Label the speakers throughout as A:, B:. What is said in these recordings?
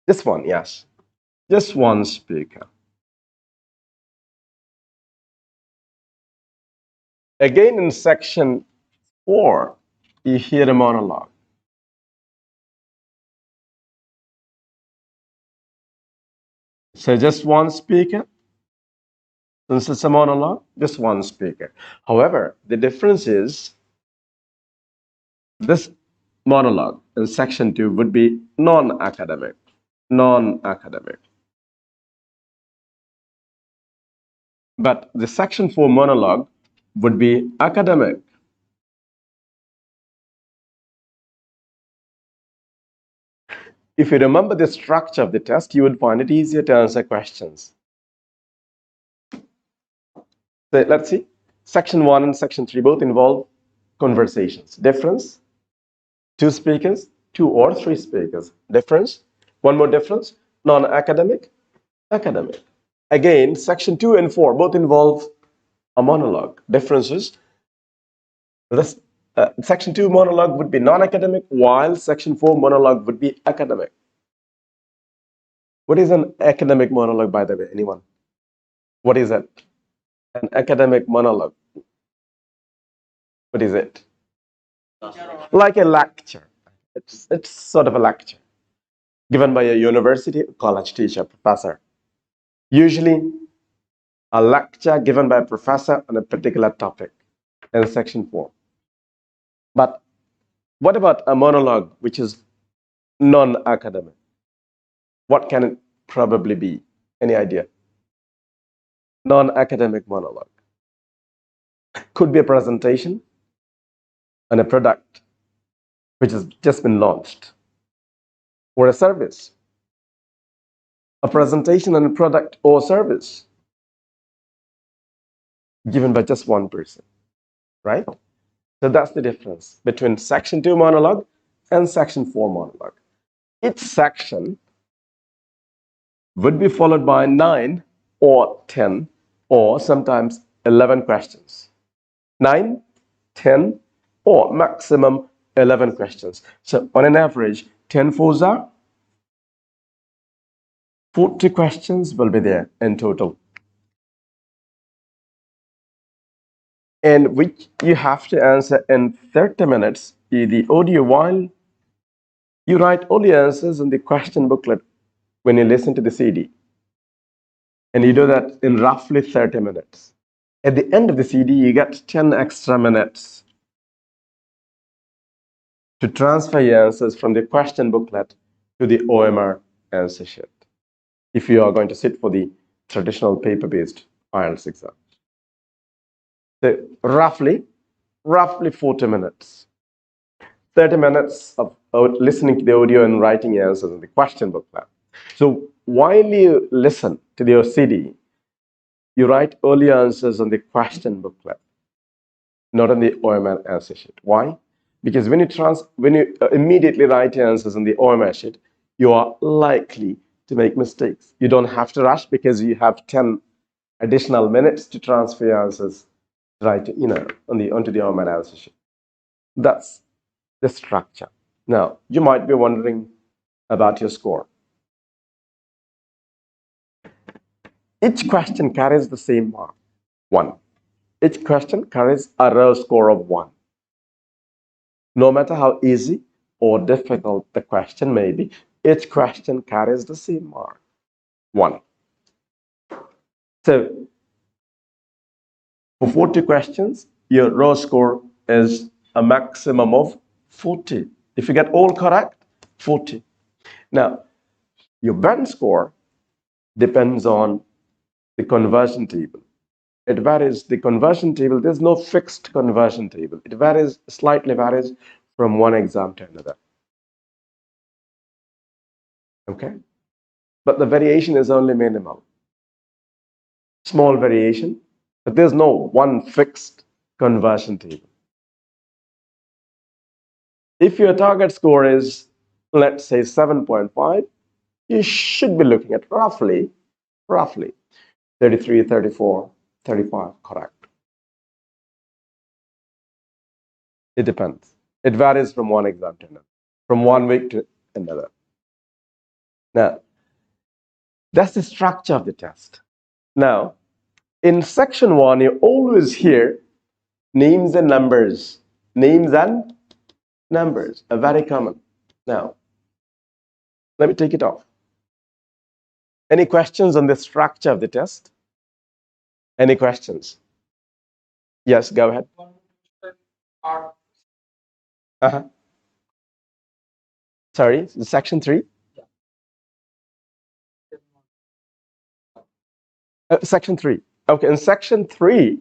A: Just one, yes. Just one speaker. Again, in section 4, you hear a monologue. So just one speaker. Since it's a monologue, just one speaker. However, the difference is this monologue in section 2 would be non-academic. Non-academic. But the section 4 monologue would be academic. If you remember the structure of the test, you would find it easier to answer questions. So let's see. Section 1 and section 3 both involve conversations. Difference? 2 speakers, 2 or 3 speakers. Difference? One more difference. Non-academic, academic. Again, section 2 and 4 both involve a monologue. Differences? This, section 2 monologue would be non-academic, while section 4 monologue would be academic. What is an academic monologue, by the way? Anyone? What is it? An academic monologue. What is it? Like a lecture. It's sort of a lecture given by a university, college teacher, professor. Usually a lecture given by a professor on a particular topic in section 4. But what about a monologue which is non-academic? What can it probably be? Any idea? Non-academic monologue. Could be a presentation on a product which has just been launched, or a service. A presentation on a product or service given by just one person, right? So that's the difference between section 2 monologue and section 4 monologue. Each section would be followed by 9 or 10 or sometimes 11 questions. 9, 10 or maximum 11 questions. So on an average, 10 fours are 40 questions will be there in total. And which you have to answer in 30 minutes. The audio, while you write all the answers in the question booklet when you listen to the CD. And you do that in roughly 30 minutes. At the end of the CD, you get 10 extra minutes to transfer your answers from the question booklet to the OMR answer sheet, if you are going to sit for the traditional paper-based IELTS exam. So roughly 40 minutes. 30 minutes of listening to the audio and writing answers in the question booklet. So while you listen to your CD, you write all your answers on the question booklet, not on the OMR answer sheet. Why? Because when you immediately write your answers on the OMR sheet, you are likely to make mistakes. You don't have to rush because you have 10 additional minutes to transfer your answers right, onto the OMR answer sheet. That's the structure. Now, you might be wondering about your score. Each question carries the same mark, 1. Each question carries a raw score of 1. No matter how easy or difficult the question may be, each question carries the same mark, 1. So, for 40 questions, your raw score is a maximum of 40. If you get all correct, 40. Now, your band score depends on the conversion table. It varies. The conversion table, there's no fixed conversion table. It varies, slightly varies from one exam to another. Okay? But the variation is only minimal. Small variation, but there's no one fixed conversion table. If your target score is, let's say, 7.5, you should be looking at roughly 33, 34, 35, correct. It depends. It varies from one exam to another, from one week to another. Now, that's the structure of the test. Now, in section 1, you always hear names and numbers. Names and numbers are very common. Now, let me take it off. Any questions on the structure of the test? Any questions? Yes, go ahead. Uh-huh. Sorry, section 3? Section 3. Okay, in section 3,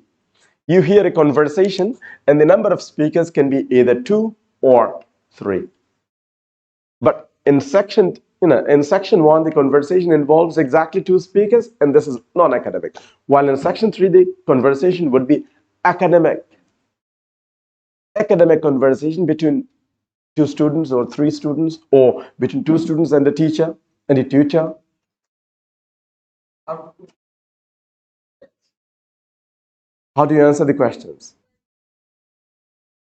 A: you hear a conversation and the number of speakers can be either 2 or 3. But in section 1, the conversation involves exactly 2 speakers, and this is non-academic. While in section 3, the conversation would be academic. Academic conversation between 2 students or 3 students, or between 2 students and the teacher and the tutor. How do you answer the questions?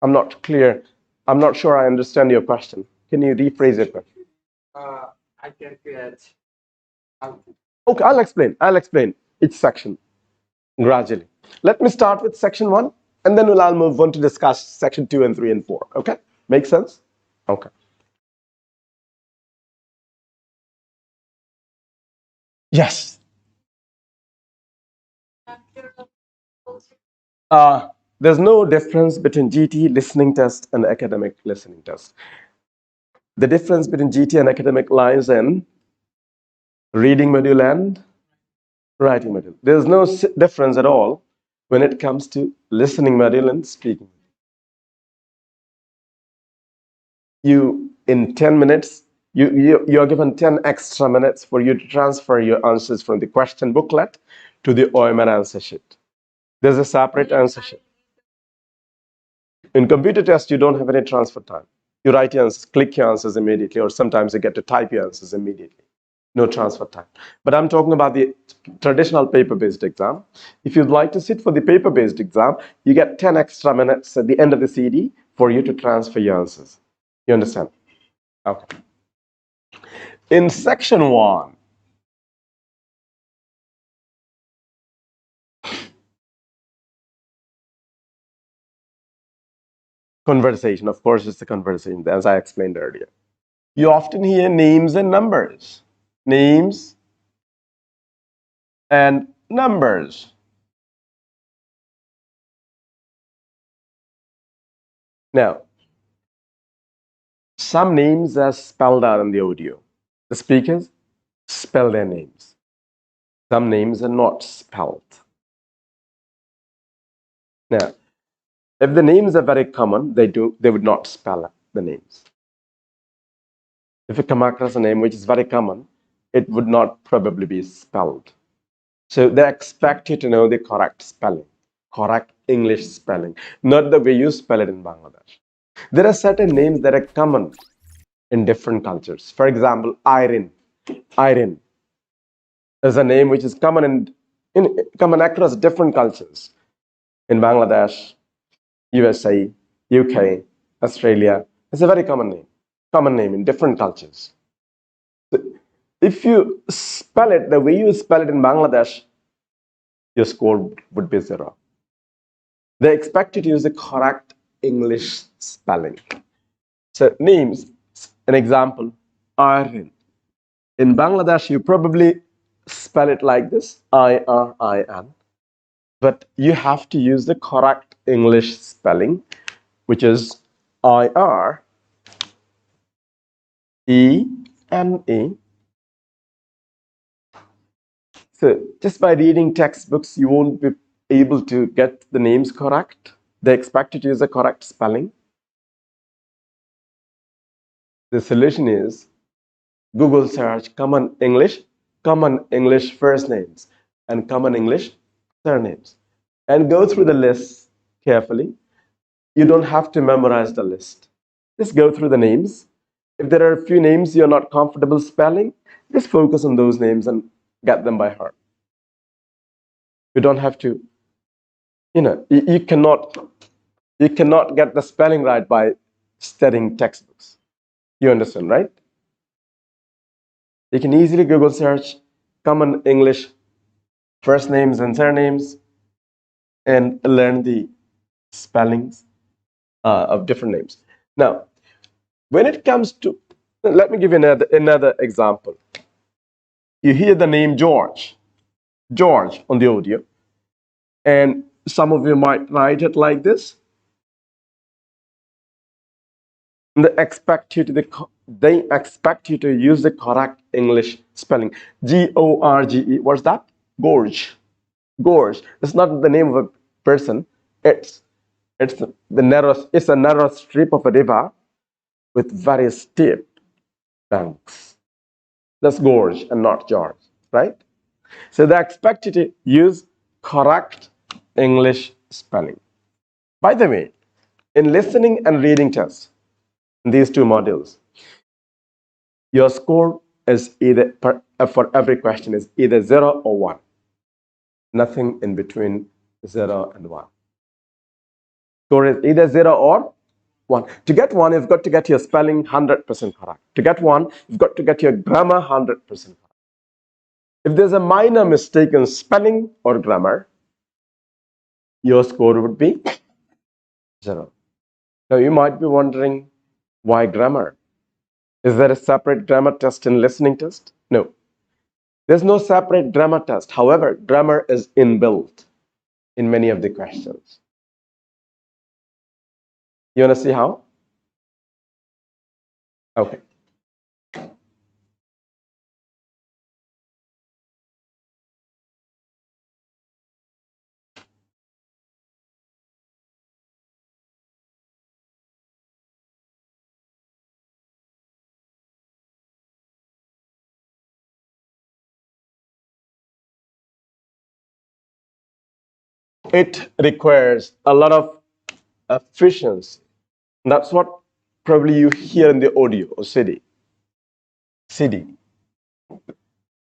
A: I'm not clear. I'm not sure I understand your question. Can you rephrase your question? I can create. Okay, I'll explain. I'll explain each section gradually. Let me start with section 1, and then I'll move on to discuss section 2 and 3 and 4. Okay? Make sense? Okay. Yes. There's no difference between GT listening test and academic listening test. The difference between GT and academic lies in reading module and writing module. There's no difference at all when it comes to listening module and speaking. You, in 10 minutes, you're given 10 extra minutes for you to transfer your answers from the question booklet to the OMR answer sheet. There's a separate answer sheet. In computer test, you don't have any transfer time. You write your answers, click your answers immediately, or sometimes you get to type your answers immediately. No transfer time. But I'm talking about the traditional paper-based exam. If you'd like to sit for the paper-based exam, you get 10 extra minutes at the end of the CD for you to transfer your answers. You understand? Okay. In section 1, conversation, of course, it's a conversation, as I explained earlier. You often hear names and numbers. Names and numbers. Now, some names are spelled out in the audio. The speakers spell their names. Some names are not spelled. Now, if the names are very common, they would not spell the names. If you come across a name which is very common, it would not probably be spelled. So they expect you to know the correct spelling, correct English spelling, not the way you spell it in Bangladesh. There are certain names that are common in different cultures. For example, Irene. Irene is a name which is common common across different cultures. In Bangladesh, USA, UK, Australia, it's a very common name in different cultures. If you spell it the way you spell it in Bangladesh, your score would be 0. They expect you to use the correct English spelling. So names, an example, Irene. In Bangladesh, you probably spell it like this, I-R-I-N. But you have to use the correct English spelling, which is I-R-E-N-E. So just by reading textbooks, you won't be able to get the names correct. They expect you to use the correct spelling. The solution is Google search common English first names and common English surnames, and go through the list carefully. You don't have to memorize the list. Just go through the names. If there are a few names you're not comfortable spelling, just focus on those names and get them by heart. You don't have to, you cannot get the spelling right by studying textbooks. You understand, right? You can easily Google search common English first names and surnames and learn the spellings of different names. Now, when it comes to, let me give you another example. You hear the name George on the audio, and some of you might write it like this. They expect you to use the correct English spelling. Gorge. What's that? Gorge. Gorge. It's not the name of a person. It's a narrow strip of a river with very steep banks. That's gorge and not George, right? So they expect you to use correct English spelling. By the way, in listening and reading tests, these two modules, your score is either for every question is either 0 or 1. Nothing in between 0 and 1. Score is either 0 or 1. To get 1, you've got to get your spelling 100% correct. To get 1, you've got to get your grammar 100% correct. If there's a minor mistake in spelling or grammar, your score would be 0. Now you might be wondering, why grammar? Is there a separate grammar test and listening test? No. There's no separate grammar test. However, grammar is inbuilt in many of the questions. You want to see how? Okay. It requires a lot of efficiency. That's what probably you hear in the audio or CD.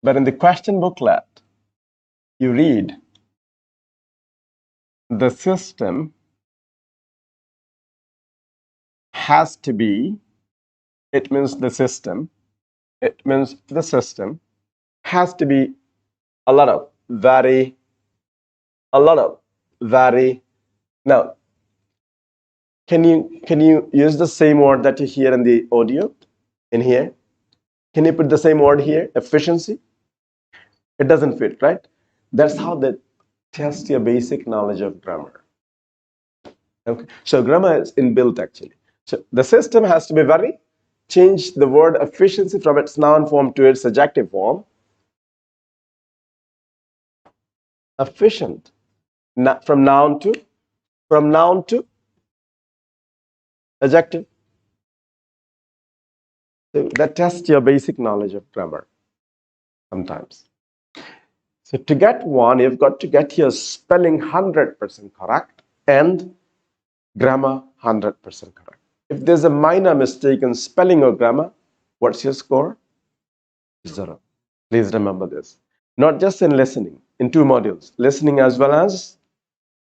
A: But in the question booklet, you read the system has to be, it means the system has to be a lot of very. Now, can you use the same word that you hear in the audio in here? Can you put the same word here? Efficiency? It doesn't fit, right? That's how they test your basic knowledge of grammar. Okay. So grammar is inbuilt actually. So the system has to be very, change the word efficiency from its noun form to its adjective form. Efficient. From noun to adjective. So that tests your basic knowledge of grammar sometimes. So to get 1, you've got to get your spelling 100% correct and grammar 100% correct. If there's a minor mistake in spelling or grammar, what's your score? 0. Please remember this. Not just in listening, in 2 modules, listening as well as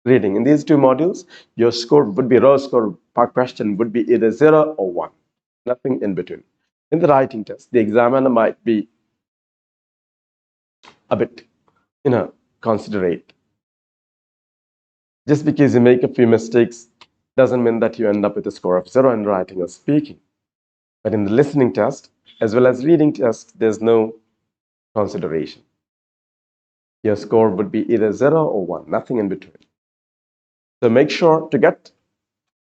A: reading. In these 2 modules, your score would be, raw score per question would be either 0 or 1. Nothing in between. In the writing test, the examiner might be a bit, considerate. Just because you make a few mistakes doesn't mean that you end up with a score of 0 in writing or speaking. But in the listening test, as well as reading test, there's no consideration. Your score would be either 0 or 1, nothing in between. So make sure to get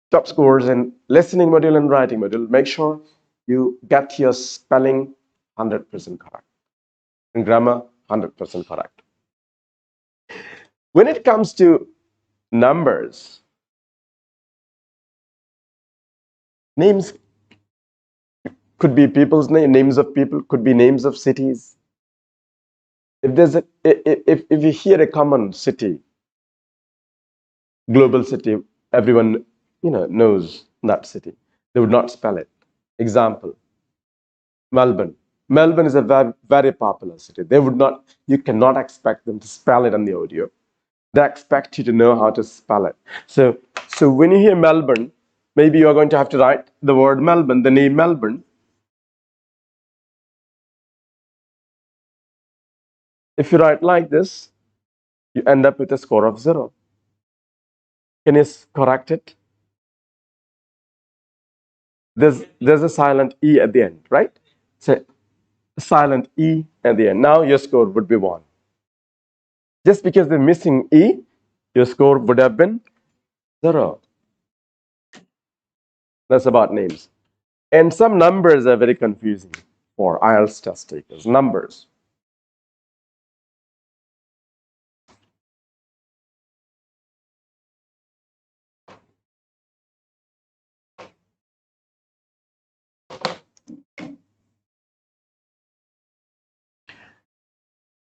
A: top scores in listening module and writing module. Make sure you get your spelling 100% correct and grammar 100% correct. When it comes to numbers, names could be people's names of people, could be names of cities. If you hear a common city, global city, everyone knows that city. They would not spell it. Example, Melbourne. Melbourne is a very, very popular city. You cannot expect them to spell it on the audio. They expect you to know how to spell it. So when you hear Melbourne, maybe you're going to have to write the word Melbourne, the name Melbourne. If you write like this, you end up with a score of 0. Can you correct it? There's a silent E at the end, right? So silent E at the end. Now your score would be 1. Just because they're missing E, your score would have been 0. That's about names. And some numbers are very confusing for IELTS test takers. Numbers.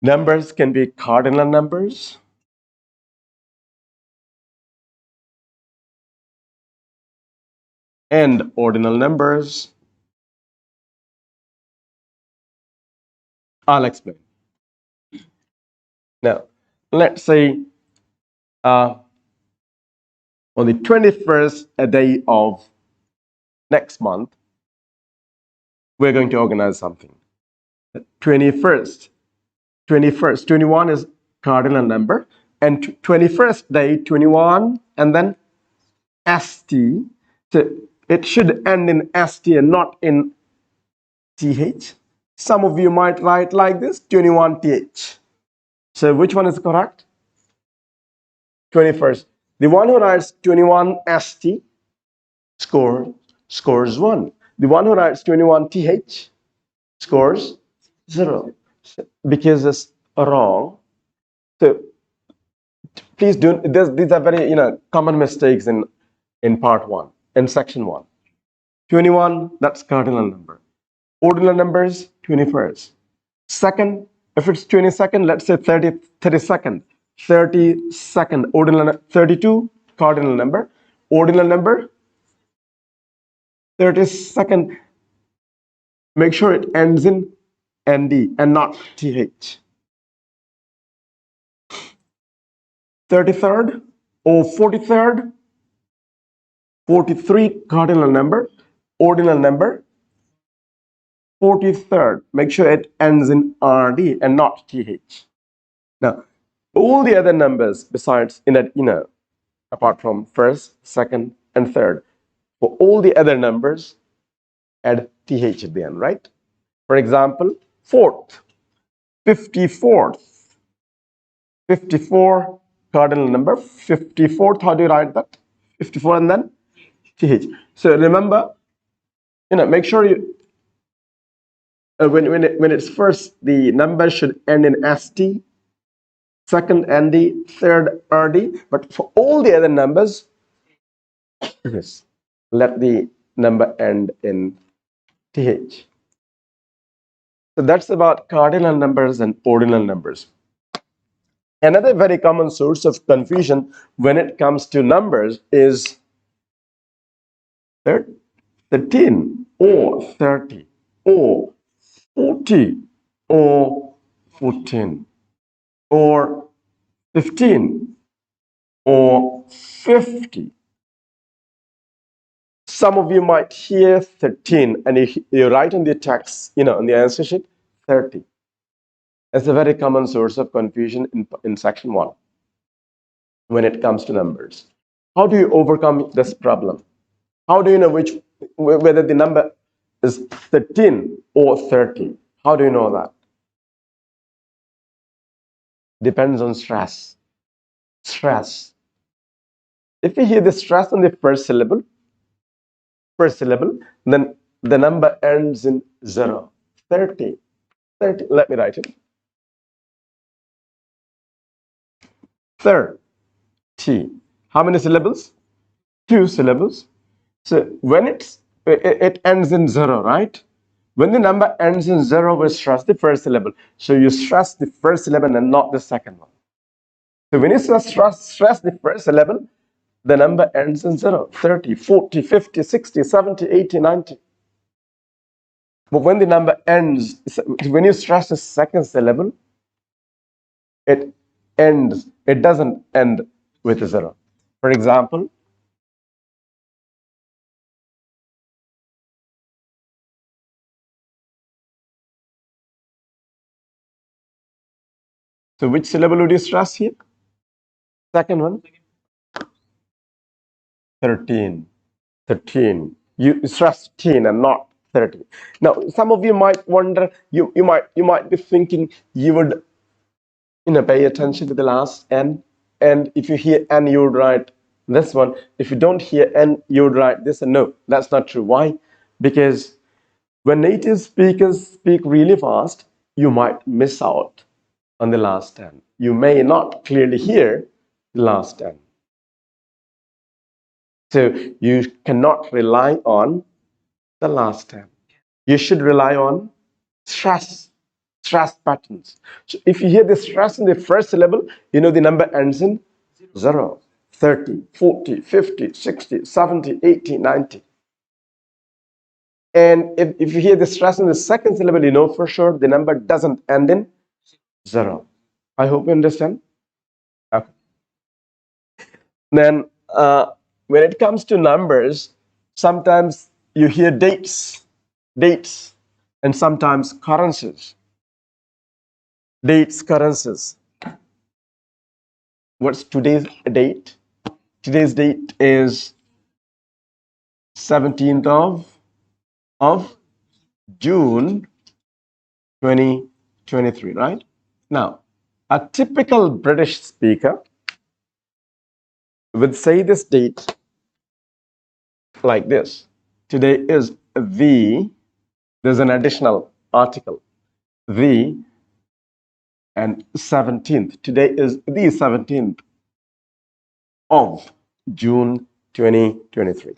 A: Numbers can be cardinal numbers and ordinal numbers. I'll explain. Now, let's say uh, on the 21st a day of next month, we're going to organize something. 21st, 21 is cardinal number, and 21st day, 21, and then ST. So it should end in ST and not in TH. Some of you might write like this, 21 TH. So which one is correct? 21st. The one who writes 21 ST scores 1. The one who writes 21 TH scores 0. Because it's wrong. So please do. These are very common mistakes in part 1, in section 1. 21, that's cardinal number. Ordinal numbers, 21st. Second, if it's 22nd, let's say 32nd. 32nd, ordinal 32, cardinal number. Ordinal number, 32nd. Make sure it ends in ND and not TH. 33rd or 43rd, 43, cardinal number. Ordinal number, 43rd. Make sure it ends in RD and not TH. Now, all the other numbers besides apart from first, second, and third, for all the other numbers, add TH at the end, right? For example, fourth, 54th, 54, cardinal number, 54th, how do you write that? 54 and then TH. So remember, make sure you, when it's first, the number should end in ST, second ND, third RD, but for all the other numbers, yes, let the number end in TH. So that's about cardinal numbers and ordinal numbers. Another very common source of confusion when it comes to numbers is 13 or 30 or 40 or 14 or 15 or 50. Some of you might hear 13 and you write in the text, in the answer sheet, 30. It's a very common source of confusion in section 1 when it comes to numbers. How do you overcome this problem? How do you know whether the number is 13 or 30? How do you know that? Depends on stress. Stress. If you hear the stress on the first syllable, then the number ends in 0. 30. 30. Let me write it. 30. How many syllables? 2 syllables. So when it ends in 0, right? When the number ends in 0, we stress the first syllable. So you stress the first syllable and not the second one. So when you stress the first syllable, the number ends in 0, 30, 40, 50, 60, 70, 80, 90. But when the number ends, when you stress the second syllable, it doesn't end with a 0. For example, So which syllable would you stress here? Second one? 13. 13. You stress 13 and not 30. Now, some of you might wonder, you might be thinking you would pay attention to the last N. And if you hear N, you would write this one. If you don't hear N, you would write this. And no, that's not true. Why? Because when native speakers speak really fast, you might miss out on the last N. You may not clearly hear the last N. So you cannot rely on the last N. You should rely on stress patterns. So if you hear the stress in the first syllable, you know the number ends in 0, 30, 40, 50, 60, 70, 80, 90. And if you hear the stress in the second syllable, you know for sure the number doesn't end in 0. I hope you understand. Okay. Then when it comes to numbers, sometimes you hear dates, and sometimes currencies. Dates, currencies. What's today's date? Today's date is 17th of June 2023, right? Now, a typical British speaker would say this date like this. Today is there's an additional article, the and 17th. Today is the 17th of June 2023.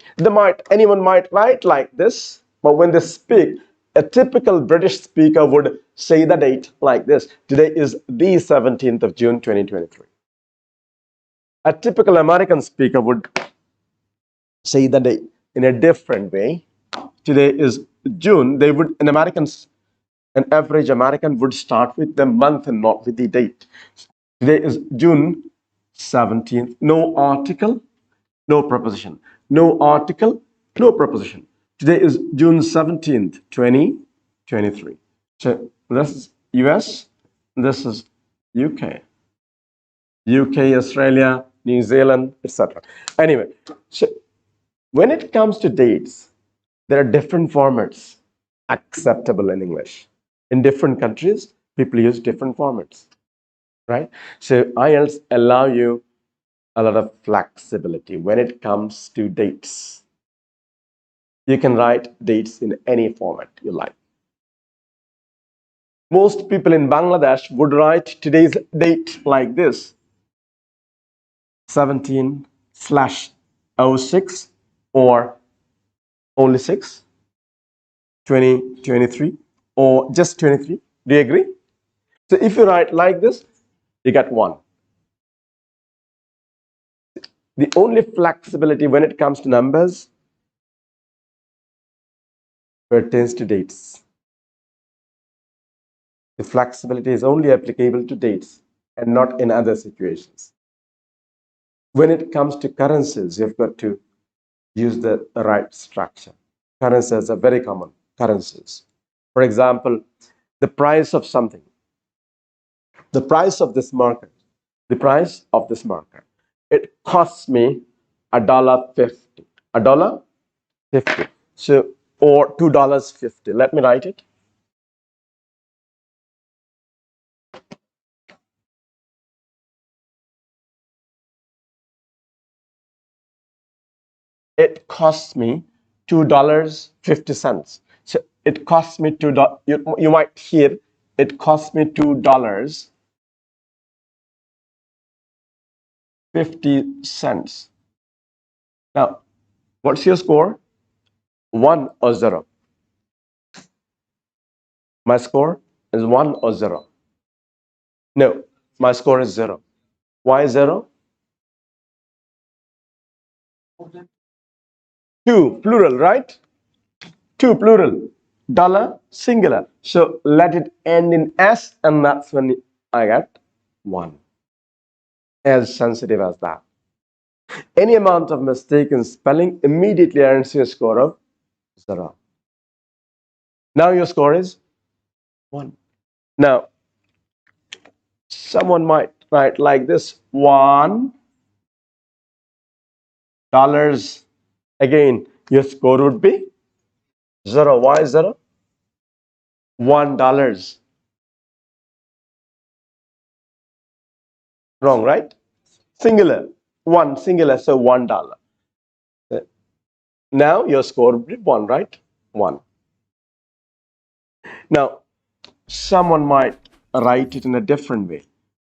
A: Anyone might write like this, but when they speak, a typical British speaker would say the date like this. Today is the 17th of June 2023. A typical American speaker would say the date in a different way. Today is June. An average American would start with the month and not with the date. Today is June 17th. No article, no preposition. No article, no preposition. Today is June 17th, 2023. So this is US, this is UK. UK, Australia, New Zealand, etc. Anyway, so when it comes to dates, there are different formats acceptable in English. In different countries, people use different formats, right? So IELTS allow you a lot of flexibility when it comes to dates. You can write dates in any format you like. Most people in Bangladesh would write today's date like this: 17/06 or only 6, 2023 or just 23. Do you agree? So if you write like this, you get 1. The only flexibility when it comes to numbers pertains to dates. The flexibility is only applicable to dates and not in other situations. When it comes to currencies, you've got to use the right structure. Currencies are very common currencies. For example, the price of something, the price of this market, it costs me $1.50. $1.50. So, or $2.50. Let me write it. It costs me $2.50. So it costs me $2. You might hear it costs me $2.50. Now, what's your score? 1 or 0? My score is 1 or 0. No, my score is 0. Why 0? 2, plural, right? 2, plural. Dollar, singular. So let it end in S, and that's when I get 1. As sensitive as that. Any amount of mistaken spelling immediately earns you a score of 0. Now your score is 1. Now, Someone might write like this, $1. Again, your score would be 0. Why 0? $1. Wrong, right? Singular. One, singular, so $1. Now your score would be 1, right? 1. Now, someone might write it in a different way.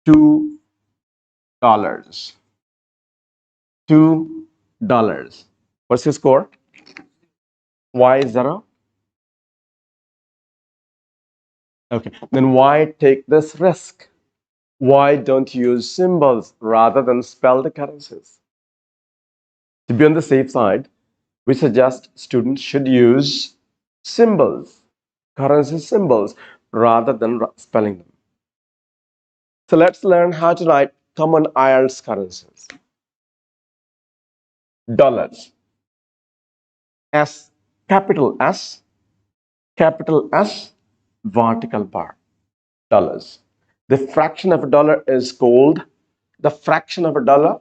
A: $2. $2. What's your score? Why 0? Okay, then why take this risk? Why don't you use symbols rather than spell the currencies? To be on the safe side, we suggest students should use symbols, currency symbols, rather than spelling them. So let's learn how to write common IELTS currencies. Dollars. S, capital S, vertical bar. Dollars. The fraction of a dollar is called the fraction of a dollar.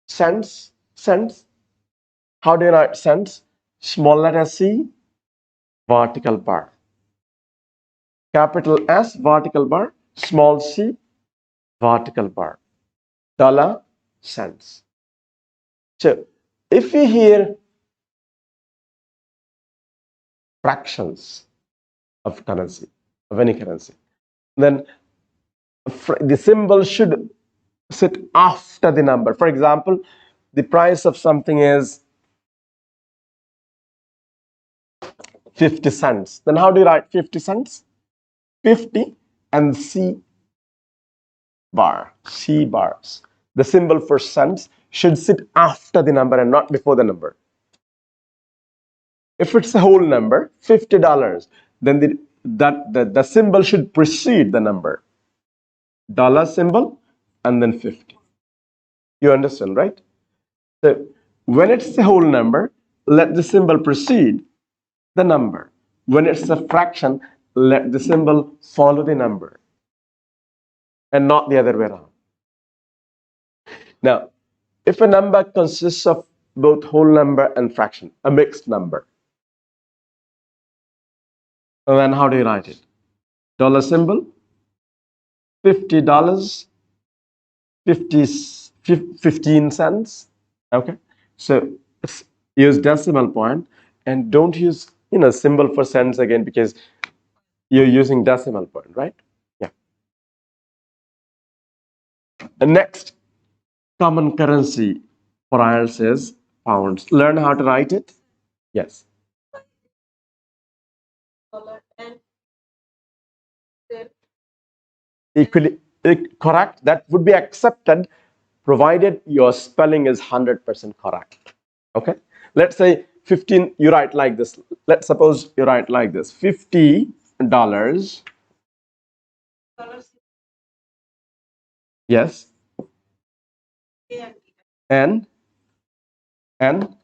A: Cents. Cents. How do you write cents? Small letter C, vertical bar. Capital S, vertical bar. Small c, vertical bar. Dollar, cents. So if you hear fractions of currency, of any currency, then the symbol should sit after the number. For example, the price of something is 50 cents. Then how do you write 50 cents? 50 and C bar, C bars. The symbol for cents should sit after the number and not before the number. If it's a whole number, $50, then the symbol should precede the number. Dollar symbol and then 50. You understand, right? So when it's a whole number, let the symbol precede the number. When it's a fraction, let the symbol follow the number and not the other way around. Now, if a number consists of both whole number and fraction, a mixed number, then how do you write it? Dollar symbol, $50, 15 cents. Okay, so use decimal point and don't use symbol for cents again because you're using decimal point, right? Yeah. And next common currency for IELTS is pounds. Learn how to write it. Yes. Equally correct. That would be accepted provided your spelling is 100% correct. Okay. Let's say 15. You write like this. Let's suppose you write like this. $50. Yes. And and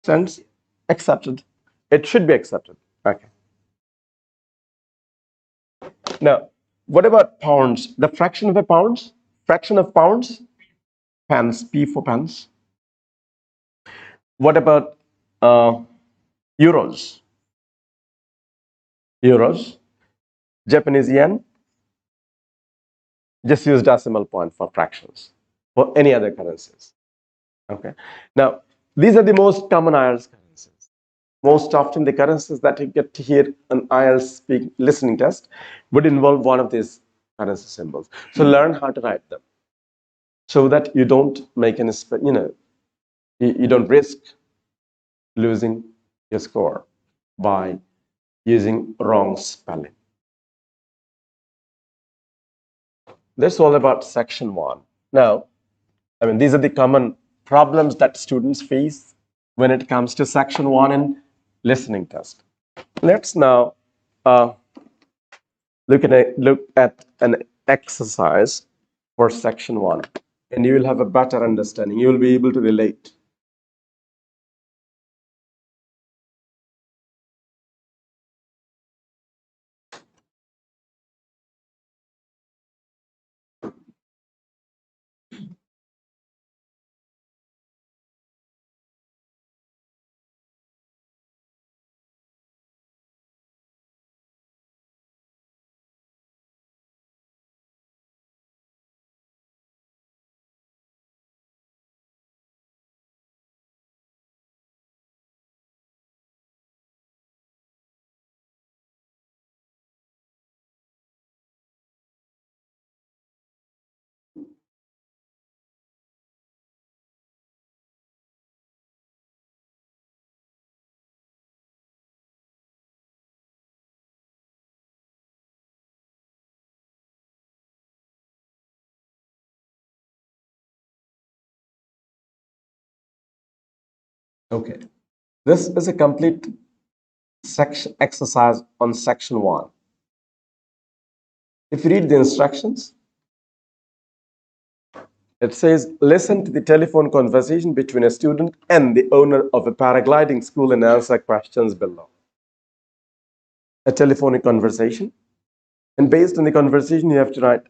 A: cents accepted. It should be accepted. Okay. Now, what about pounds? The fraction of a pounds? Fraction of pounds? Pence. P for pence. What about euros? Euros. Japanese yen? Just use decimal point for fractions. For any other currencies. Okay. Now, these are the most common IELTS currencies. Most often, the currencies that you get to hear an IELTS listening test would involve one of these currency symbols. So learn how to write them, so that you don't make any, you don't risk losing your score by using wrong spelling. That's all about section 1. Now, these are the common problems that students face when it comes to section 1 in listening test. Let's now look at an exercise for section 1, and you will have a better understanding. You will be able to relate. Okay. This is a complete section exercise on section 1. If you read the instructions, it says, listen to the telephone conversation between a student and the owner of a paragliding school and answer questions below. A telephonic conversation. And based on the conversation, you have to write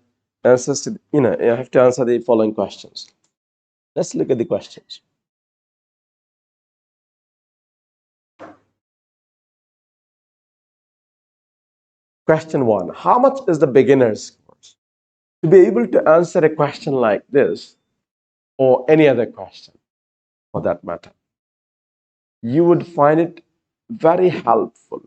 A: answers to, you have to answer the following questions. Let's look at the questions. Question 1. How much is the beginner's course? To be able to answer a question like this, or any other question for that matter, you would find it very helpful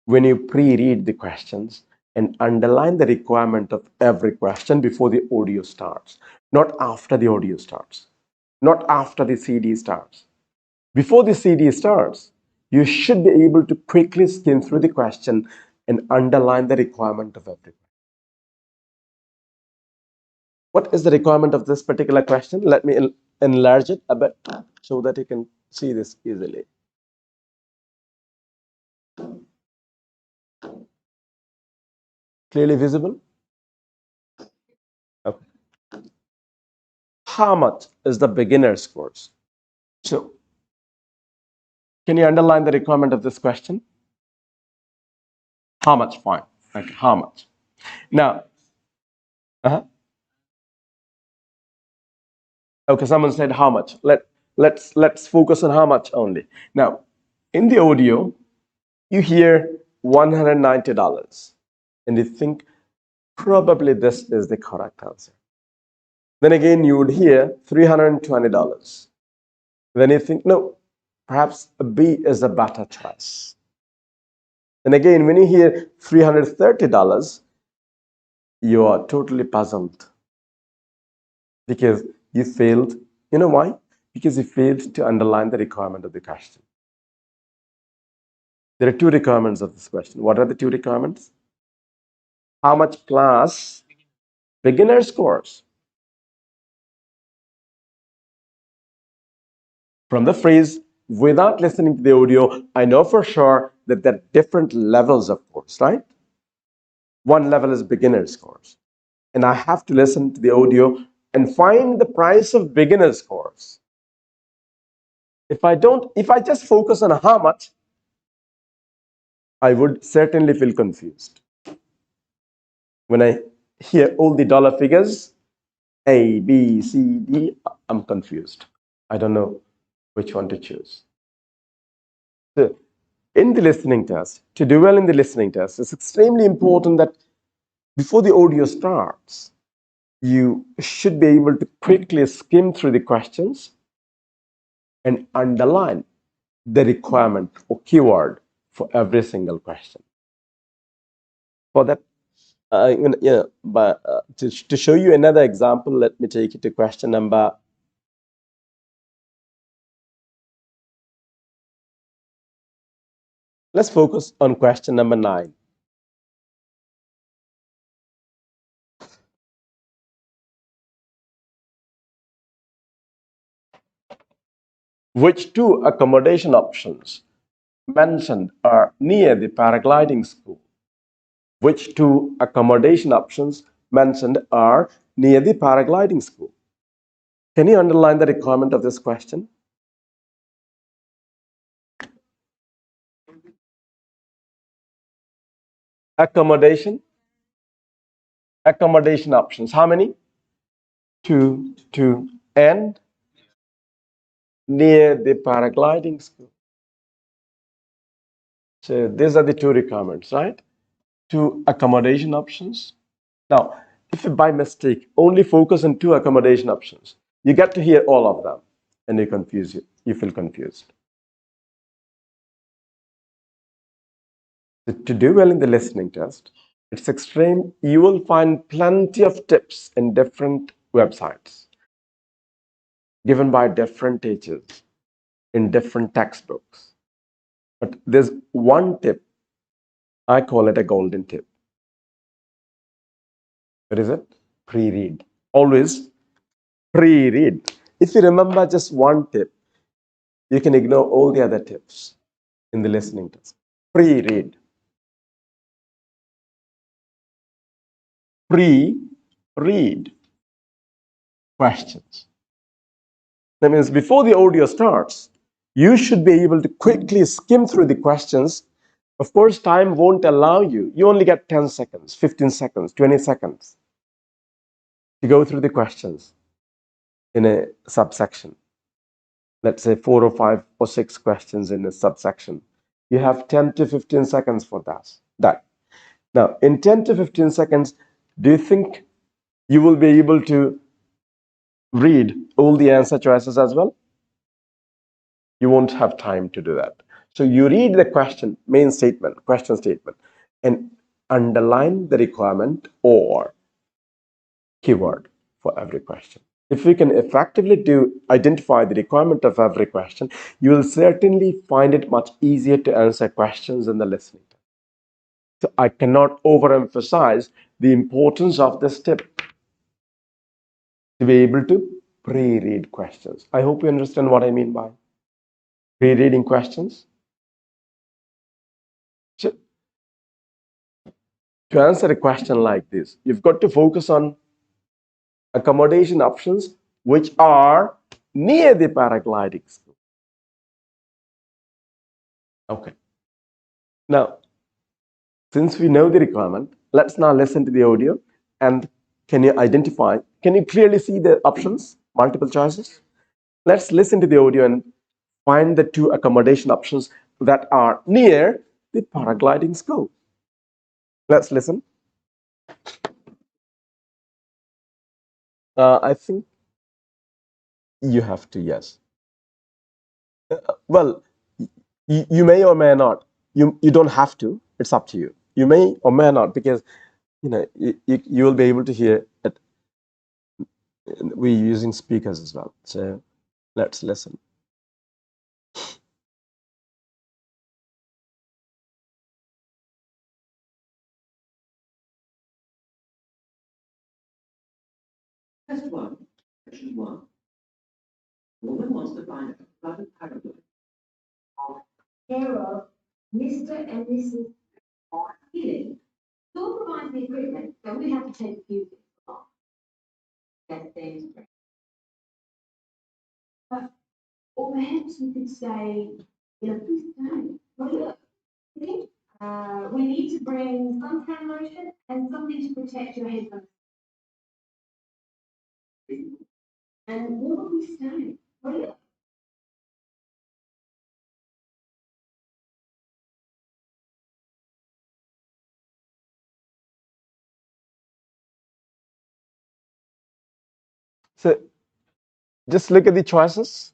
A: when you pre-read the questions and underline the requirement of every question before the audio starts, not after the audio starts, not after the CD starts. Before the CD starts, you should be able to quickly skim through the question and underline the requirement of every question. What is the requirement of this particular question? Let me enlarge it a bit so that you can see this easily. Clearly visible? Okay. How much is the beginner's course? So, can you underline the requirement of this question? How much? Fine. Okay, how much? Now, okay, someone said how much. Let's focus on how much only. Now, in the audio, you hear $190, and you think probably this is the correct answer. Then again, you would hear $320. Then you think, no, perhaps B is a better choice. And again, when you hear $330, you are totally puzzled because you failed. You know why? Because you failed to underline the requirement of the question. There are two requirements of this question. What are the two requirements? How much plus beginner's course? From the phrase, without listening to the audio, I know for sure that there are different levels of course, right? One level is beginner's course. And I have to listen to the audio and find the price of beginner's course. If I just focus on how much, I would certainly feel confused. When I hear all the dollar figures, A, B, C, D, I'm confused. I don't know which one to choose. So, in the listening test, to do well in the listening test, it's extremely important that before the audio starts, you should be able to quickly skim through the questions and underline the requirement or keyword for every single question. For that, to show you another example, let me take you to question number. Let's focus on question number 9. Which two accommodation options mentioned are near the paragliding school? Which two accommodation options mentioned are near the paragliding school? Can you underline the requirement of this question? Accommodation options. How many? Two, and near the paragliding school. So these are the two requirements, right? Two accommodation options. Now, if you by mistake only focus on two accommodation options, you get to hear all of them and you feel confused. So to do well in the listening test, it's extreme. You will find plenty of tips in different websites given by different teachers in different textbooks. But there's one tip, I call it a golden tip. What is it? Pre-read. Always pre-read. If you remember just one tip, You can ignore all the other tips in the listening test. Pre-read. Pre-read questions. That means before the audio starts, you should be able to quickly skim through the questions. Of course, time won't allow you. You only get 10 seconds, 15 seconds, 20 seconds to go through the questions in a subsection. Let's say 4 or 5 or 6 questions in a subsection. You have 10 to 15 seconds for that. Now, in 10 to 15 seconds, do you think you will be able to read all the answer choices as well? You won't have time to do that. So you read the question, main statement, question statement, and underline the requirement or keyword for every question. If we can effectively identify the requirement of every question, you will certainly find it much easier to answer questions in the listening test. So I cannot overemphasize the importance of this tip to be able to pre-read questions. I hope you understand what I mean by pre-reading questions. So to answer a question like this, you've got to focus on accommodation options which are near the paragliding school. Okay. Now, since we know the requirement, let's now listen to the audio and can you clearly see the options, multiple choices? Let's listen to the audio and find the 2 accommodation options that are near the paragliding school. Let's listen. I think you have to, yes. Well, you may or may not. You don't have to. It's up to you. You may or may not because you will be able to hear it. We're using speakers as well. So let's listen.
B: Question 1. Question 1. Woman wants to find a flooded paraglide.
C: Care of Mr. and Mrs. Healing. Still provides the equipment, so we have to take a few things off. That's things. Or perhaps we could say, please don't. Well, look, we need to bring suntan lotion and something to protect your head from. And what would we say? Well, look.
A: So just look at the choices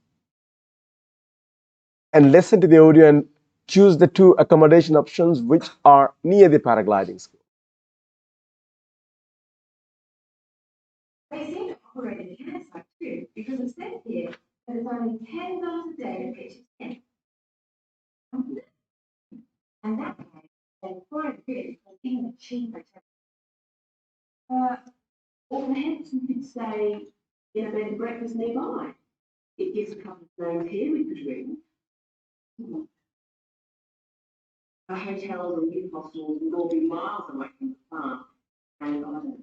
A: and listen to the audio and choose the 2 accommodation options which are near the paragliding school.
C: They seem to operate in campsite too, because it says here that it's only $10 a day to pitch a tent. And that way, they quite good for being cheaper. Or perhaps we could say, bed and breakfast nearby. It gives a couple of names here we could read.
B: Hotels and youth hostels would all be miles away from the farm and garden.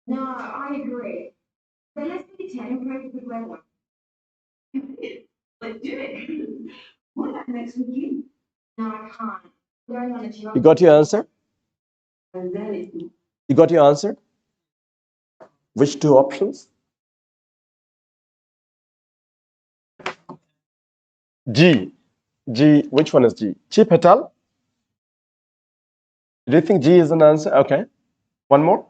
C: No, I agree. But let's do the tent and pray for good weather.
B: Let's do it.
C: What about next weekend? No, I can't. We're going on a job.
A: You got your answer?
B: And then
A: You got your answer? Which 2 options? G. G. Which one is G? Chip Patel? Do you think G is an answer? Okay. One more.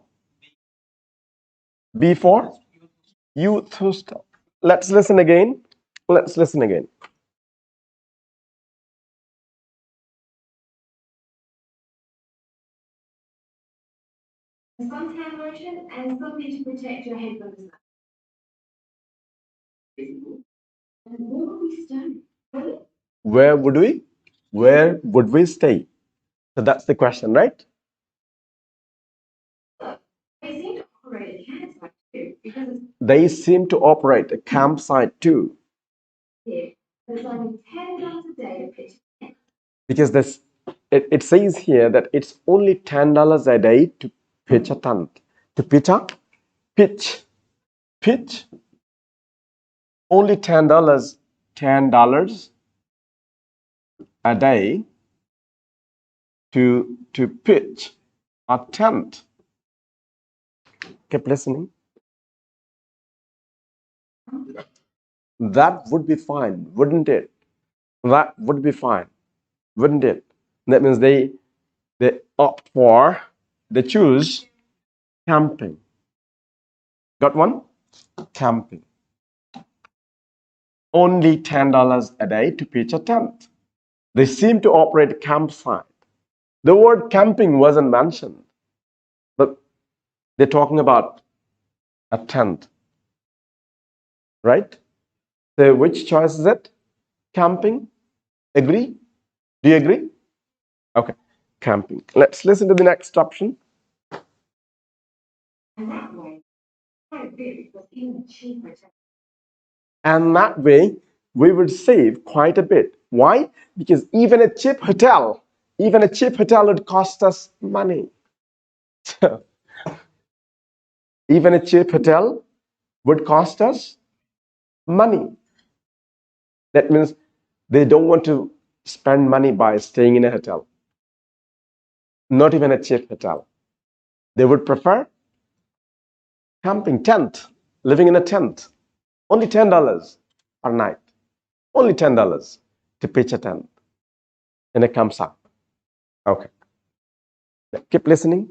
A: B for youth hostel. Let's listen again. Let's listen again.
C: Suntan lotion and something to protect your head from the sun. And where would we stay?
A: Where would we? Where would we stay? So that's the question, right?
C: They seem to operate a campsite too, because
A: They seem to operate a campsite too.
C: here, there's only $10 a day to pitch a tent.
A: Because it says here that it's only $10 a day to pitch a tent. To pitch, only $10 a day to pitch a tent. Keep listening. That would be fine, wouldn't it? That would be fine, wouldn't it? That means they opt for, they choose camping. Got one? Camping. Only $10 a day to pitch a tent. They seem to operate a campsite. The word camping wasn't mentioned, but they're talking about a tent, right? So which choice is it? Camping? Agree? Do you agree? Okay, camping. Let's listen to the next option.
C: And that way, quite a bit was even cheaper to
A: And that way, we would save quite a bit. Why? Because even a cheap hotel would cost us money. So, even a cheap hotel would cost us money. That means they don't want to spend money by staying in a hotel. Not even a cheap hotel. They would prefer camping, tent, living in a tent. Only $10 per night. Only $10 to pitch a tent in a campsite. Okay. Keep listening.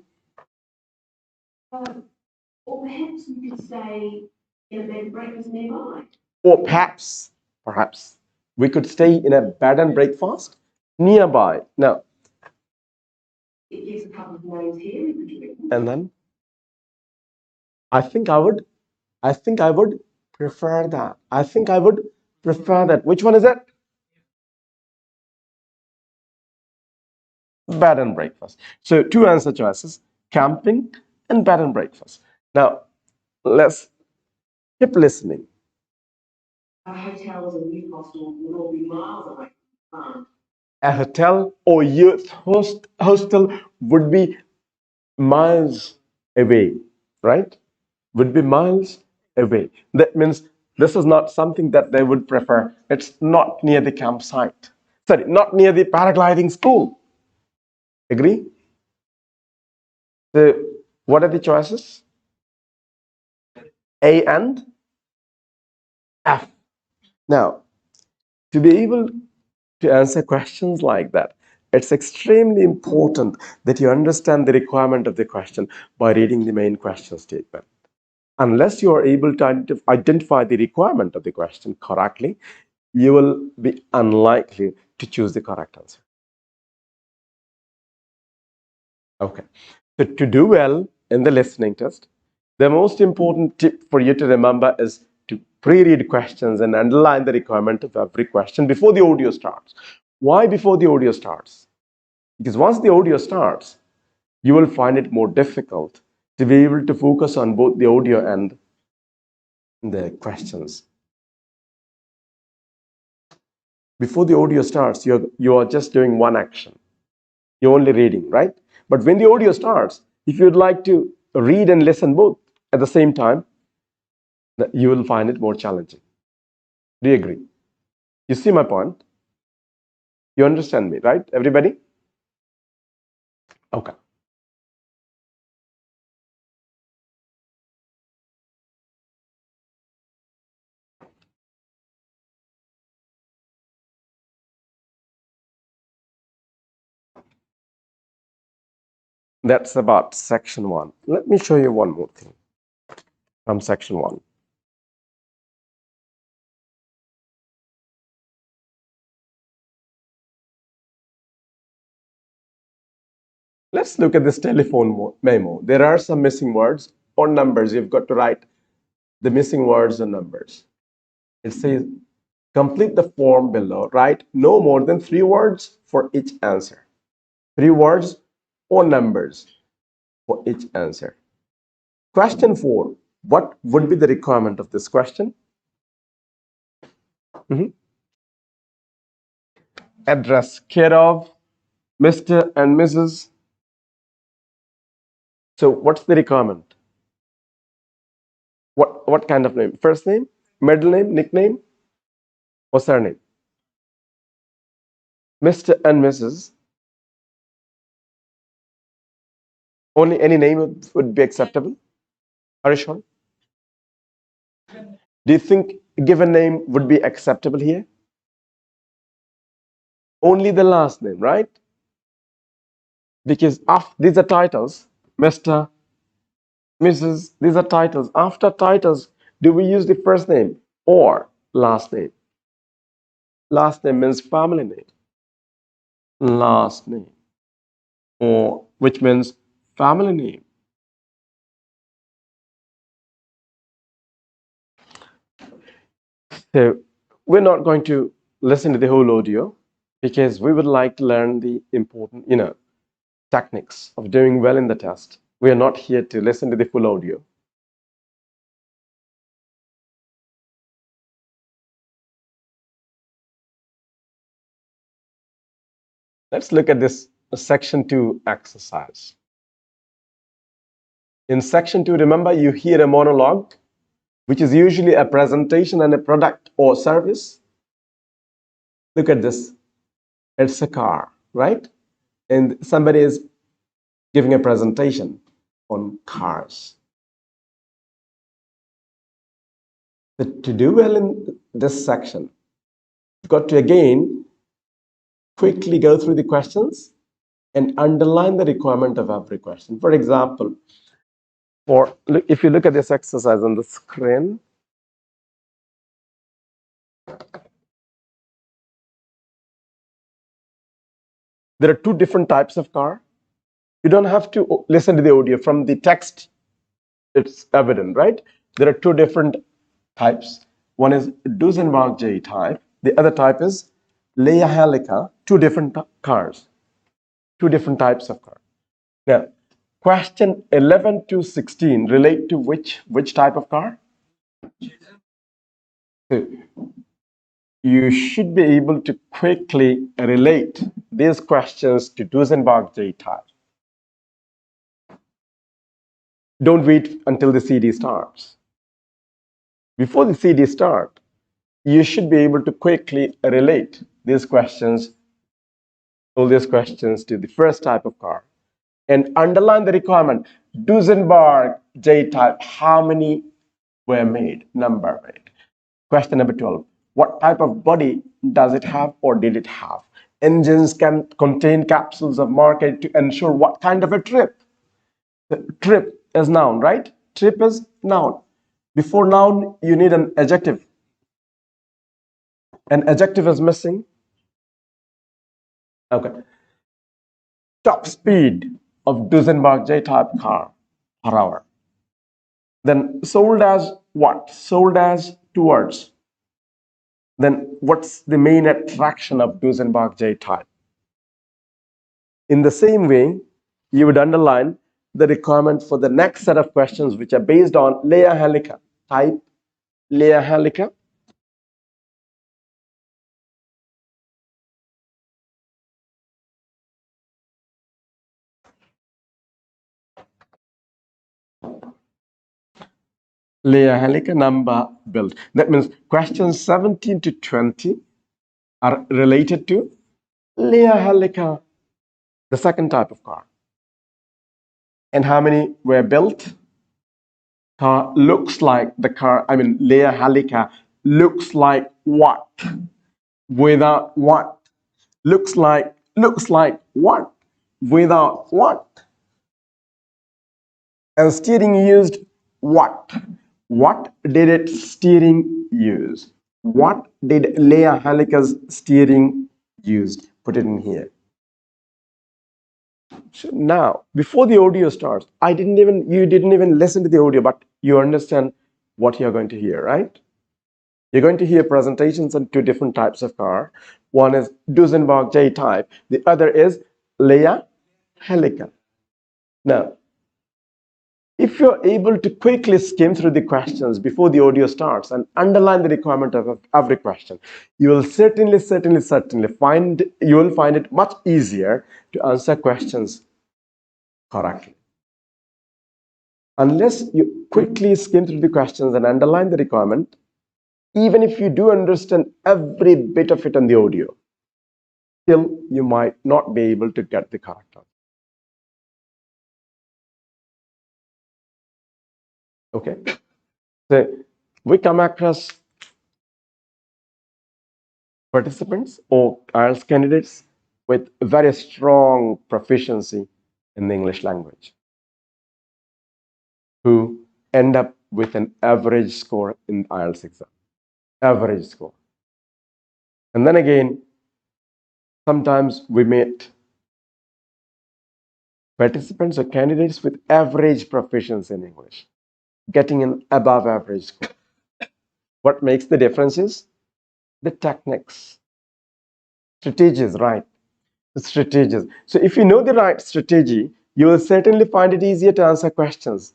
C: or perhaps we could stay in a bed and breakfast nearby.
A: Or perhaps we could stay in a bed and breakfast nearby. Now,
C: It gives a couple of names here we could do.
A: and then I think I would prefer that. I think I would prefer that. Which one is it? Bed and breakfast. So two answer choices: camping and bed and breakfast. Now, let's keep listening.
C: Our hotels and youth hostels would all be miles away from the farm.
A: A hotel or youth hostel would be miles away, right? Would be miles away. That means this is not something that they would prefer. It's not near the campsite. Sorry, not near the paragliding school. Agree? So, what are the choices? A and F. Now, to be able to answer questions like that, it's extremely important that you understand the requirement of the question by reading the main question statement. Unless you are able to identify the requirement of the question correctly, you will be unlikely to choose the correct answer. Okay. So to do well in the listening test, the most important tip for you to remember is to pre-read questions and underline the requirement of every question before the audio starts. Why before the audio starts? Because once the audio starts, you will find it more difficult to be able to focus on both the audio and the questions. Before the audio starts, you are just doing one action. You're only reading, right? But when the audio starts, if you'd like to read and listen both at the same time, you will find it more challenging. Do you agree? You see my point? You understand me, right? Everybody? Okay. That's about section 1. Let me show you one more thing from section 1. Let's look at this telephone memo. There are some missing words or numbers. You've got to write the missing words and numbers. It says, complete the form below. Write no more than 3 words for each answer. 3 words or numbers for each answer. Question 4. What would be the requirement of this question? address, care of Mr. and Mrs. So what's the requirement? What kind of name? First name, middle name, nickname, or surname? Mr. and Mrs. Only any name would be acceptable? Are you sure? Do you think a given name would be acceptable here? Only the last name, right? Because these are titles, Mr., Mrs., these are titles. After titles, do we use the first name or last name? Last name means family name. Last name, or which means family name. So we're not going to listen to the whole audio because we would like to learn the important, techniques of doing well in the test. We are not here to listen to the full audio. Let's look at this section 2 exercise. In section 2, remember, you hear a monologue, which is usually a presentation and a product or service. Look at this. It's a car, right? And somebody is giving a presentation on cars. But to do well in this section, you've got to again quickly go through the questions and underline the requirement of every question. For example, if you look at this exercise on the screen, there are two different types of car. You don't have to listen to the audio. From the text, it's evident, right? There are two different types. One is Duesenberg J type. The other type is Leia Helica. Two different cars. Two different types of car. Now, question 11 to 16 relate to which type of car? So, you should be able to quickly relate these questions to Duesenberg J type. Don't wait until the CD starts. Before the CD starts, you should be able to quickly relate these questions, all these questions to the first type of car, and underline the requirement. Duesenberg J type, how many were made? Number made. Question number 12. What type of body does it have or did it have? Engines can contain capsules of market to ensure what kind of a trip? The trip is noun, right? Trip is noun. Before noun, you need an adjective. An adjective is missing. Okay. Top speed of Duesenberg J-type car per hour. Then sold as what? Sold as two words. Then what's the main attraction of Duesenberg J-type? In the same way, you would underline the requirement for the next set of questions, which are based on Leia Helica. Type Leia Helica. Leia Helica number built. That means questions 17 to 20 are related to Leia Helica, the second type of car. And how many were built? Car looks like the car, Leia Helica looks like what? Without what? Looks like what? Without what? And steering used what? What did its steering use? What did Leia Helica's steering use? Put it in here. So now, before the audio starts, you didn't even listen to the audio, but you understand what you're going to hear, right? You're going to hear presentations on two different types of car. One is Duesenberg J type. The other is Leia Helica. Now, If you're able to quickly skim through the questions before the audio starts and underline the requirement of every question, you will certainly find it much easier to answer questions correctly. Unless you quickly skim through the questions and underline the requirement, even if you do understand every bit of it on the audio, still you might not be able to get the correct answer. Okay, so we come across participants or IELTS candidates with very strong proficiency in the English language who end up with an average score in IELTS exam. Average score. And then again, sometimes we meet participants or candidates with average proficiency in English, getting an above average score. What makes the difference is the techniques, strategies, right? The strategies. So if you know the right strategy, you will certainly find it easier to answer questions,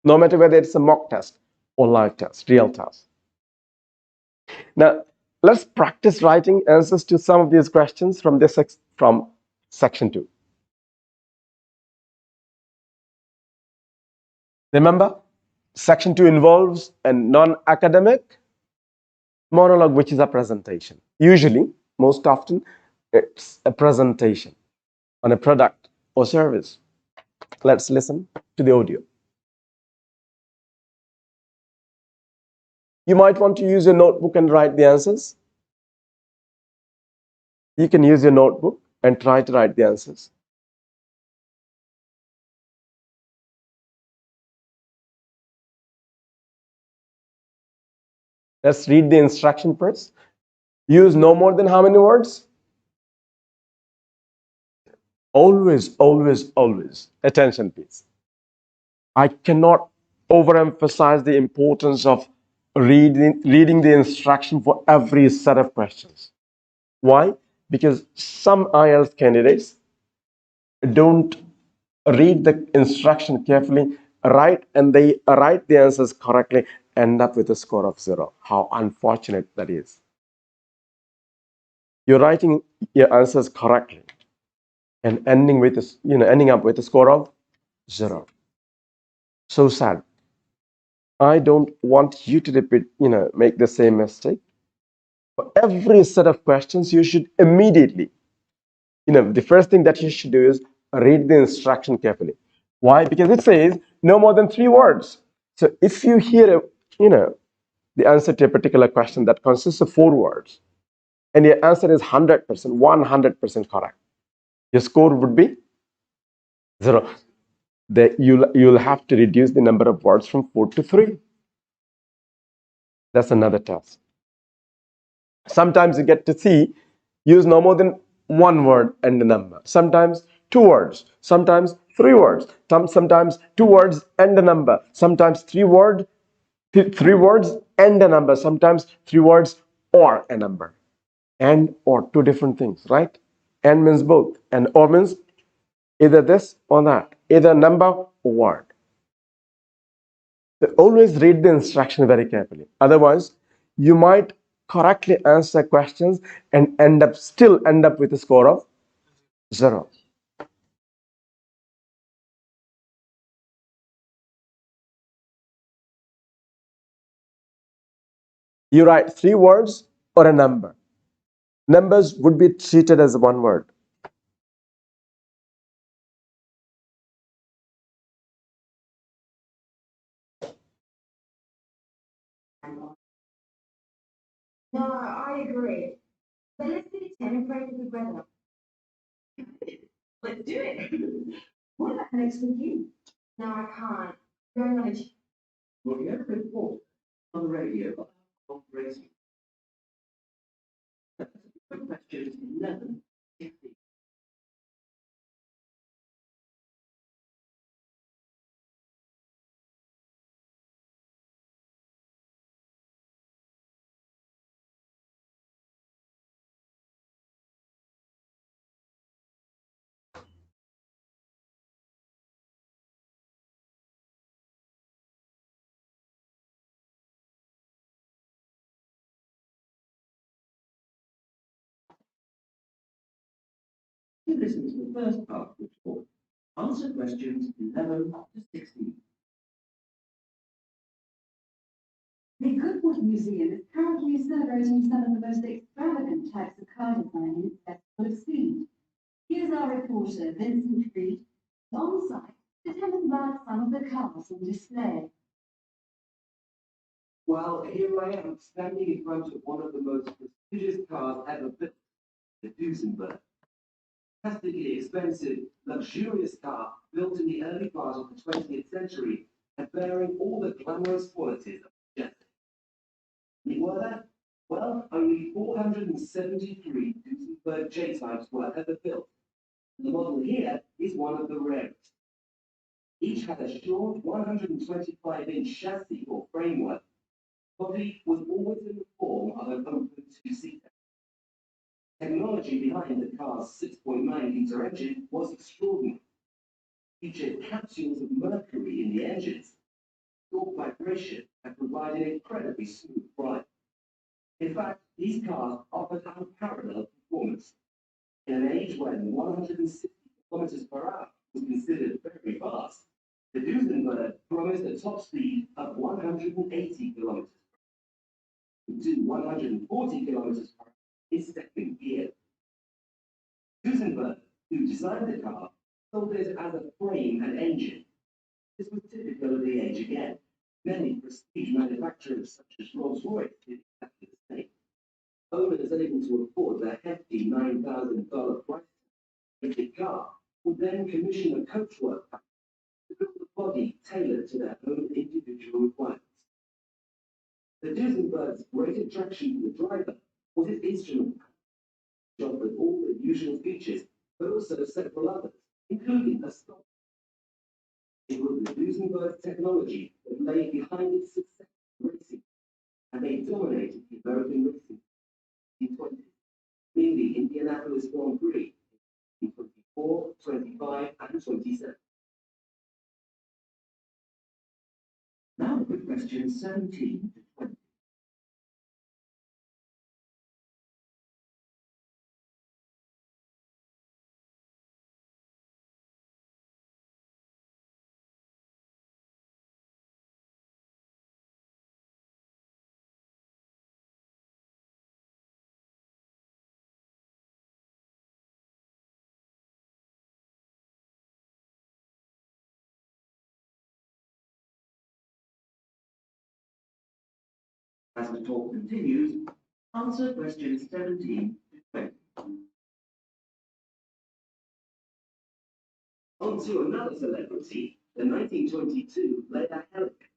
A: no matter whether it's a mock test or live test, real test. Now, let's practice writing answers to some of these questions from section 2. Remember, section 2 involves a non-academic monologue, which is a presentation. Usually, most often, it's a presentation on a product or service. Let's listen to the audio. You might want to use your notebook and write the answers. You can use your notebook and try to write the answers. Let's read the instruction first. Use no more than how many words? Always, always, always. Attention, please. I cannot overemphasize the importance of reading the instruction for every set of questions. Why? Because some IELTS candidates don't read the instruction carefully, and they write the answers correctly, end up with a score of 0. How unfortunate that is. You're writing your answers correctly and ending up with a score of 0. So sad. I don't want you to repeat, make the same mistake. For every set of questions, you should immediately, the first thing that you should do is read the instruction carefully. Why? Because it says no more than 3 words. So if you hear, the answer to a particular question that consists of 4 words, and your answer is 100% correct, your score would be 0. You'll have to reduce the number of words from 4 to 3. That's another task. Sometimes you get to see use no more than 1 word and a number. Sometimes 2 words. Sometimes 3 words. Sometimes 2 words and a number. Sometimes 3 words and a number. Sometimes 3 words or a number. And or 2 different things, right? And means both. And or means either this or that. Either number or word. So always read the instruction very carefully. Otherwise, you might correctly answer questions and still end up with a score of 0. You write 3 words or a number. Numbers would be treated as 1 word.
C: No, I agree. But let's do 10 and pray for the weather. Let's do it. What about next weekend? No, I can't. Going on a
B: Well, you ever report on the radio about racing? Question 11. to listen to the first part of the talk. Answer questions 11 to 16.
C: The Goodwood Museum is currently celebrating some of the most extravagant types of car design in its Festival of Speed. Here's our reporter, Vincent Reed, on site to tell us about some of the cars on display.
D: Well, here I am, standing in front of one of the most prestigious cars ever built, the Duesenberg. Fantastically expensive, luxurious car built in the early part of the 20th century and bearing all the glamorous qualities of jet. You were that? Well, only 473 Duesenberg J-types were ever built. The model here is one of the rarest. Each had a short 125-inch chassis or framework. Body was always in the form of an open two-seater. Technology behind the car's 6.9-litre engine was extraordinary. Featured capsules of mercury in the engines, stored vibration, and provided incredibly smooth ride. In fact, these cars offered unparalleled performance. In an age when 160 kilometers per hour was considered very fast, the Duesenberg promised a top speed of 180 kilometers. To 140 kilometers per hour in second gear. Duesenberg, who designed the car, sold it as a frame and engine. This was typical of the age again. Many prestige manufacturers, such as Rolls-Royce, did exactly the same. Owners able to afford the hefty $9,000 price tag the car would then commission a coachwork factory to build a body tailored to their own individual requirements. The Duesenberg's great attraction to the driver was its instrument panel, which offered all the usual features, but also several others, including a stop. It was the Duesenberg's technology that lay behind its success in racing, and they dominated the American racing in the 1920s, winning the Indianapolis Grand Prix in 24, 25, and 27.
B: Now for questions 17 to 20. As the talk continues, answer questions 17 to 20.
D: On to another celebrity, the 1922 Leia Helica.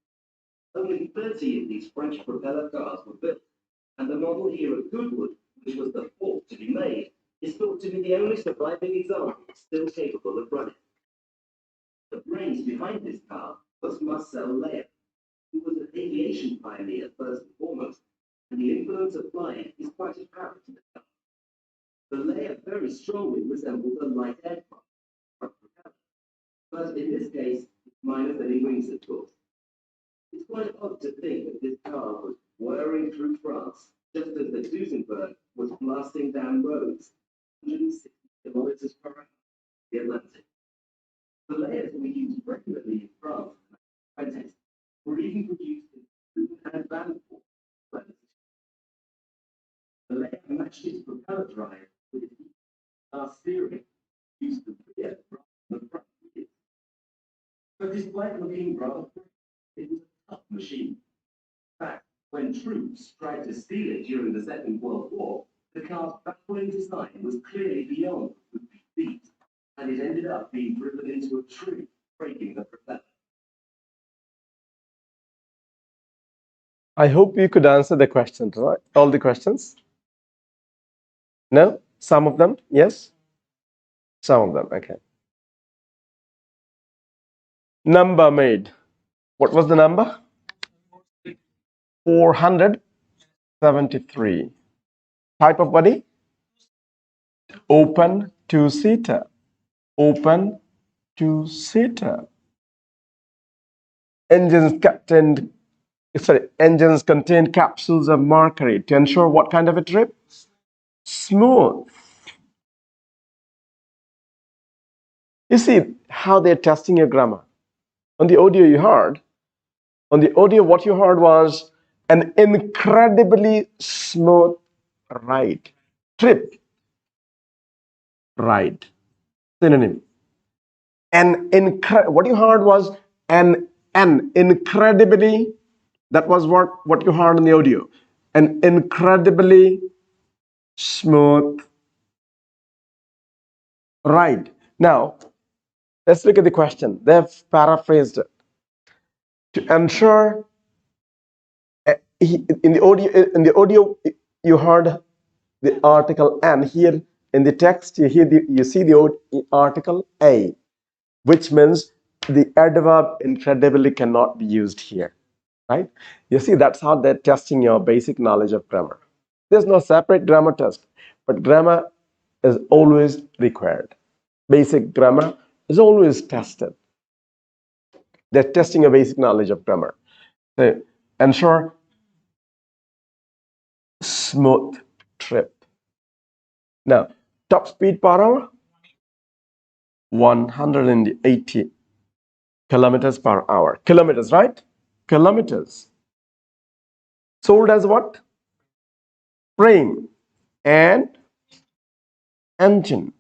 D: Only 30 of these French propeller cars were built, and the model here at Goodwood, which was the fourth to be made, is thought to be the only surviving example still capable of running. The brains behind this car was Marcel Leia, who was an aviation pioneer first and foremost, and the influence of flying is quite apparent in the car. The Leia very strongly resembles a light aircraft, but in this case, it's minus any wings, of course. It's quite odd to think that this car was whirring through France just as the Duesenberg was blasting down roads, 160 kilometers per hour, the Atlantic. The Leias were used regularly in France in the 1920s, were even produced in food and van form. The Leia matched its propeller drive with its steering, used the rear rather than the front wheels. But despite looking rather pretty, it was a tough machine. In fact, when troops tried to steal it during the Second World War, the car's baffling design was clearly beyond what could be beat, and it ended up being driven into a tree, breaking the propeller.
A: I hope you could answer the questions, right? All the questions? No? Some of them? Yes? Some of them, okay. Number made. What was the number? 473. Type of body? Open two-seater. Open two-seater. Engines contain capsules of mercury to ensure what kind of a trip? Smooth. You see how they're testing your grammar. On the audio you heard, what you heard was an incredibly smooth ride. Trip, ride. Synonym. What you heard was an incredibly, that was what you heard in the audio. An incredibly smooth ride. Now, let's look at the question. They've paraphrased it. To ensure in the audio you heard the article and here in the text you see the article a, which means the adverb incredibly cannot be used here, right? You see, that's how they're testing your basic knowledge of grammar. There's no separate grammar test, but grammar is always required. Basic grammar is always tested. They're testing your basic knowledge of grammar. So ensure smooth trip. Now, top speed per hour, 180 kilometers per hour. Kilometers, right? Kilometers. Sold as what? Frame and engine.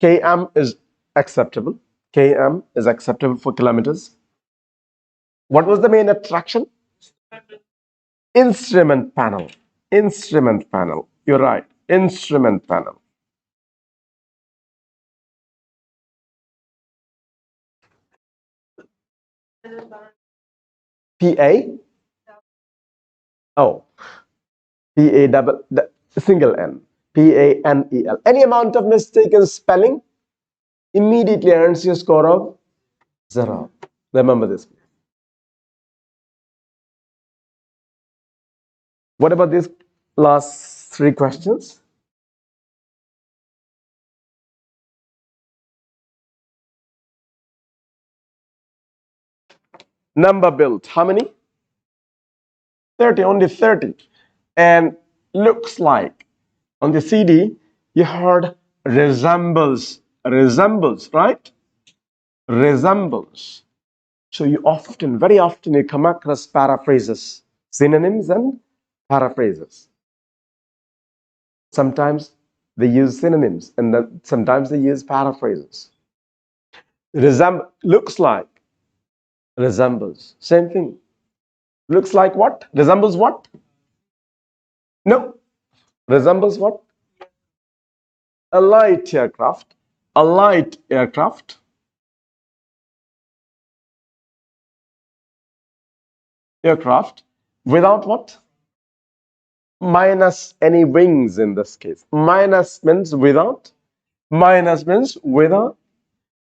A: km is acceptable. Km is acceptable for kilometers. What was the main attraction? Instrument panel. Instrument panel. You're right. Instrument panel. PA. Oh, PA single N. PANEL. Any amount of mistaken spelling immediately earns you a score of 0. Remember this. What about these last 3 questions? Number built. How many? 30. Only 30. And looks like on the CD you heard resembles. Resembles, right? Resembles. So you often, very often, you come across paraphrases, synonyms and paraphrases. Sometimes they use synonyms and then sometimes they use paraphrases. Looks like, resembles. Same thing. Looks like what? Resembles what? No. Resembles what? A light aircraft. A light aircraft. Aircraft without what? Minus any wings in this case. Minus means without. Minus means without.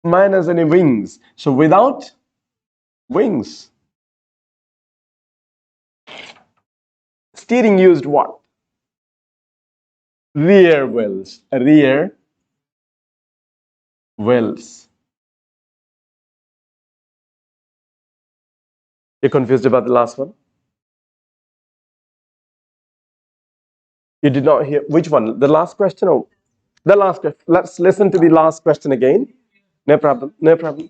A: Minus any wings. So without wings. Steering used what? Rear wheels. Rear wheels. You're confused about the last one? You did not hear which one? The last question or the last question? Let's listen to the last question again. No problem. No problem.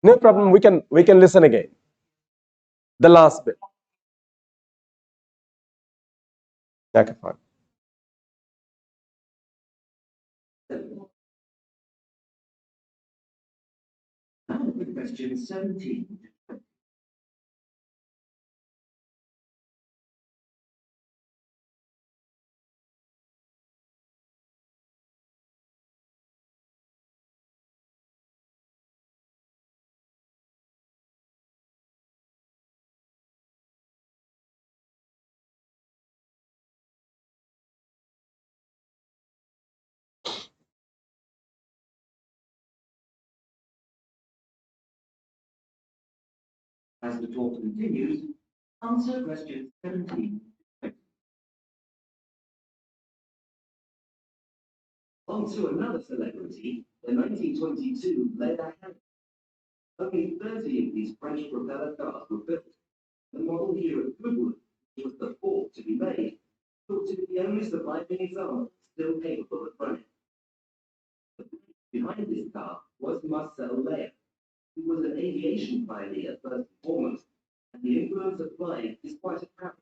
A: No problem. We can listen again. The last bit. Okay, fine.
B: Now for question 17. As the talk continues, answer question 17. On to another celebrity, the 1922 leather hand. Only 30 of these French propeller cars were built. The model here at Goodwood was the fourth to be made.
D: to the only surviving example still capable of running. Behind this car was Marcel Leyer, who was an aviation pioneer first and foremost, and the influence of flying is quite apparent.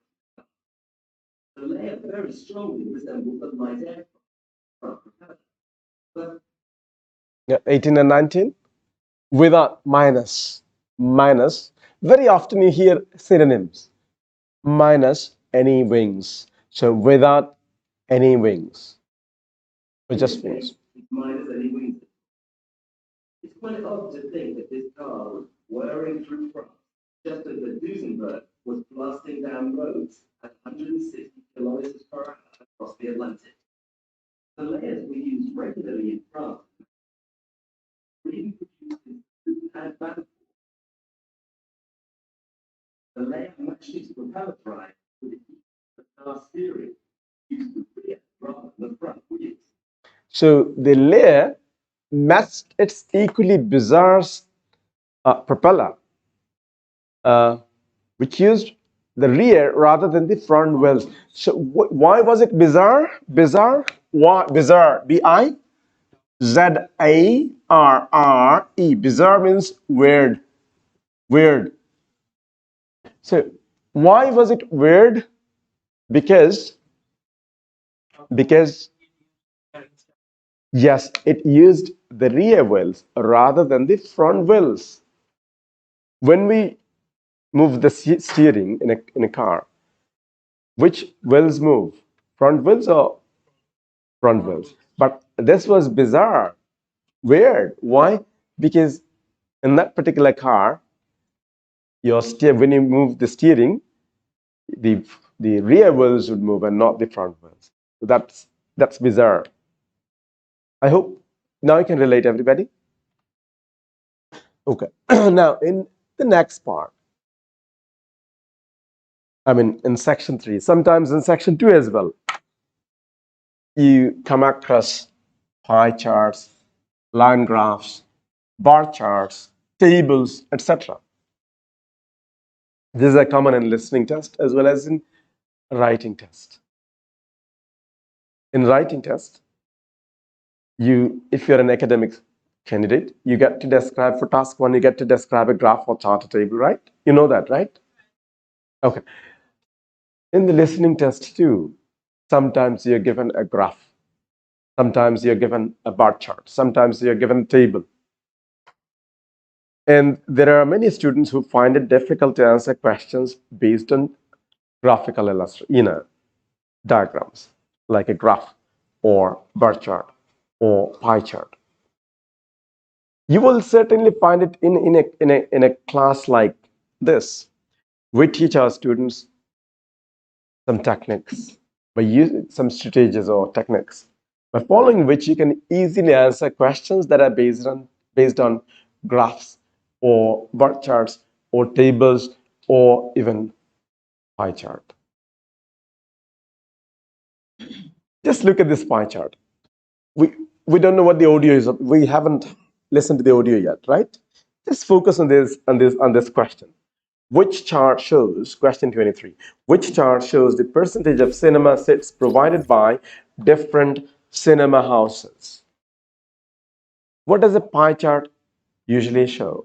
D: The Leyer very strongly resembled the light aircraft front propeller, but
A: Yeah, 18 and 19. Without minus. Minus. Very often you hear synonyms. Minus any wings. So without any wings. Or just wings.
D: it's minus any wings. It's quite odd to think that this car was whirring through France just as the Duesenberg was blasting down roads at 160 kilometers per hour across the Atlantic. The layers were used regularly in France, even produced in food and battlefield. The layer matched its propeller drive with the car steering, used the rear rather than the front wheels.
A: So the layer matched its equally bizarre propeller, which used the rear rather than the front wheels. So why was it bizarre? Bizarre? Why bizarre? B-I? Z-A-R-R-E. Bizarre means weird. Weird. So why was it weird? Because yes, it used the rear wheels rather than the front wheels. When we move the steering in a car, which wheels move? Front wheels or front wheels? But this was bizarre, weird. Why? Because in that particular car, when you move the steering, the rear wheels would move and not the front wheels. So that's bizarre. I hope now you can relate, everybody. Okay. Now in the next part, I mean in section 3, sometimes in section 2 as well, you come across pie charts, line graphs, bar charts, tables, etc. These are common in listening test as well as in writing test. In writing test, if you're an academic candidate, you get to describe for task 1, you get to describe a graph or chart or table, right? You know that, right? Okay. In the listening test too, sometimes you're given a graph, sometimes you're given a bar chart, sometimes you're given a table. And there are many students who find it difficult to answer questions based on graphical diagrams, like a graph or bar chart or pie chart. You will certainly find it in a class like this. We teach our students some techniques, by using some strategies or techniques, by following which you can easily answer questions that are based on graphs or bar charts or tables or even pie chart. Just look at this pie chart. We don't know what the audio is. We haven't listened to the audio yet, right? Just focus on this question. Which chart shows, question 23, which chart shows the percentage of cinema seats provided by different cinema houses? What does a pie chart usually show?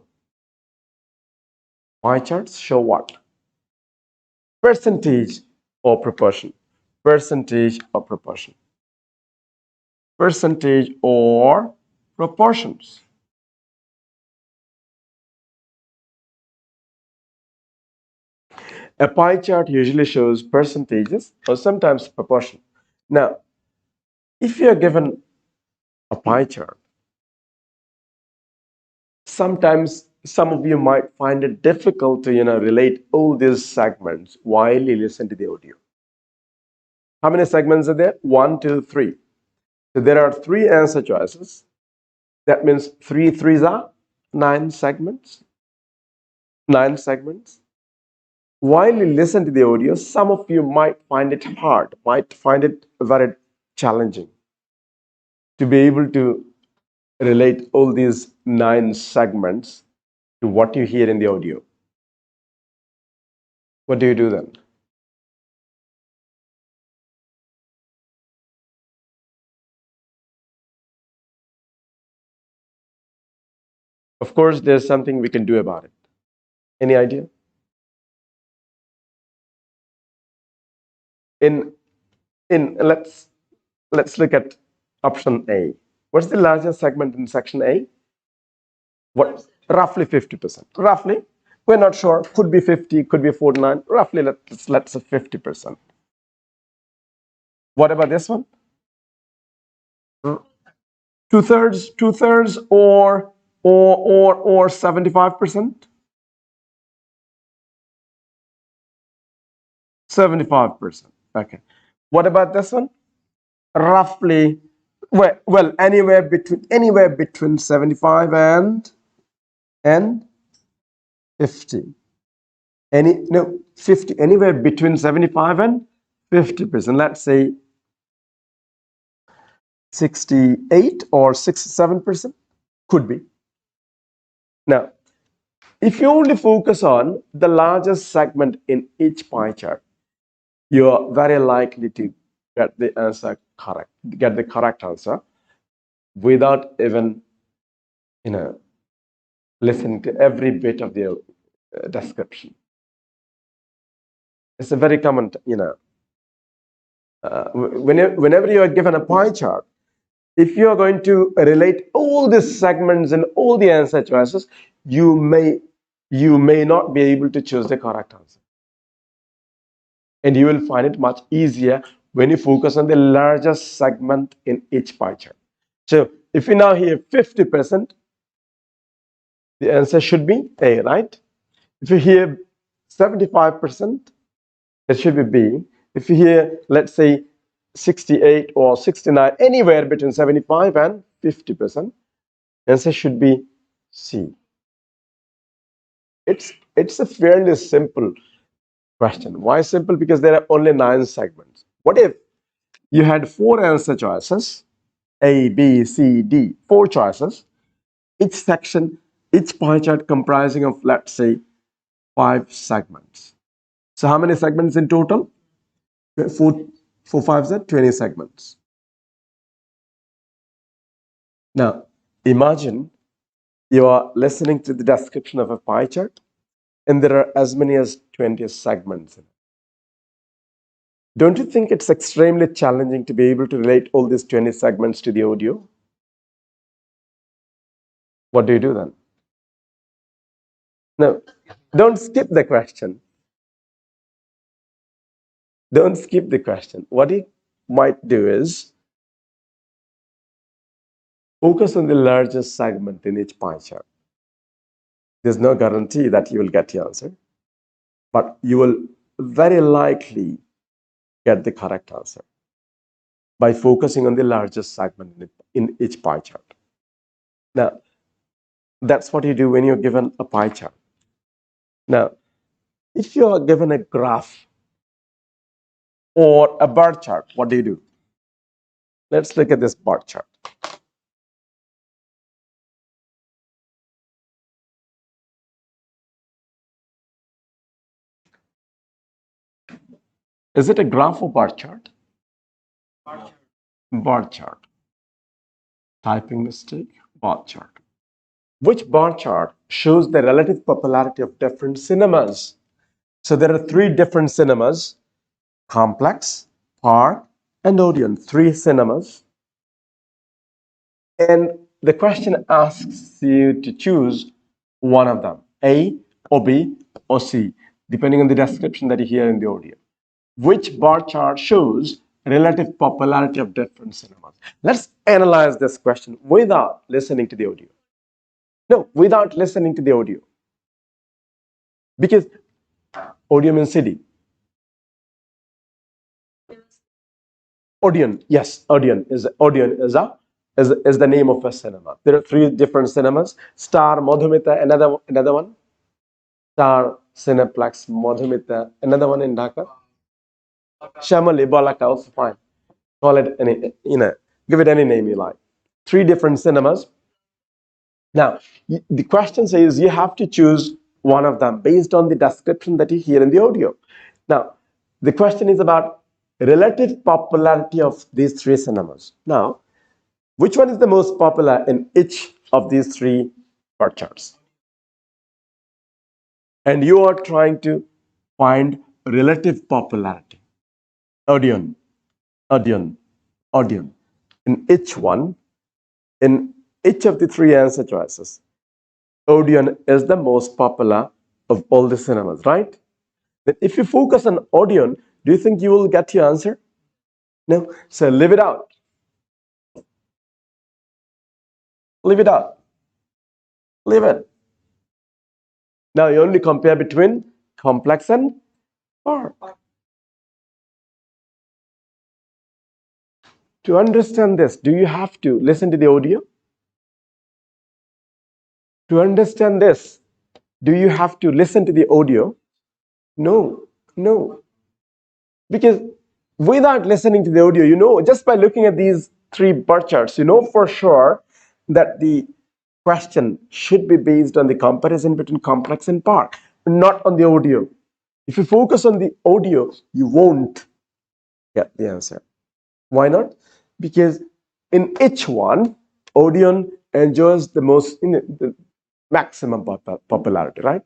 A: Pie charts show what? Percentage or proportion. Percentage or proportion. Percentage or proportions. A pie chart usually shows percentages or sometimes proportion. Now, if you are given a pie chart, sometimes some of you might find it difficult to relate all these segments while you listen to the audio. How many segments are there? 1, 2, 3. So there are 3 answer choices. That means 3 threes are 9 segments. 9 segments. While you listen to the audio, some of you might find it hard, might find it very challenging to be able to relate all these 9 segments to what you hear in the audio. What do you do then? Of course, there's something we can do about it. Any idea? In let's look at option A. What's the largest segment in section A? What? Roughly 50%. Roughly, we're not sure. Could be 50, could be 49. Roughly, let's say 50%. What about this one? Two-thirds, or 75%. 75%. Okay. What about this one? Roughly, well, anywhere between 75 and 50. 50. Anywhere between 75 and 50%. Let's say 68 or 67%. Could be. Now, if you only focus on the largest segment in each pie chart, you are very likely to get the answer correct, get the correct answer without even, listening to every bit of the description. It's a very common, whenever you are given a pie chart, if you are going to relate all the segments and all the answer choices, you may not be able to choose the correct answer. And you will find it much easier when you focus on the largest segment in each pie chart. So if you now hear 50%, the answer should be A, right? If you hear 75%, it should be B. If you hear, let's say, 68 or 69, anywhere between 75 and 50%, answer should be C. It's a fairly simple question. Why simple? Because there are only 9 segments. What if you had 4 answer choices, A, B, C, D, 4 choices, each section, each pie chart comprising of, let's say, 5 segments. So how many segments in total? 4 5s are 20 segments. Now, imagine you are listening to the description of a pie chart and there are as many as 20 segments in it. Don't you think it's extremely challenging to be able to relate all these 20 segments to the audio? What do you do then? No, don't skip the question. Don't skip the question. What you might do is focus on the largest segment in each pie chart. There's no guarantee that you will get the answer, but you will very likely get the correct answer by focusing on the largest segment in each pie chart. Now, that's what you do when you're given a pie chart. Now, if you are given a graph or a bar chart, what do? Let's look at this bar chart. Is it a graph or bar chart? Bar chart. Typing mistake, bar chart. Which bar chart shows the relative popularity of different cinemas? So there are 3 different cinemas: Complex, Park, and Odeon. 3 cinemas. And the question asks you to choose one of them, A or B or C, depending on the description that you hear in the audio. Which bar chart shows relative popularity of different cinemas? Let's analyze this question without listening to the audio. No, without listening to the audio. Because audio means CD. Odeon, yes, Odeon is the name of a cinema. There are 3 different cinemas: Star, Madhumita, another one. Star, Cineplex, Madhumita, another one in Dhaka. Shamali, Balaka, also fine. Call it any, give it any name you like. 3 different cinemas. Now, the question says you have to choose one of them based on the description that you hear in the audio. Now, the question is about relative popularity of these 3 cinemas. Now, which one is the most popular in each of these 3 bar charts. And you are trying to find relative popularity. Odeon, Odeon, Odeon. In each one, in each of the three answer choices, Odeon is the most popular of all the cinemas, right? But if you focus on Odeon, do you think you will get your answer? No. So leave it out. Leave it out. Leave it. Now you only compare between complex and bar. To understand this, do you have to listen to the audio? To understand this, do you have to listen to the audio? No, no. Because without listening to the audio, you know, just by looking at these three bar charts, you know for sure that the question should be based on the comparison between complex and bar, not on the audio. If you focus on the audio, you won't get the answer. Why not? Because in each one, Odeon enjoys the most, the maximum popularity, right?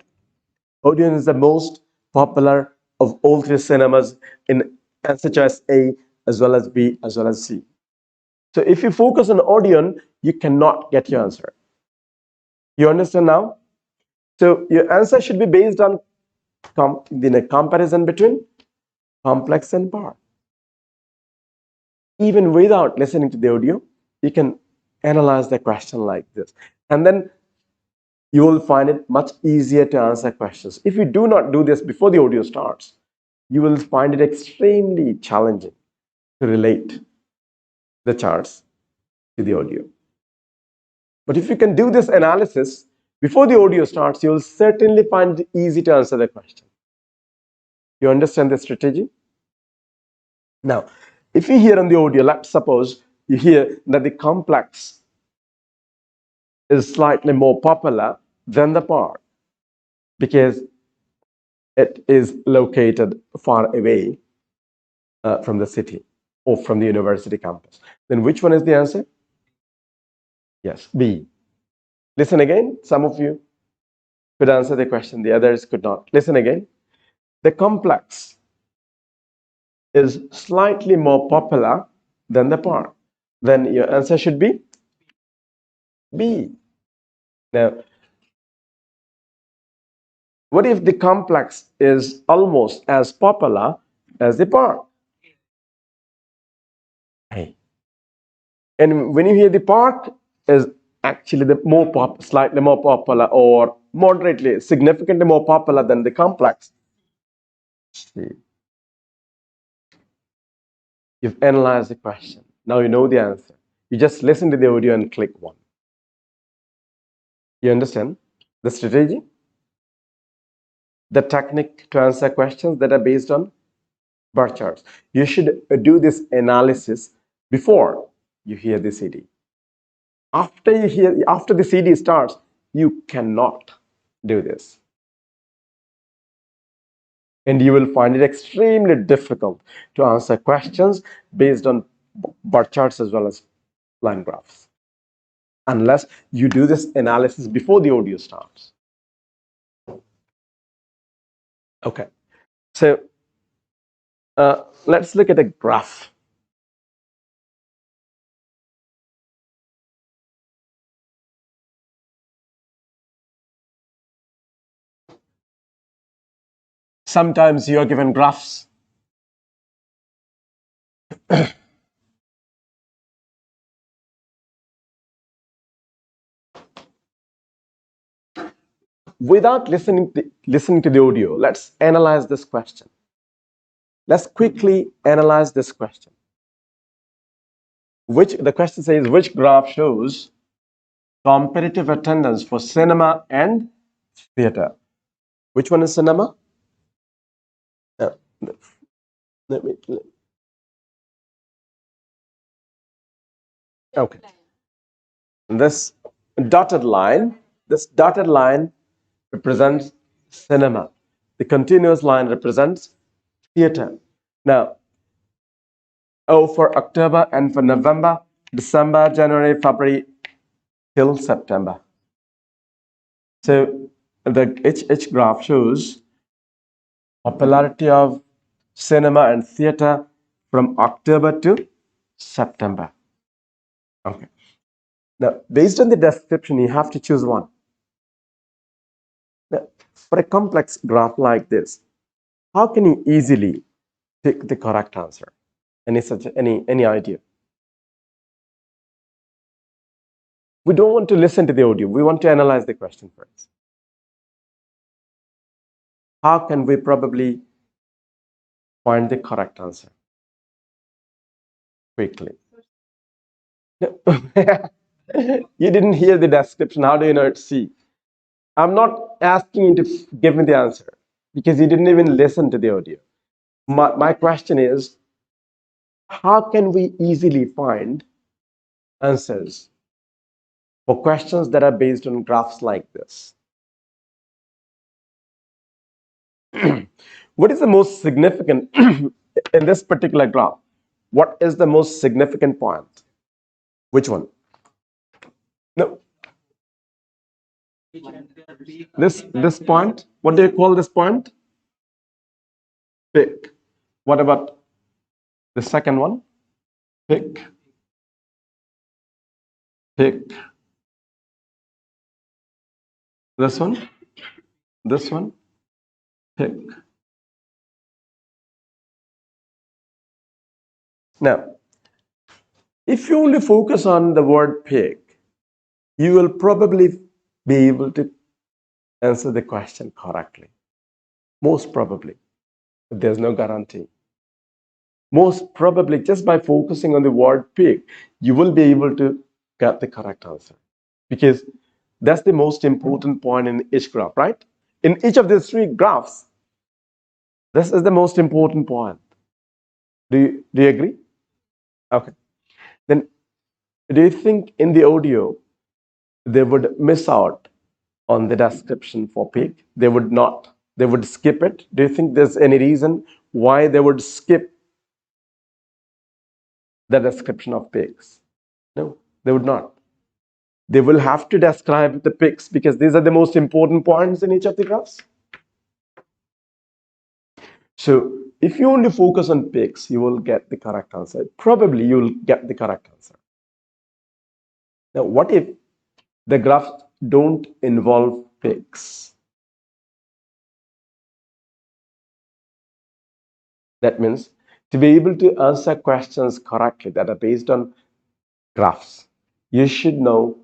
A: Odeon is the most popular of all three cinemas in answer choice A as well as B as well as C. So if you focus on Odeon, you cannot get your answer. You understand now? So your answer should be based on the comparison between complex and bar. Even without listening to the audio, you can analyze the question like this. And then you will find it much easier to answer questions. If you do not do this before the audio starts, you will find it extremely challenging to relate the charts to the audio. But if you can do this analysis before the audio starts, you will certainly find it easy to answer the question. You understand the strategy? Now, if you hear on the audio, let's suppose you hear that the complex is slightly more popular than the bar because it is located far away from the city or from the university campus. Then which one is the answer? Yes, B. Listen again. Some of you could answer the question, the others could not. Listen again. The complex is slightly more popular than the bar. Then your answer should be B. Now, what if the complex is almost as popular as the bar? Hey. And when you hear the park is actually the slightly more popular or moderately, significantly more popular than the complex. See, you've analyzed the question. Now you know the answer. You just listen to the audio and click one. You understand the strategy? The technique to answer questions that are based on bar charts. You should do this analysis before you hear the CD. After the CD starts, you cannot do this. And you will find it extremely difficult to answer questions based on bar charts as well as line graphs, unless you do this analysis before the audio starts. Okay, so let's look at a graph. Sometimes you are given graphs without listening to the audio. Let's analyze this question. Let's quickly analyze this question. The question says, which graph shows competitive attendance for cinema and theater? Which one is cinema? Okay. This dotted line represents cinema. The continuous line represents theater. Now, for October and for November, December, January, February, till September. So the HH graph shows popularity of cinema and theater from October to September. Okay. Now, based on the description, you have to choose one. Now, for a complex graph like this, how can you easily pick the correct answer? Any idea? We don't want to listen to the audio. We want to analyze the question first. How can we probably find the correct answer quickly? You didn't hear the description. How do you know it's C? I'm not asking you to give me the answer because you didn't even listen to the audio. My question is, how can we easily find answers for questions that are based on graphs like this? What is the most significant in this particular graph? What is the most significant point? Which one? No. This point? What do you call this point? Pick. What about the second one? Pick. Pick. This one? This one? Pick. Now, if you only focus on the word pick, you will probably be able to answer the question correctly. Most probably. But there's no guarantee. Most probably, just by focusing on the word pick, you will be able to get the correct answer. Because that's the most important point in each graph, right? In each of these three graphs, this is the most important point. Do you agree? Okay. Then do you think in the audio they would miss out on the description for pig? They would not. They would skip it. Do you think there's any reason why they would skip the description of pigs? No, they would not. They will have to describe the pigs because these are the most important points in each of the graphs. So if you only focus on pigs, you will get the correct answer. Probably you will get the correct answer. Now, what if the graphs don't involve pigs? That means to be able to answer questions correctly that are based on graphs, you should know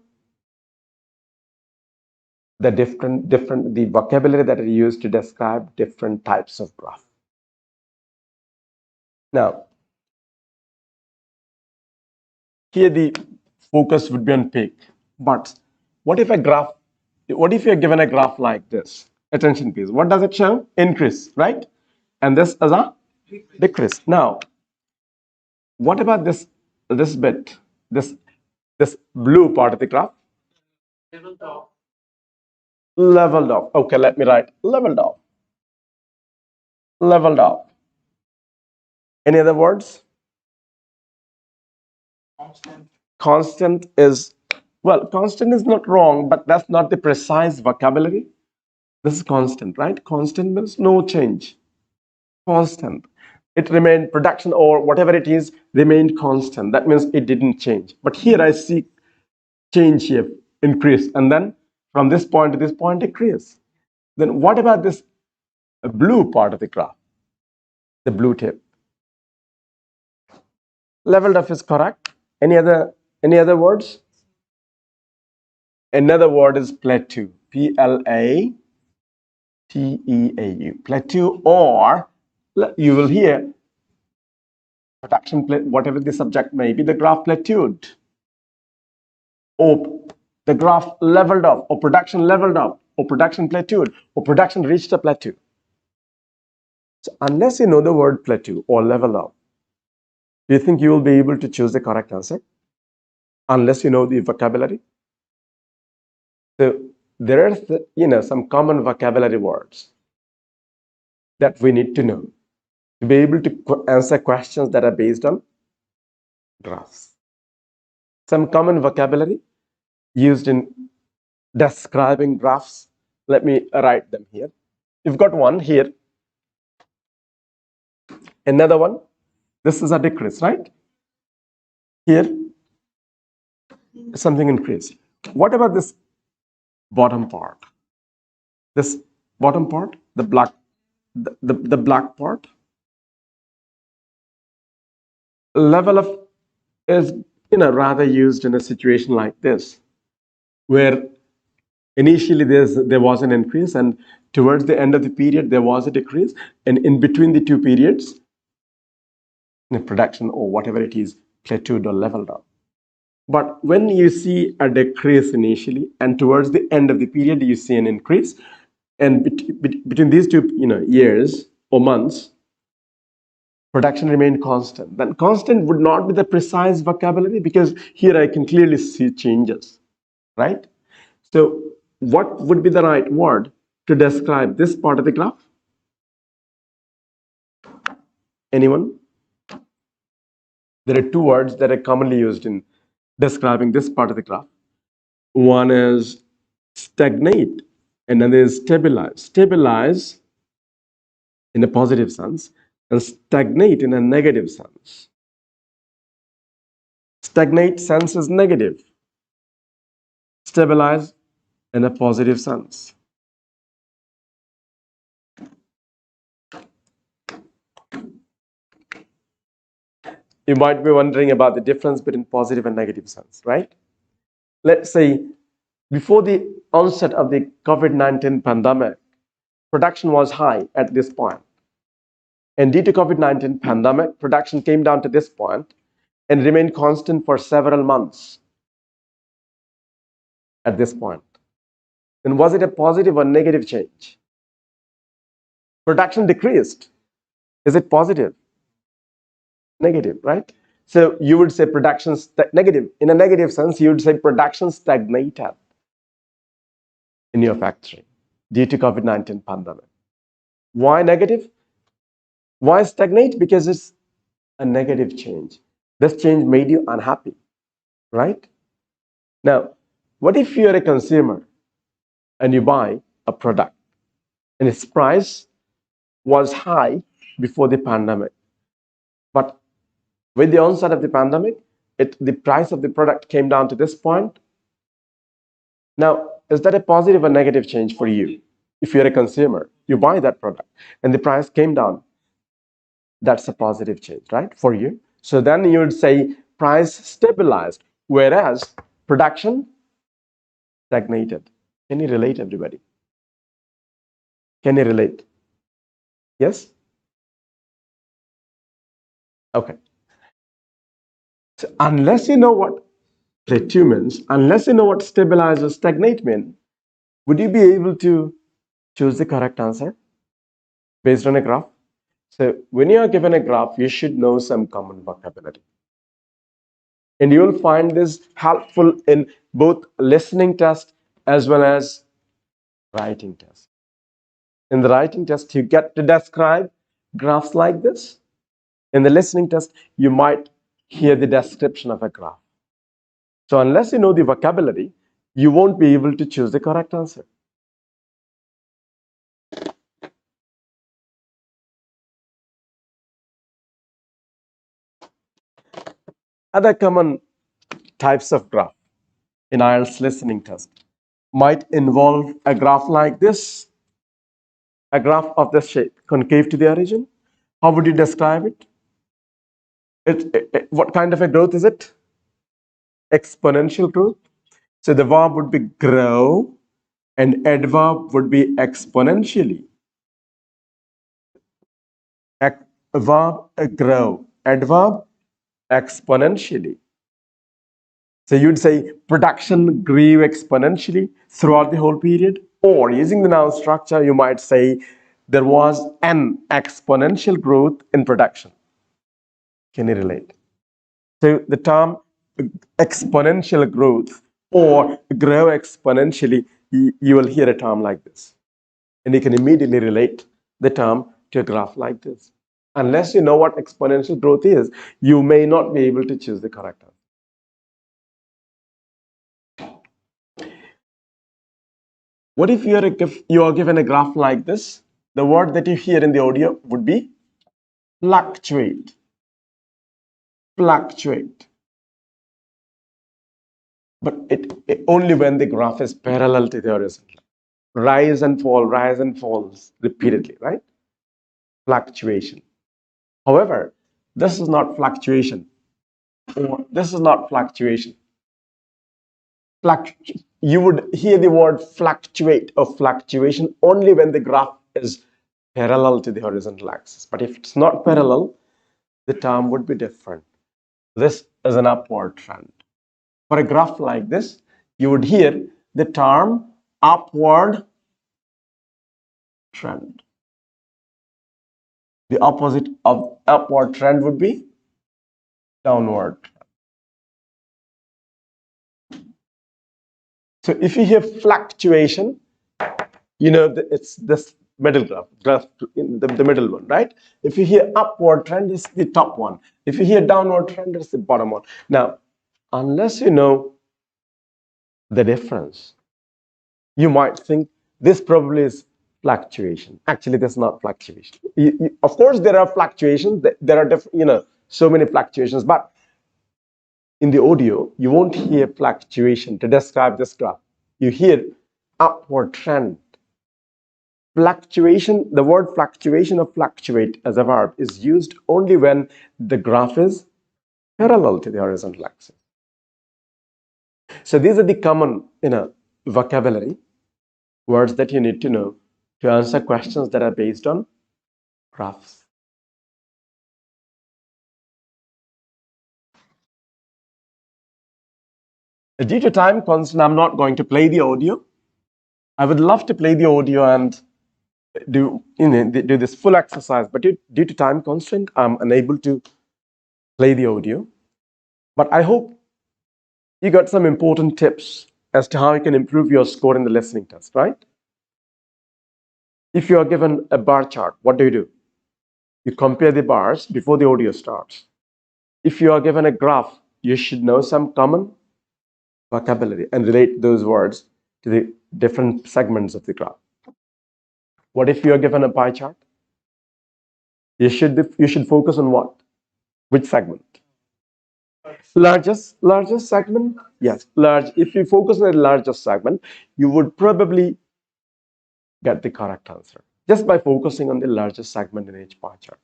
A: the the vocabulary that are used to describe different types of graph. Now, here the focus would be on pig. But what if you're given a graph like this? Attention please. What does it show? Increase, right? And this is a decrease. Now, what about this bit? This blue part of the graph? Leveled off. Okay, let me write leveled off. Leveled off. Any other words? Constant is, well, constant is not wrong, but that's not the precise vocabulary. This is constant, right? Constant means no change. Constant. It remained, production or whatever it is remained constant. That means it didn't change. But here I see change here, increase. And then from this point to this point, decrease. Then what about this blue part of the graph? The blue tip. Leveled off is correct. Any other words? Another word is plateau. Plateau. Plateau, or you will hear production, whatever the subject may be, the graph plateaued. Or the graph leveled off, or production leveled off, or production plateaued, or production reached a plateau. So unless you know the word plateau or level off, do you think you will be able to choose the correct answer? Unless you know the vocabulary? So there are some common vocabulary words that we need to know to be able to answer questions that are based on graphs. Some common vocabulary used in describing graphs. Let me write them here. You've got one here, another one. This is a decrease, right? Here, something increase. What about this bottom part? This bottom part, the black, the black part, level of is rather used in a situation like this, where initially there was an increase, and towards the end of the period there was a decrease, and in between the two periods, the production or whatever it is plateaued or leveled out. But when you see a decrease initially, and towards the end of the period you see an increase, and between these two years or months, production remained constant. Then constant would not be the precise vocabulary, because here I can clearly see changes, right? So what would be the right word to describe this part of the graph? Anyone? There are two words that are commonly used in describing this part of the graph. One is stagnate, and another is stabilize. Stabilize in a positive sense, and stagnate in a negative sense. Stagnate sense is negative. Stabilize in a positive sense. You might be wondering about the difference between positive and negative sense, right? Let's say before the onset of the COVID-19 pandemic, production was high at this point. And due to COVID-19 pandemic, production came down to this point and remained constant for several months at this point. Then was it a positive or negative change? Production decreased. Is it positive? Negative, right? So you would say production negative. In a negative sense, you would say production stagnated in your factory due to COVID-19 pandemic. Why negative? Why stagnate? Because it's a negative change. This change made you unhappy, right? Now, what if you're a consumer and you buy a product and its price was high before the pandemic, but with the onset of the pandemic, the price of the product came down to this point? Now, is that a positive or negative change for you? If you're a consumer, you buy that product and the price came down, that's a positive change, right, for you? So then you would say price stabilized, whereas production stagnated. Can you relate, everybody? Can you relate? Yes? Okay. So unless you know what plateau means, unless you know what stabilize or stagnate mean, would you be able to choose the correct answer based on a graph? So when you are given a graph, you should know some common vocabulary. And you will find this helpful in both listening test as well as writing test. In the writing test, you get to describe graphs like this. In the listening test, you might hear the description of a graph. So unless you know the vocabulary, you won't be able to choose the correct answer. Other common types of graph in IELTS listening test might involve a graph like this, a graph of this shape, concave to the origin. How would you describe it? What kind of a growth is it? Exponential growth. So the verb would be grow and adverb would be exponentially. Verb grow, adverb exponentially. So you'd say production grew exponentially throughout the whole period, or using the noun structure, you might say there was an exponential growth in production. Can you relate? So the term exponential growth or grow exponentially, you will hear a term like this. And you can immediately relate the term to a graph like this. Unless you know what exponential growth is, you may not be able to choose the correct answer. What if you are given a graph like this? The word that you hear in the audio would be fluctuate. Fluctuate. But it only when the graph is parallel to the horizontal. Rise and falls repeatedly, right? Fluctuation. However, this is not fluctuation. Or this is not fluctuation. You would hear the word fluctuate or fluctuation only when the graph is parallel to the horizontal axis. But if it's not parallel, the term would be different. This is an upward trend. For a graph like this, you would hear the term upward trend. The opposite of upward trend would be downward. So if you hear fluctuation, you know it's this middle graph the middle one, right? If you hear upward trend, it's the top one. If you hear downward trend, it's the bottom one. Now, unless you know the difference, you might think this probably is fluctuation. Actually, that's not fluctuation. Of course, there are fluctuations. There are so many fluctuations, but in the audio, you won't hear fluctuation to describe this graph. You hear upward trend. Fluctuation, the word fluctuation or fluctuate as a verb is used only when the graph is parallel to the horizontal axis. So these are the common vocabulary words that you need to know to answer questions that are based on graphs. Due to time constraint, I'm not going to play the audio. I would love to play the audio and do this full exercise, but due to time constraint, I'm unable to play the audio. But I hope you got some important tips as to how you can improve your score in the listening test, right? If you are given a bar chart, what do? You compare the bars before the audio starts. If you are given a graph, you should know some common vocabulary and relate those words to the different segments of the graph. What if you are given a pie chart? You should focus on what? Which segment? Largest segment? Yes, large. If you focus on the largest segment, you would probably get the correct answer just by focusing on the largest segment in each pie chart.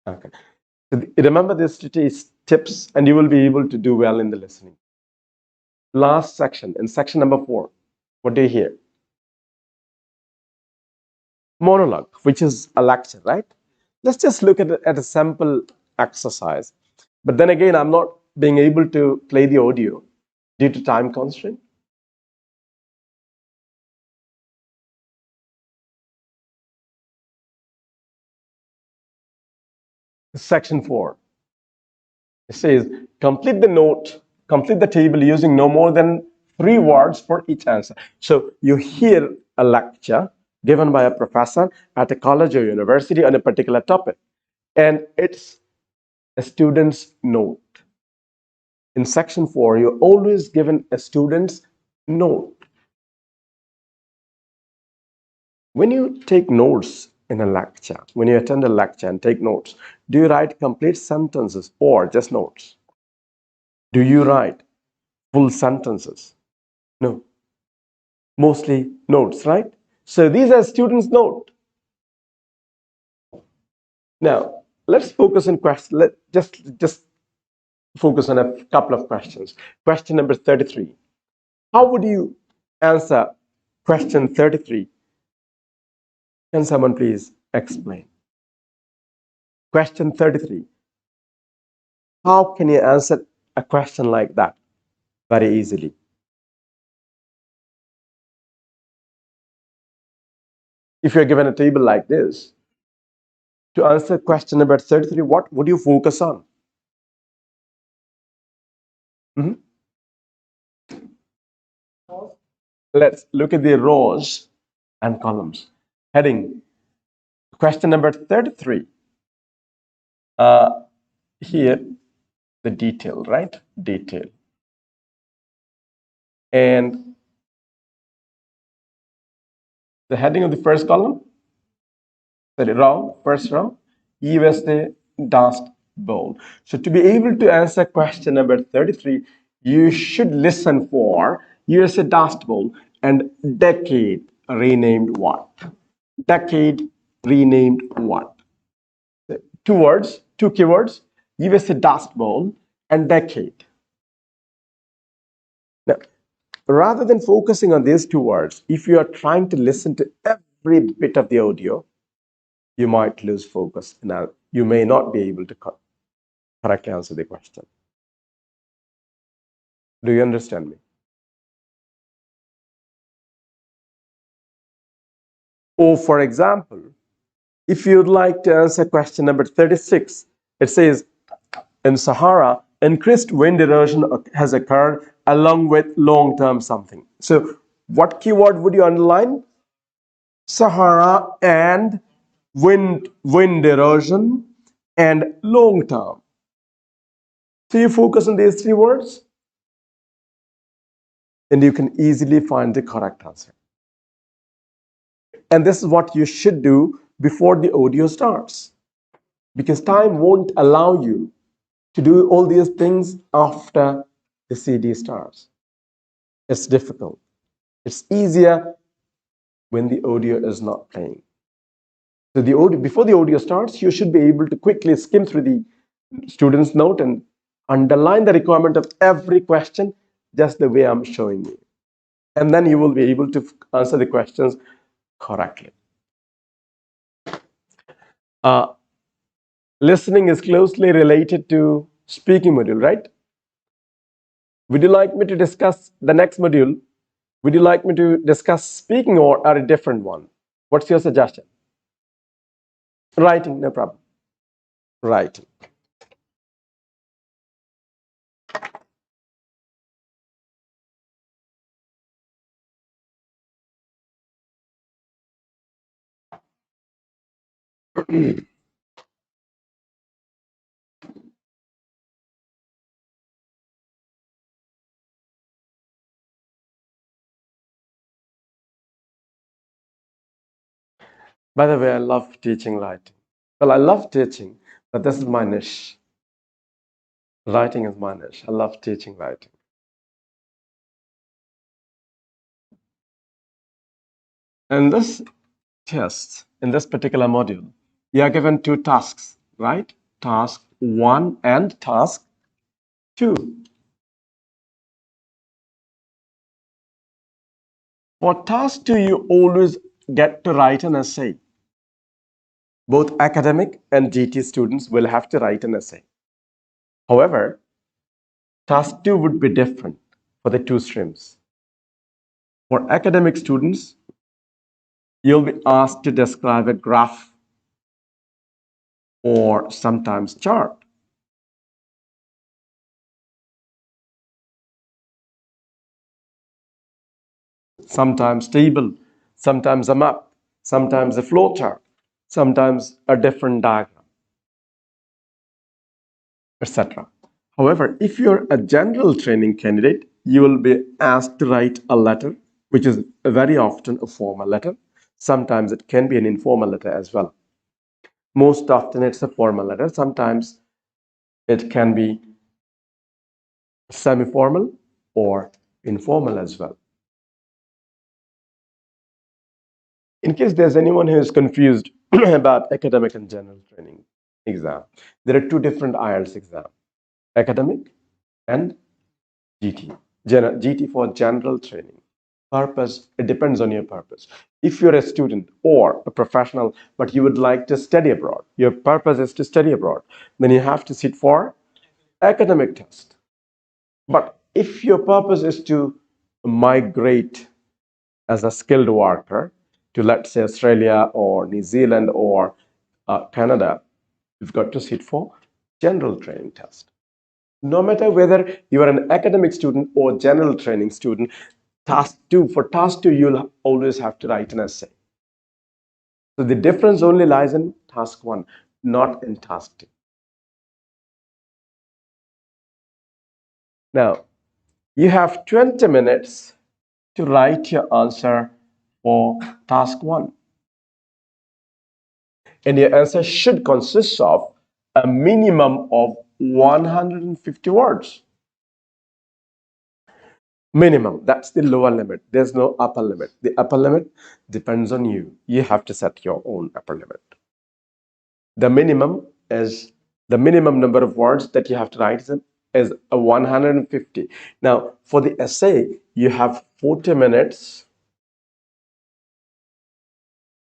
A: Okay. So remember these tips and you will be able to do well in the listening. Last section, in section number 4, what do you hear? Monologue, which is a lecture, right? Let's just look at a sample exercise. But then again, I'm not being able to play the audio due to time constraint. Section 4. It says, complete the table using no more than 3 words for each answer. So you hear a lecture given by a professor at a college or university on a particular topic, and it's a student's note. In section 4, you're always given a student's note. When you take notes in a lecture, when you attend a lecture and take notes, do you write complete sentences or just notes? Do you write full sentences? No. Mostly notes, right? So these are students' notes. Now, let's focus on questions. Let's just focus on a couple of questions. Question number 33. How would you answer question 33? Can someone please explain? Question 33. How can you answer a question like that very easily? If you're given a table like this, to answer question number 33, what would you focus on? Let's look at the rows and columns. Heading, question number 33. Here, the detail, right? Detail. And The heading of the first column, the row, first row, USA Dust Bowl. So to be able to answer question number 33, you should listen for USA Dust Bowl and decade renamed what? Decade renamed what? Two words, two keywords, USA Dust Bowl and decade. Now, rather than focusing on these two words, if you are trying to listen to every bit of the audio, you might lose focus. Now, you may not be able to correctly answer the question. Do you understand me? Or, for example, if you'd like to answer question number 36, it says, in Sahara, increased wind erosion has occurred along with long-term something. So, what keyword would you underline? Sahara and wind erosion and long-term. So you focus on these three words and you can easily find the correct answer. And this is what you should do before the audio starts, because time won't allow you to do all these things after the CD starts. It's difficult. It's easier when the audio is not playing. So the audio, before the audio starts, you should be able to quickly skim through the student's note and underline the requirement of every question just the way I'm showing you. And then you will be able to answer the questions correctly. Listening is closely related to speaking module, right? Would you like me to discuss the next module? Would you like me to discuss speaking or a different one? What's your suggestion? Writing, no problem. Writing. By the way, I love teaching writing. Well, I love teaching, but this is my niche. Writing is my niche. I love teaching writing. In this test, in this particular module, you are given two tasks, right? Task 1 and task 2. For task 2, you always get to write an essay. Both academic and GT students will have to write an essay. However, task 2 would be different for the two streams. For academic students, you'll be asked to describe a graph or sometimes chart. Sometimes table, sometimes a map, sometimes a flow chart, sometimes a different diagram, etc. However, if you're a general training candidate, you will be asked to write a letter, which is very often a formal letter. Sometimes it can be an informal letter as well. Most often it's a formal letter. Sometimes it can be semi-formal or informal as well. In case there's anyone who is confused about academic and general training exam, there are two different IELTS exams, academic and GT. GT for general training. Purpose, it depends on your purpose. If you're a student or a professional, but you would like to study abroad, your purpose is to study abroad, then you have to sit for academic test. But if your purpose is to migrate as a skilled worker to, let's say, Australia or New Zealand or Canada, you've got to sit for general training test. No matter whether you are an academic student or general training student, for task 2, you'll always have to write an essay. So the difference only lies in task 1, not in task 2. Now, you have 20 minutes to write your answer for task 1? And your answer should consist of a minimum of 150 words. Minimum, that's the lower limit. There's no upper limit. The upper limit depends on you. You have to set your own upper limit. The minimum is the minimum number of words that you have to write is 150. Now, for the essay, you have 40 minutes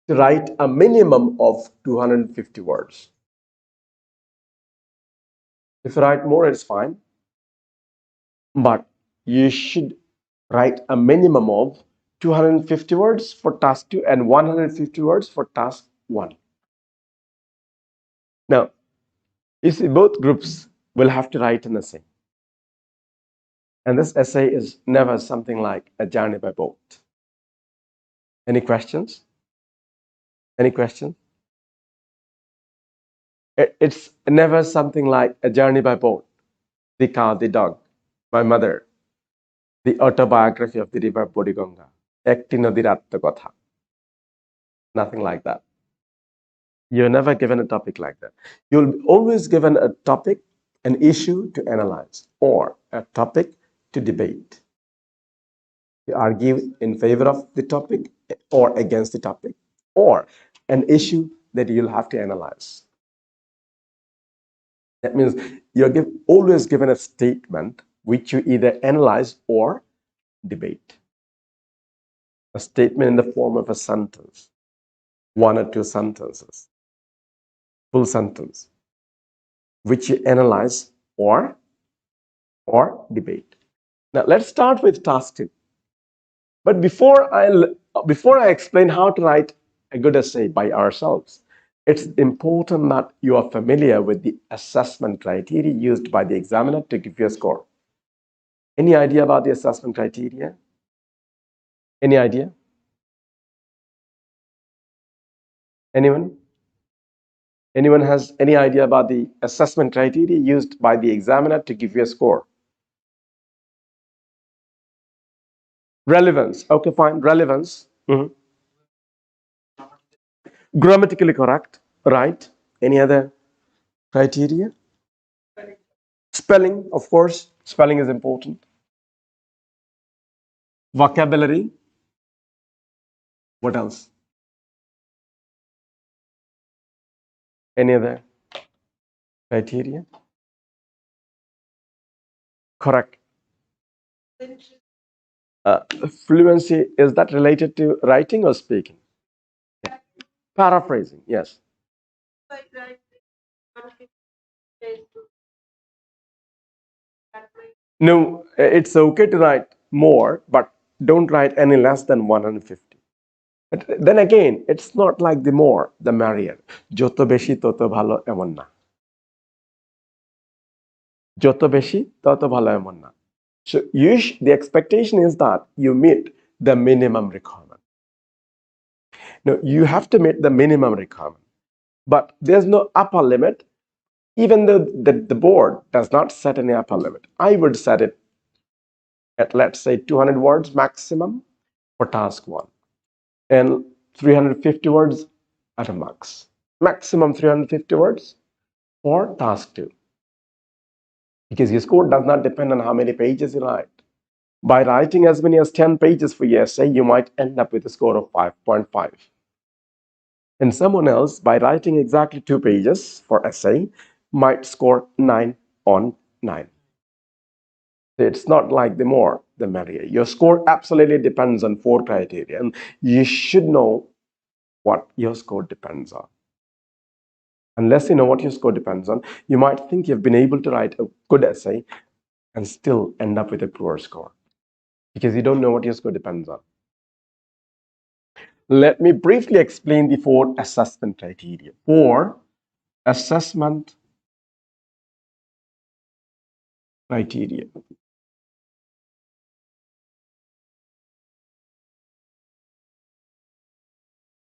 A: to write a minimum of 250 words. If you write more, it's fine. But you should write a minimum of 250 words for task 2 and 150 words for task 1. Now, you see, both groups will have to write an essay. And this essay is never something like a journey by boat. Any questions? Any questions? It's never something like a journey by boat. The car, the dog, my mother, the autobiography of the river Bodhiganga, Ekti Nodiর আত্মকথা. Nothing like that. You're never given a topic like that. You'll always given a topic, an issue to analyze, or a topic to debate. You argue in favor of the topic or against the topic, or an issue that you'll have to analyze. That means you're always given a statement which you either analyze or debate. A statement in the form of a sentence, 1 or 2 sentences, full sentence, which you analyze or debate. Now let's start with task 2. But before I explain how to write a good essay by ourselves, it's important that you are familiar with the assessment criteria used by the examiner to give you a score. Any idea about the assessment criteria? Any idea? Anyone? Anyone has any idea about the assessment criteria used by the examiner to give you a score? Relevance. Okay, fine. Relevance. Grammatically correct. Right. Any other criteria? Spelling, of course. Spelling is important. Vocabulary. What else? Any other criteria? Correct. Fluency, is that related to writing or speaking? Paraphrasing, yes. No, it's okay to write more, but don't write any less than 150. But then again, it's not like the more, the merrier. Joto beshi toto bhalo emon na. Joto beshi toto bhalo emon na. So the expectation is that you meet the minimum requirement. Now, you have to meet the minimum requirement, but there's no upper limit, even though the board does not set any upper limit. I would set it at, let's say, 200 words maximum for task 1 and 350 words at a max. Maximum 350 words for task 2. Because your score does not depend on how many pages you write. By writing as many as 10 pages for your essay, you might end up with a score of 5.5. And someone else, by writing exactly 2 pages for essay, might score 9 on 9. It's not like the more, the merrier. Your score absolutely depends on 4 criteria, and you should know what your score depends on. Unless you know what your score depends on, you might think you've been able to write a good essay and still end up with a poor score because you don't know what your score depends on. Let me briefly explain the 4 assessment criteria. 4 assessment criteria.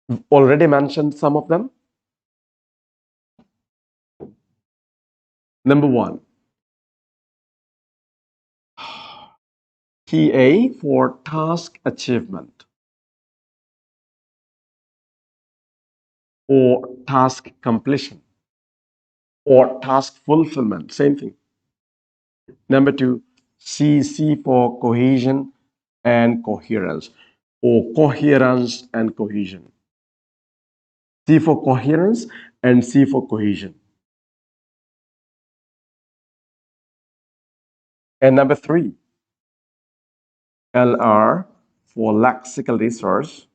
A: We've already mentioned some of them. Number 1, TA for task achievement. or task completion or task fulfillment, same thing. Number two, C for cohesion and coherence, or coherence and cohesion. C for coherence and C for cohesion. And number three, LR for lexical resource.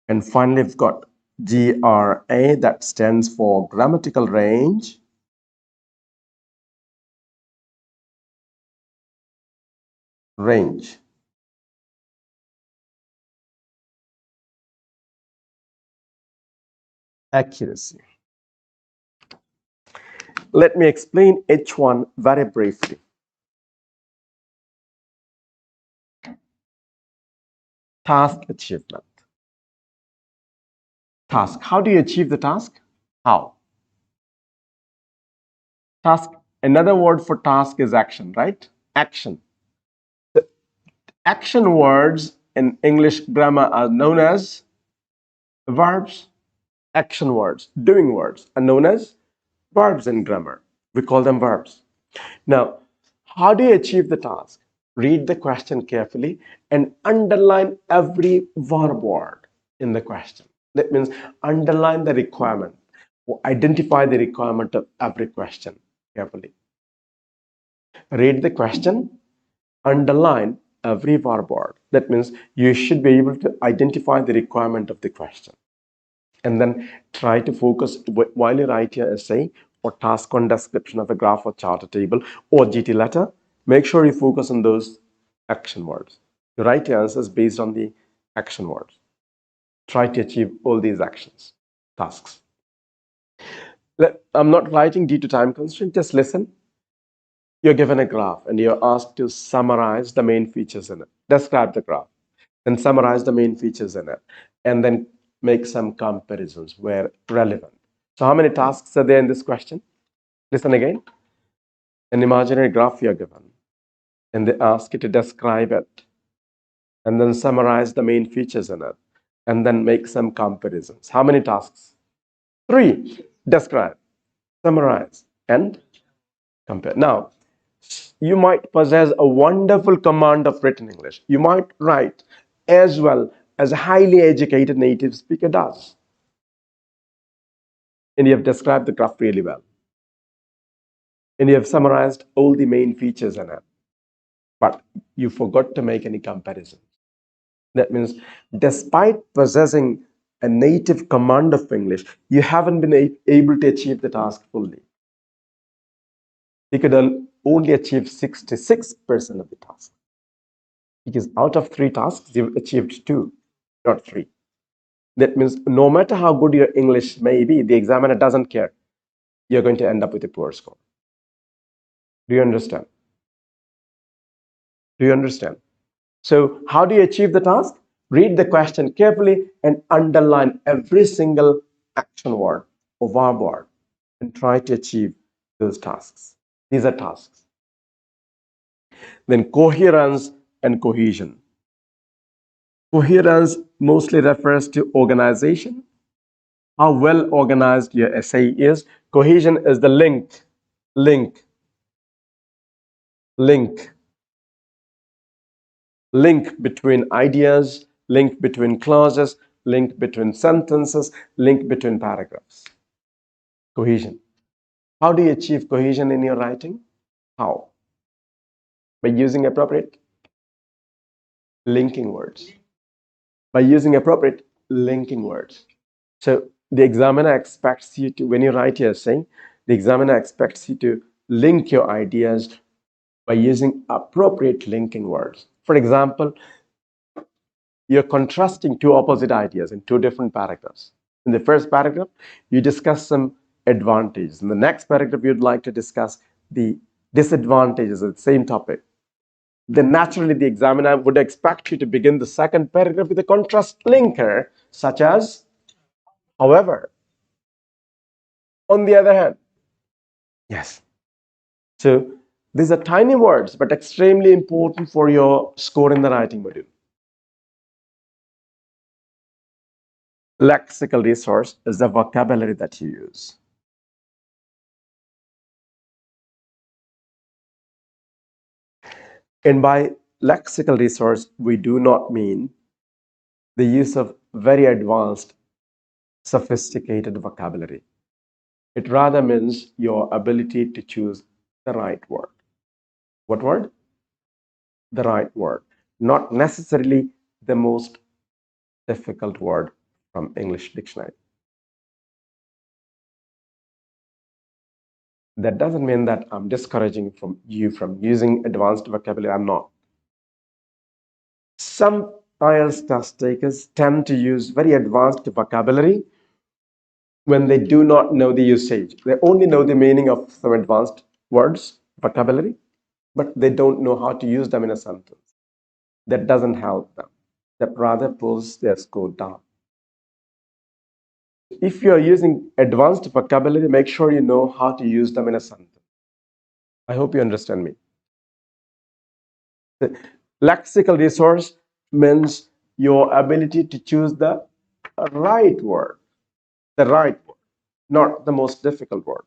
A: And finally, we've got GRA, that stands for grammatical range. Accuracy. Let me explain each one very briefly. Task achievement. Task. How do you achieve the task? How? Task. Another word for task is action, right? Action. The action words in English grammar are known as verbs. Action words, doing words, are known as verbs in grammar. We call them verbs. Now, how do you achieve the task? Read the question carefully and underline every verb word in the question. That means underline the requirement or identify the requirement of every question carefully. Read the question, underline every verb word. That means you should be able to identify the requirement of the question. And then try to focus while you write your essay or task on description of a graph or chart or table or GT letter. Make sure you focus on those action words. You write your answers based on the action words. Try to achieve all these actions, tasks. I'm not writing due to time constraint, just listen. You're given a graph and you're asked to summarize the main features in it. Describe the graph and summarize the main features in it. And then make some comparisons where relevant. So how many tasks are there in this question? Listen again. An imaginary graph you're given. And they ask you to describe it. And then summarize the main features in it. And then make some comparisons. How many tasks? 3. Describe, summarize, and compare. Now, you might possess a wonderful command of written English. You might write as well as a highly educated native speaker does. And you have described the graph really well. And you have summarized all the main features in it. But you forgot to make any comparison. That means despite possessing a native command of English, you haven't been able to achieve the task fully. You could only achieve 66% of the task. Because out of 3 tasks, you've achieved 2, not 3. That means no matter how good your English may be, the examiner doesn't care. You're going to end up with a poor score. Do you understand? Do you understand? So how do you achieve the task? Read the question carefully and underline every single action word or verb word and try to achieve those tasks. These are tasks. Then coherence and cohesion. Coherence mostly refers to organization, how well organized your essay is. Cohesion is the link between ideas, link between clauses, link between sentences, link between paragraphs. Cohesion. How do you achieve cohesion in your writing? How? By using appropriate linking words. By using appropriate linking words. So the examiner expects you to, when you write your essay, the examiner expects you to link your ideas by using appropriate linking words. For example, you're contrasting 2 opposite ideas in 2 different paragraphs. In the first paragraph, you discuss some advantages. In the next paragraph, you'd like to discuss the disadvantages of the same topic. Then naturally, the examiner would expect you to begin the second paragraph with a contrast linker, such as, however, on the other hand. Yes. So these are tiny words, but extremely important for your score in the writing module. lexical resource is the vocabulary that you use. And by lexical resource, we do not mean the use of very advanced, sophisticated vocabulary. It rather means your ability to choose the right word. What word? The right word. Not necessarily the most difficult word from English dictionary. That doesn't mean that I'm discouraging you from using advanced vocabulary. I'm not. Some IELTS test takers tend to use very advanced vocabulary when they do not know the usage. They only know the meaning of some advanced words, vocabulary, but they don't know how to use them in a sentence. That doesn't help them. That rather pulls their score down. If you're using advanced vocabulary, make sure you know how to use them in a sentence. I hope you understand me. The lexical resource means your ability to choose the right word, not the most difficult word.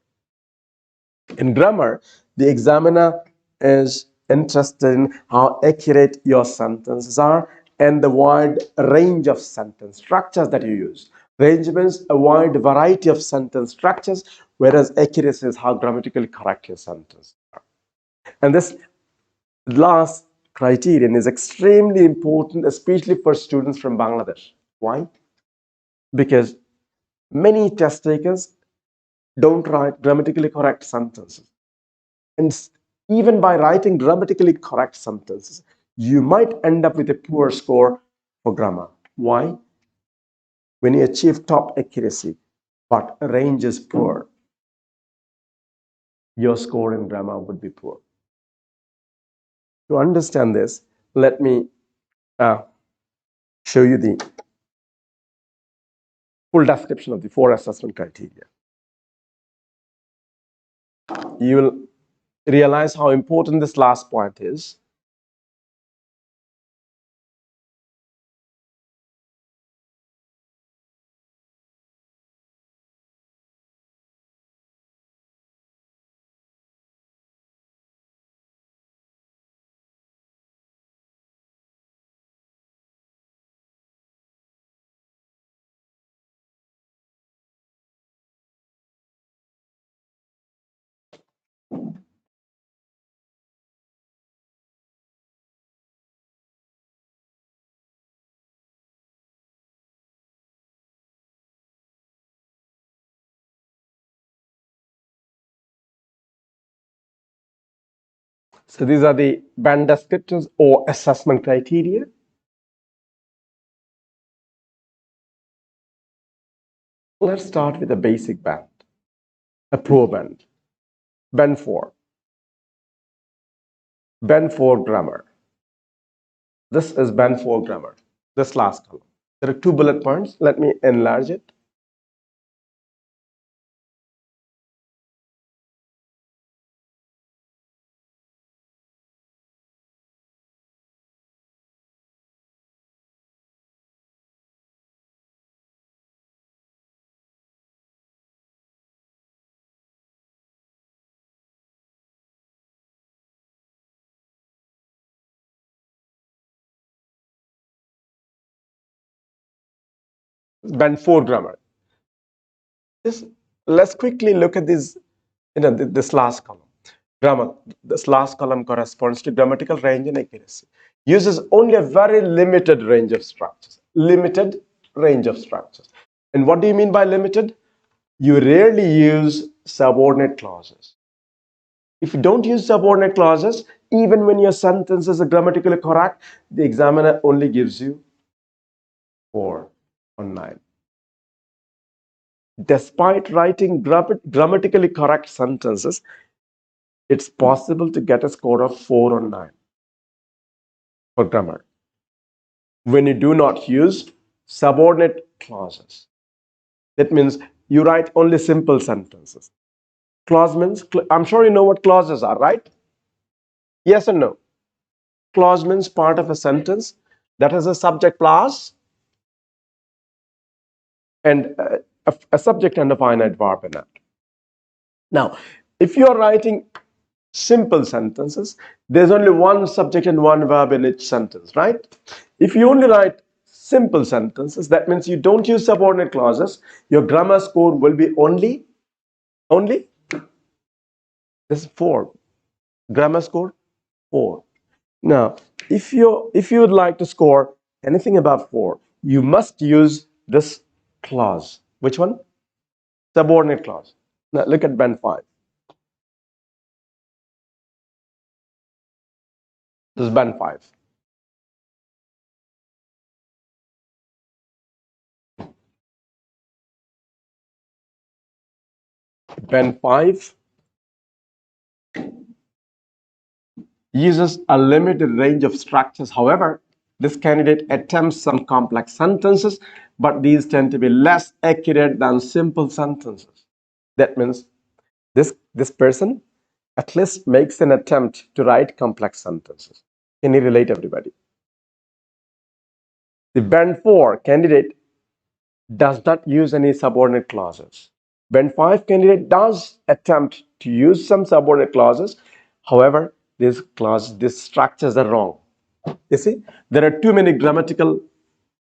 A: In grammar, the examiner is interested in how accurate your sentences are and the wide range of sentence structures that you use. Range means a wide variety of sentence structures, whereas accuracy is how grammatically correct your sentence are. And this last criterion is extremely important, especially for students from Bangladesh. Why? Because many test takers don't write grammatically correct sentences. And even by writing grammatically correct sentences, you might end up with a poor score for grammar. Why? When you achieve top accuracy, but range is poor, your score in grammar would be poor. To understand this, let me show you the full description of the 4 assessment criteria. You will realize how important this last point is. So these are the band descriptors or assessment criteria. Let's start with a basic band, a poor band. Band 4. Band 4 grammar. This is band 4 grammar, this last column. There are 2 bullet points. Let me enlarge it. Band 4 grammar. Let's quickly look at this, this last column. Grammar. This last column corresponds to grammatical range and accuracy. Uses only a very limited range of structures. Limited range of structures. And what do you mean by limited? You rarely use subordinate clauses. If you don't use subordinate clauses, even when your sentences are grammatically correct, the examiner only gives you 4 on 9. Despite writing grammatically correct sentences, it's possible to get a score of 4 on 9 for grammar when you do not use subordinate clauses. That means you write only simple sentences. Clause means, I'm sure you know what clauses are, right? Yes or no? Clause means part of a sentence that has a subject plus and a subject and a finite verb in it. Now, if you're writing simple sentences, there's only one subject and one verb in each sentence, right? If you only write simple sentences, that means you don't use subordinate clauses. Your grammar score will be only this is 4. Grammar score 4. Now, if you would like to score anything above 4, you must use this clause. Which one? Subordinate clause. Now look at band 5. This is band 5. Band 5 uses a limited range of structures. However, this candidate attempts some complex sentences, but these tend to be less accurate than simple sentences. That means this person at least makes an attempt to write complex sentences. Can you relate, everybody? The band 4 candidate does not use any subordinate clauses. Band 5 candidate does attempt to use some subordinate clauses. However, these structures are wrong. You see, there are too many grammatical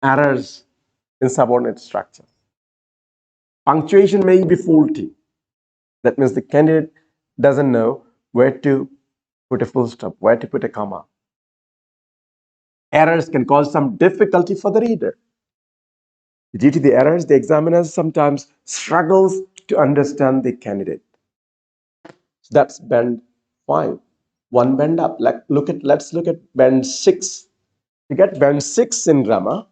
A: errors in subordinate structure. Punctuation may be faulty. That means the candidate doesn't know where to put a full stop, where to put a comma. Errors can cause some difficulty for the reader. Due to the errors, the examiner sometimes struggles to understand the candidate. So that's band 5. One band up. Let's look at band 6. To get band 6 in grammar,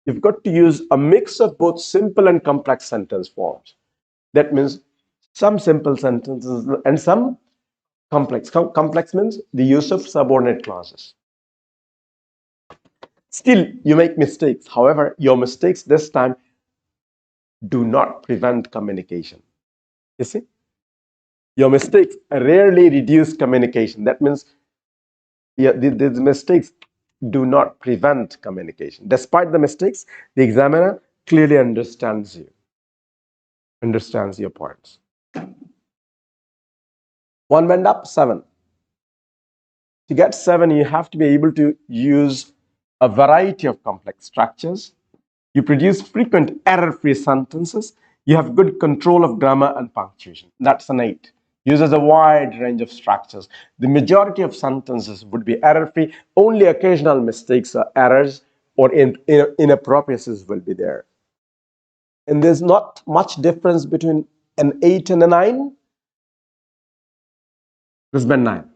A: you've got to use a mix of both simple and complex sentence forms. That means some simple sentences and some complex. Complex means the use of subordinate clauses. Still, you make mistakes. However, your mistakes this time do not prevent communication. You see? Your mistakes rarely reduce communication. That means these mistakes do not prevent communication. Despite the mistakes, the examiner clearly understands you, understands your points. One band up, 7. To get 7, you have to be able to use a variety of complex structures. You produce frequent error-free sentences. You have good control of grammar and punctuation. That's an 8. Uses a wide range of structures. The majority of sentences would be error-free. Only occasional mistakes or errors or inappropriacies will be there. And there's not much difference between an 8 and a 9. This is band 9.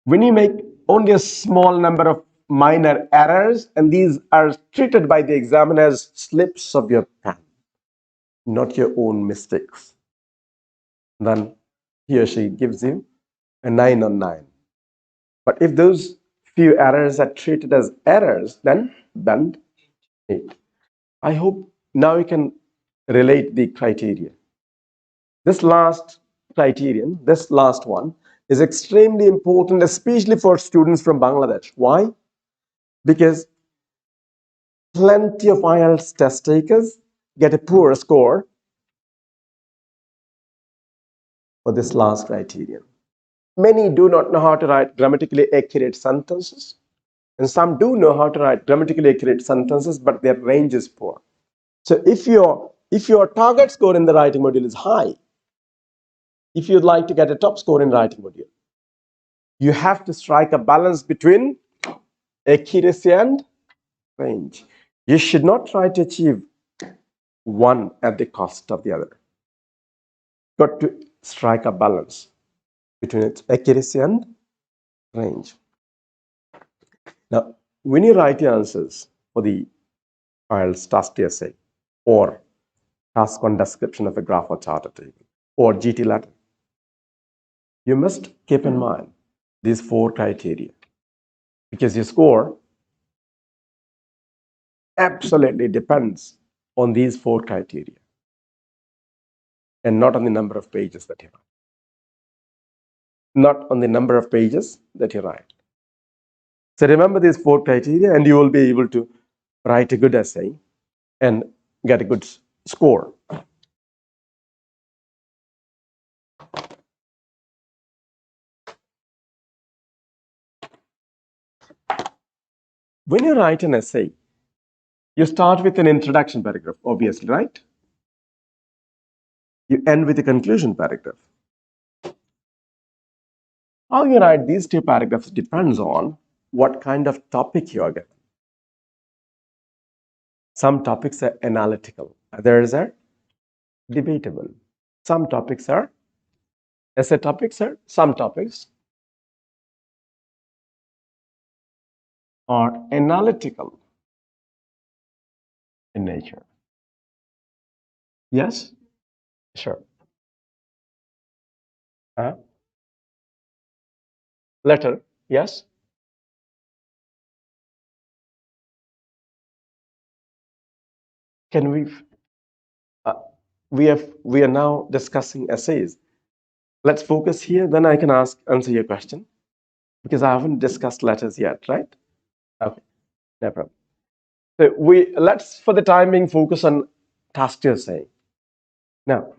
A: When you make only a small number of minor errors, and these are treated by the examiner as slips of your pen, not your own mistakes, then he or she gives you a 9 on 9. But if those few errors are treated as errors, then band 8. I hope now you can relate the criteria. This last criterion, this last one, is extremely important, especially for students from Bangladesh. Why? Because plenty of IELTS test takers get a poor score for this last criterion. Many do not know how to write grammatically accurate sentences, and some do know how to write grammatically accurate sentences, but their range is poor. So if your target score in the writing module is high, if you'd like to get a top score in writing module, you have to strike a balance between accuracy and range. You should not try to achieve one at the cost of the other. Got to strike a balance between its accuracy and range. Now, when you write your answers for the IELTS task essay or task on description of a graph or chart or table or GT letter, you must keep in mind these 4 criteria, because your score absolutely depends on these 4 criteria and not on the number of pages that you write. Not on the number of pages that you write. So remember these 4 criteria and you will be able to write a good essay and get a good score. When you write an essay, you start with an introduction paragraph, obviously, right? You end with a conclusion paragraph. How you write these two paragraphs depends on what kind of topic you are getting. Some topics are analytical, others are debatable. Some topics are essay topics, are some topics are analytical in nature. Yes? Sure. Letter, yes? Can uh, we are now discussing essays. Let's focus here, then I can answer your question because I haven't discussed letters yet, right? Okay, no problem. So let's for the time being focus on task to essay. Now,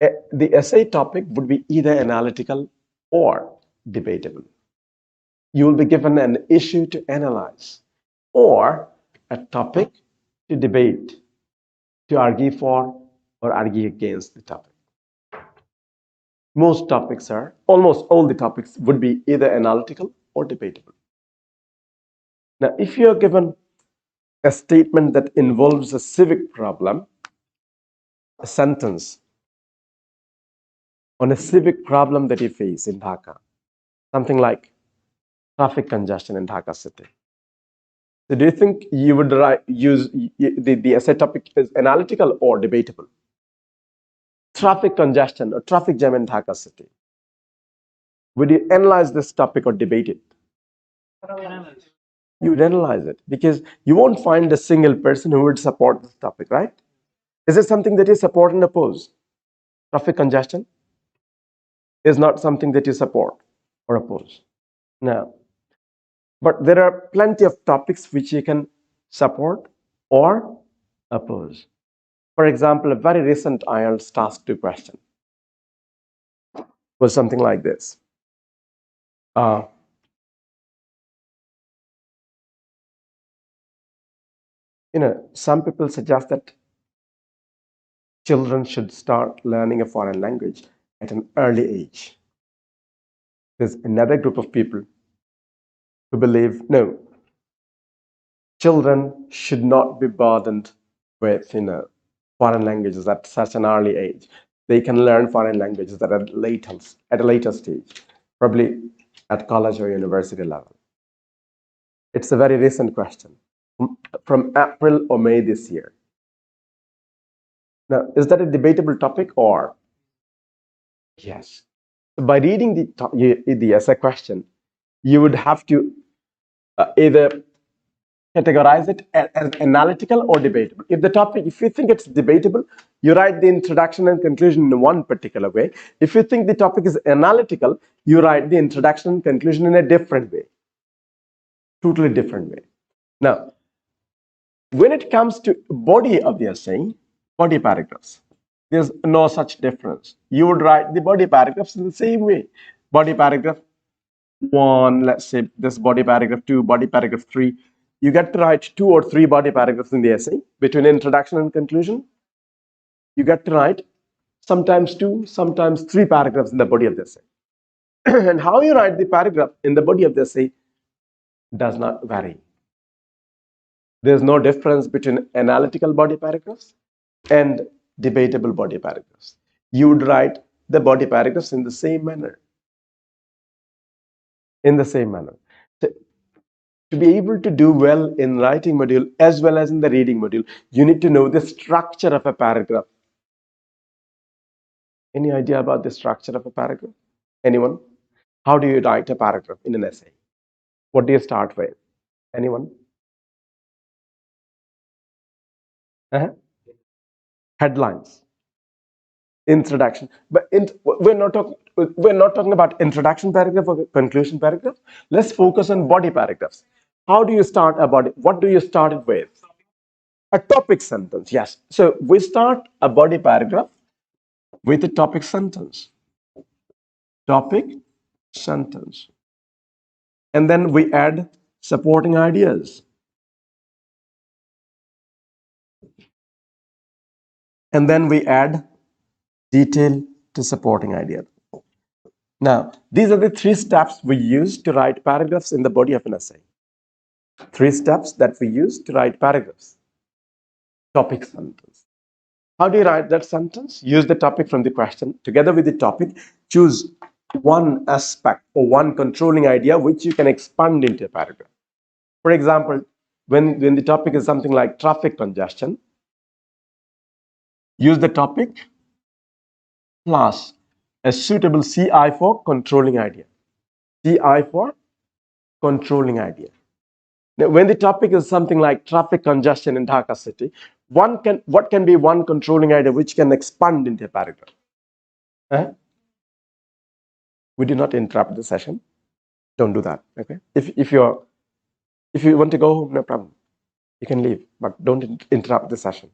A: the essay topic would be either analytical or debatable. You will be given an issue to analyze or a topic to debate, to argue for or argue against the topic. Almost all the topics would be either analytical or debatable. Now, if you are given a statement that involves a civic problem, a sentence on a civic problem that you face in Dhaka, something like traffic congestion in Dhaka city. So do you think you would use the essay topic is analytical or debatable? Traffic congestion or traffic jam in Dhaka city. Would you analyze this topic or debate it? You would analyze it because you won't find a single person who would support this topic, right? Is it something that you support and oppose? Traffic congestion is not something that you support or oppose. No. But there are plenty of topics which you can support or oppose. For example, a very recent IELTS task 2 question was something like this. Some people suggest that children should start learning a foreign language at an early age. There's another group of people who believe, no, children should not be burdened with, foreign languages at such an early age. They can learn foreign languages at a later stage, probably at college or university level. It's a very recent question from April or May this year. Now, is that a debatable topic or? Yes. By reading the essay question, you would have to either categorize it as analytical or debatable. If you think it's debatable, you write the introduction and conclusion in one particular way. If you think the topic is analytical, you write the introduction and conclusion in a different way, totally different way. Now, when it comes to body of the essay, body paragraphs, there's no such difference. You would write the body paragraphs in the same way. Body paragraph 1, let's say this body paragraph 2, body paragraph 3. You get to write 2 or 3 body paragraphs in the essay between introduction and conclusion. You get to write sometimes 2, sometimes 3 paragraphs in the body of the essay. And how you write the paragraph in the body of the essay does not vary. There's no difference between analytical body paragraphs and debatable body paragraphs. You would write the body paragraphs in the same manner. So, to be able to do well in writing module as well as in the reading module, you need to know the structure of a paragraph. Any idea about the structure of a paragraph? Anyone? How do you write a paragraph in an essay? What do you start with? Anyone? Headlines, introduction. But we're not talking about introduction paragraph or conclusion paragraph. Let's focus on body paragraphs. How do you start a body? What do you start it with? A topic sentence, yes. So we start a body paragraph with a topic sentence. Topic sentence. And then we add supporting ideas. And then we add detail to supporting idea. Now, these are the 3 steps we use to write paragraphs in the body of an essay. 3 steps that we use to write paragraphs. Topic sentence. How do you write that sentence? Use the topic from the question. Together with the topic, choose one aspect or one controlling idea which you can expand into a paragraph. For example, when the topic is something like traffic congestion, use the topic plus a suitable CI for controlling idea. CI for controlling idea. Now, when the topic is something like traffic congestion in Dhaka city, what can be one controlling idea which can expand into a paragraph? We do not interrupt the session. Don't do that. Okay. If you want to go home, no problem. You can leave, but don't interrupt the session.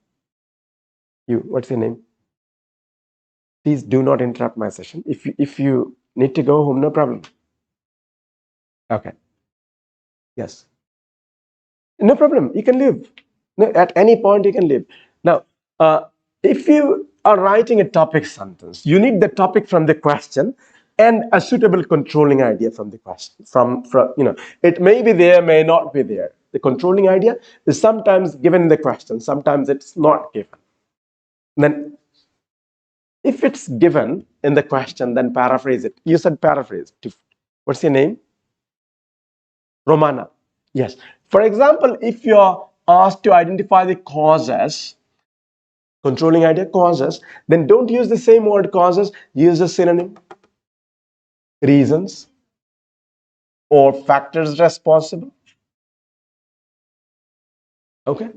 A: What's your name? Please do not interrupt my session. If you need to go home, no problem. Okay. Yes. No problem. You can leave. No, at any point you can leave. Now, if you are writing a topic sentence, you need the topic from the question and a suitable controlling idea from the question. From it may be there, may not be there. The controlling idea is sometimes given in the question, sometimes it's not given. Then, if it's given in the question, then paraphrase it. You said paraphrase. What's your name? Romana. Yes. For example, if you're asked to identify the causes, controlling idea causes, then don't use the same word causes, use a synonym. Reasons or factors responsible. Okay.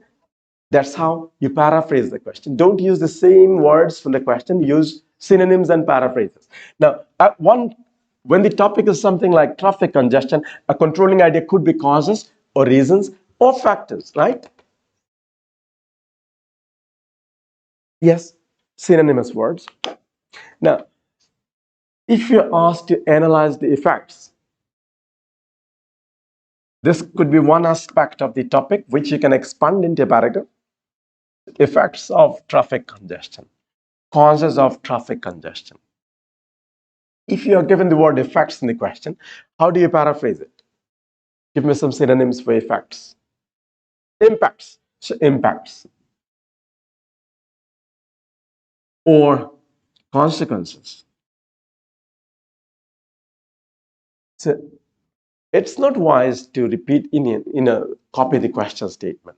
A: That's how you paraphrase the question. Don't use the same words from the question, use synonyms and paraphrases. Now, when the topic is something like traffic congestion, a controlling idea could be causes or reasons or factors, right? Yes, synonymous words. Now, if you're asked to analyze the effects, this could be one aspect of the topic which you can expand into a paragraph. Effects of traffic congestion, causes of traffic congestion. If you are given the word effects in the question, how do you paraphrase it? Give me some synonyms for effects. Impacts. So impacts. Or consequences. So it's not wise to repeat copy the question statement.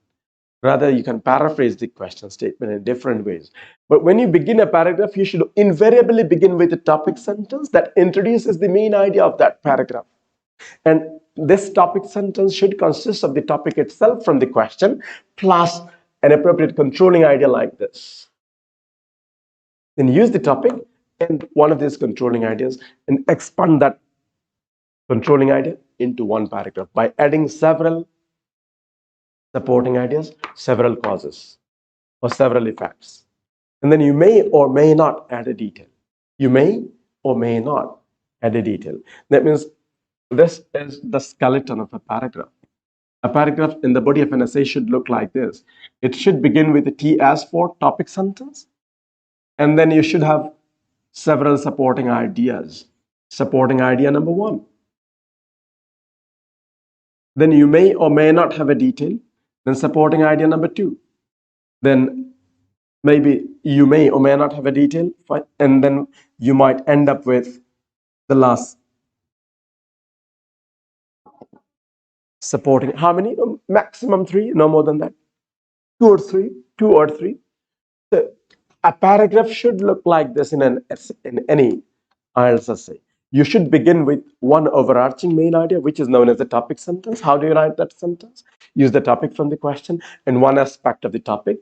A: Rather, you can paraphrase the question statement in different ways. But when you begin a paragraph, you should invariably begin with a topic sentence that introduces the main idea of that paragraph. And this topic sentence should consist of the topic itself from the question plus an appropriate controlling idea like this. Then use the topic and one of these controlling ideas and expand that controlling idea into one paragraph by adding several supporting ideas, several causes, or several effects. And then you may or may not add a detail. You may or may not add a detail. That means this is the skeleton of a paragraph. A paragraph in the body of an essay should look like this. It should begin with the TS for topic sentence, and then you should have several supporting ideas. Supporting idea number 1. Then you may or may not have a detail. Then supporting idea number 2. Then maybe you may or may not have a detail, and then you might end up with the last supporting. How many? Maximum 3, no more than that. 2 or 3. 2 or 3. So a paragraph should look like this in any IELTS essay. You should begin with one overarching main idea, which is known as the topic sentence. How do you write that sentence? Use the topic from the question and one aspect of the topic,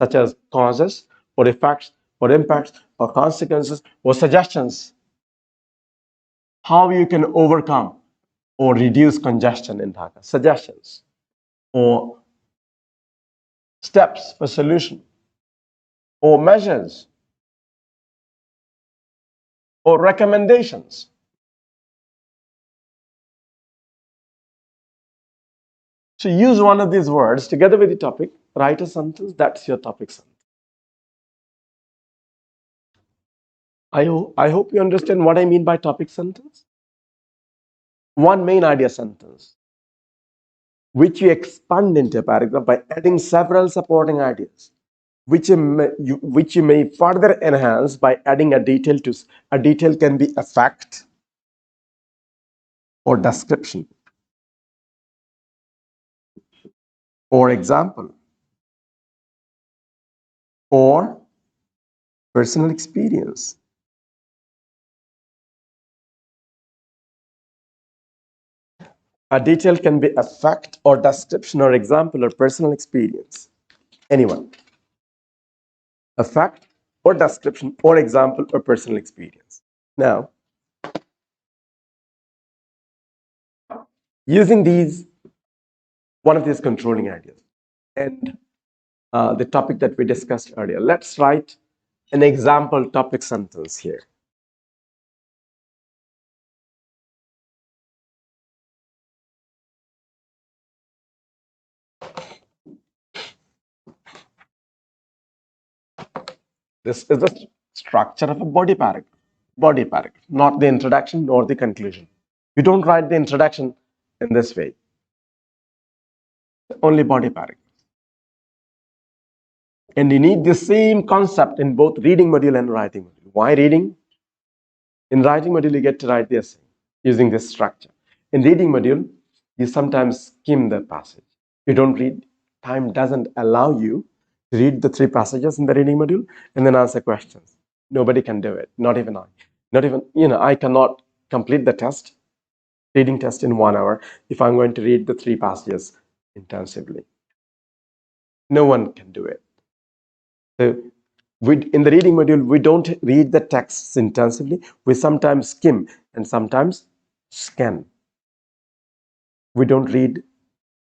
A: such as causes or effects or impacts or consequences or suggestions. How you can overcome or reduce congestion in Dhaka. Suggestions or steps for solution, or measures, or recommendations. So use one of these words together with the topic, write a sentence, that's your topic sentence. I hope you understand what I mean by topic sentence. One main idea sentence, which you expand into a paragraph by adding several supporting ideas, which you may further enhance by adding a detail to. A detail can be a fact or description or example or personal experience. A detail can be a fact or description or example or personal experience. Anyone. A fact or description or example or personal experience. Now, using one of these controlling ideas and the topic that we discussed earlier, let's write an example topic sentence here. This is the structure of a body paragraph. Body paragraph, not the introduction nor the conclusion. You don't write the introduction in this way. Only body paragraph. And you need the same concept in both reading module and writing module. Why reading? In writing module, you get to write the essay using this structure. In reading module, you sometimes skim the passage. You don't read. Time doesn't allow you to read the 3 passages in the reading module and then answer questions. Nobody can do it. Not even I. Not even, I cannot complete the test, reading test in 1 hour if I'm going to read the 3 passages intensively. No one can do it. So in the reading module, we don't read the texts intensively. We sometimes skim and sometimes scan. We don't read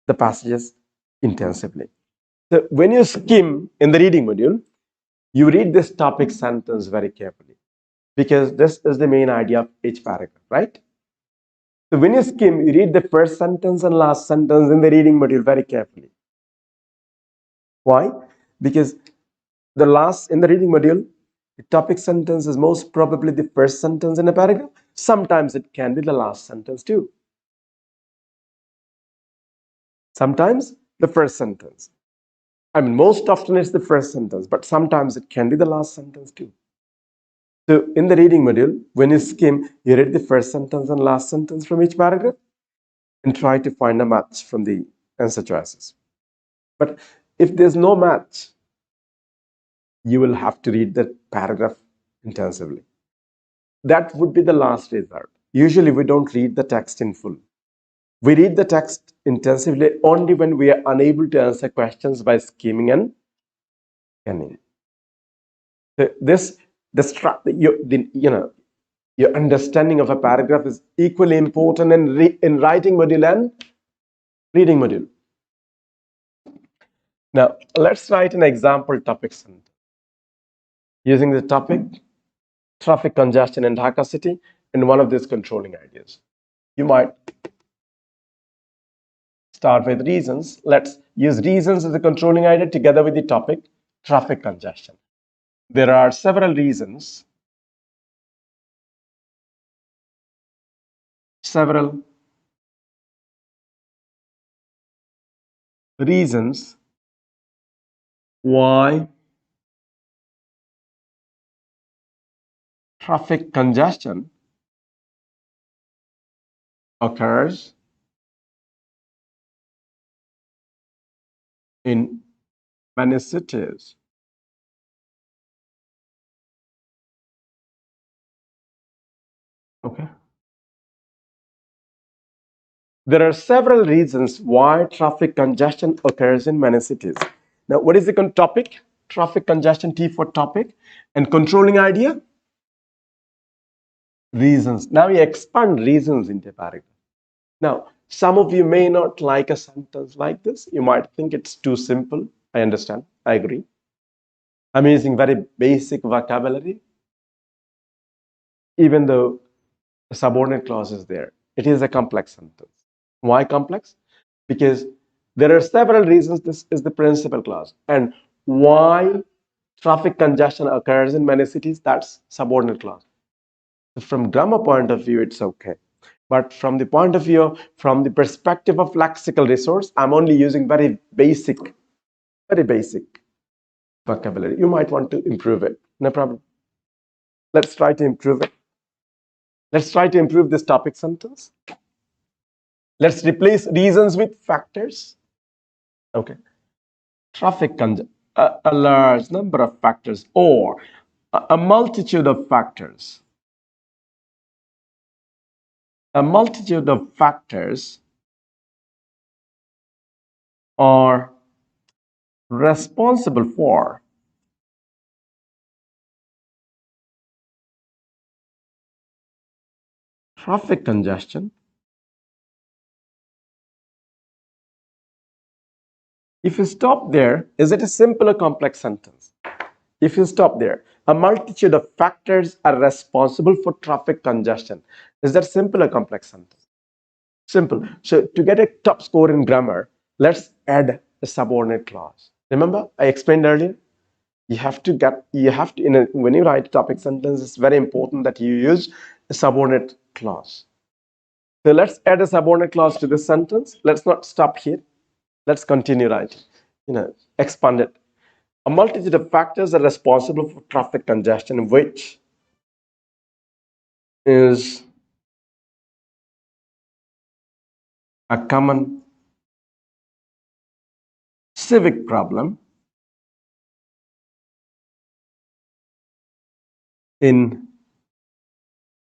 A: the passages intensively. So when you skim in the reading module, you read this topic sentence very carefully because this is the main idea of each paragraph, right? So when you skim, you read the first sentence and last sentence in the reading module very carefully. Why? Because in the reading module, the topic sentence is most probably the first sentence in a paragraph. Sometimes it can be the last sentence too. Sometimes the first sentence. I mean, most often it's the first sentence, but sometimes it can be the last sentence too. So in the reading module, when you skim, you read the first sentence and last sentence from each paragraph and try to find a match from the answer choices. But if there's no match, you will have to read the paragraph intensively. That would be the last result. Usually we don't read the text in full. We read the text intensively only when we are unable to answer questions by skimming and scanning. Your understanding of a paragraph is equally important in writing module and reading module. Now, let's write an example topic sentence using the topic traffic congestion in Dhaka city and one of these controlling ideas. You might start with reasons. Let's use reasons as a controlling idea together with the topic traffic congestion. There are several reasons, why traffic congestion occurs in many cities. Okay. There are several reasons why traffic congestion occurs in many cities. Now, what is the topic? Traffic congestion, T for topic. And controlling idea? Reasons. Now you expand reasons into a paragraph. Now, some of you may not like a sentence like this. You might think it's too simple. I understand. I agree. I'm using very basic vocabulary, even though the subordinate clause is there. It is a complex sentence. Why complex? Because there are several reasons this is the principal clause. And why traffic congestion occurs in many cities, that's subordinate clause. From grammar point of view, it's okay. But from the point of view, from the perspective of lexical resource, I'm only using very basic vocabulary. You might want to improve it. No problem. Let's try to improve it. Let's try to improve this topic sentence. Let's replace reasons with factors. Okay. Traffic congestion, a large number of factors or a multitude of factors. A multitude of factors are responsible for traffic congestion. If you stop there, is it a simple or complex sentence? If you stop there, a multitude of factors are responsible for traffic congestion. Is that simple or complex sentence? Simple. So to get a top score in grammar, let's add a subordinate clause. Remember, I explained earlier, when you write a topic sentence, it's very important that you use a subordinate clause. So let's add a subordinate clause to this sentence. Let's not stop here. Let's continue writing. Expand it. A multitude of factors are responsible for traffic congestion, which is a common civic problem in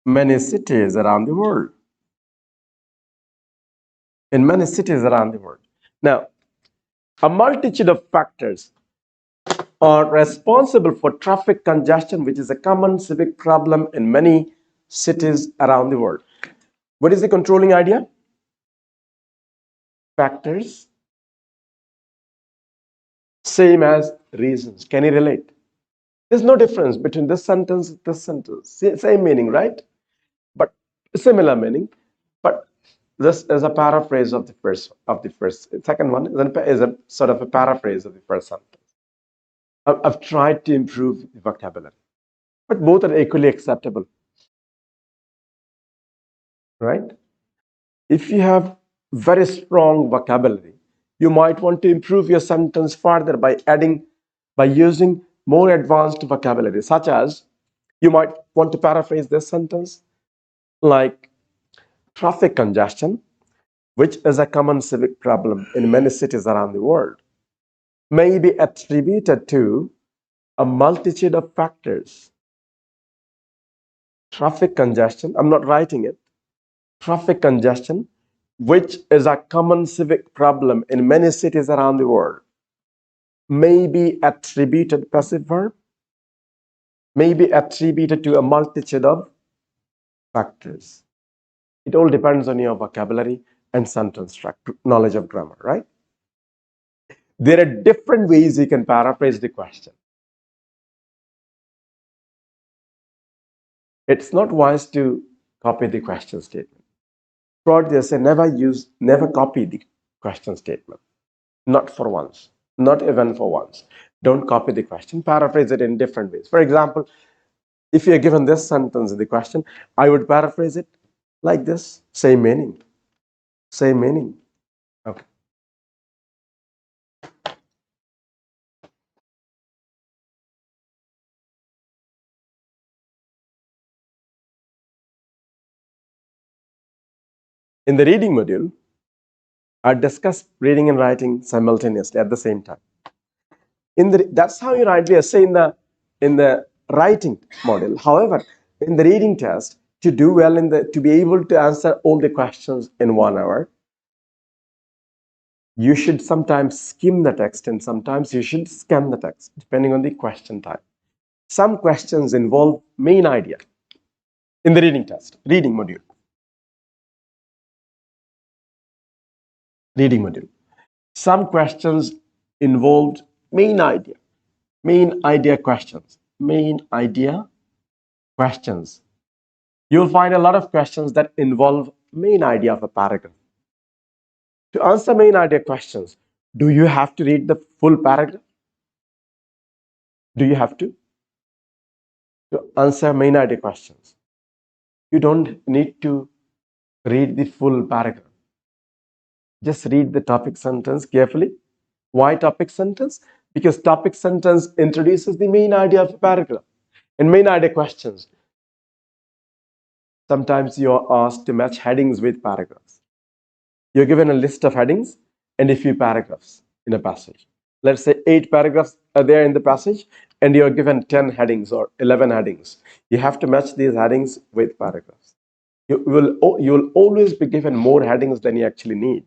A: many cities around the world. In many cities around the world. Now, a multitude of factors are responsible for traffic congestion, which is a common civic problem in many cities around the world. What is the controlling idea? Factors, same as reasons. Can you relate? There's no difference between this sentence and this sentence. Same meaning, right? But similar meaning. But this is a paraphrase of the first. Second one is a sort of a paraphrase of the first sentence. I've tried to improve the vocabulary, but both are equally acceptable, right? If you have very strong vocabulary, you might want to improve your sentence further by using more advanced vocabulary, such as you might want to paraphrase this sentence like traffic congestion, which is a common civic problem in many cities around the world, may be attributed to a multitude of factors. Traffic congestion, I'm not writing it. Traffic congestion, which is a common civic problem in many cities around the world, may be attributed, passive verb, may be attributed to a multitude of factors. It all depends on your vocabulary and sentence structure, knowledge of grammar, right? There are different ways you can paraphrase the question. It's not wise to copy the question statement. Throughout they say never copy the question statement. Not for once, not even for once. Don't copy the question, paraphrase it in different ways. For example, if you're given this sentence in the question, I would paraphrase it like this, same meaning. Same meaning. Okay. In the reading module, I discuss reading and writing simultaneously at the same time. That's how you write the essay in the writing module. However, in the reading test, to do well to be able to answer all the questions in 1 hour, you should sometimes skim the text and sometimes you should scan the text, depending on the question type. Some questions involve main idea in the reading test, reading module. Reading module. Some questions involved main idea questions. Main idea questions. You'll find a lot of questions that involve main idea of a paragraph. To answer main idea questions, do you have to read the full paragraph? Do you have to? To answer main idea questions, you don't need to read the full paragraph. Just read the topic sentence carefully. Why topic sentence? Because topic sentence introduces the main idea of a paragraph. In main idea questions, sometimes you are asked to match headings with paragraphs. You're given a list of headings and a few paragraphs in a passage. Let's say 8 paragraphs are there in the passage and you're given 10 headings or 11 headings. You have to match these headings with paragraphs. You'll always be given more headings than you actually need,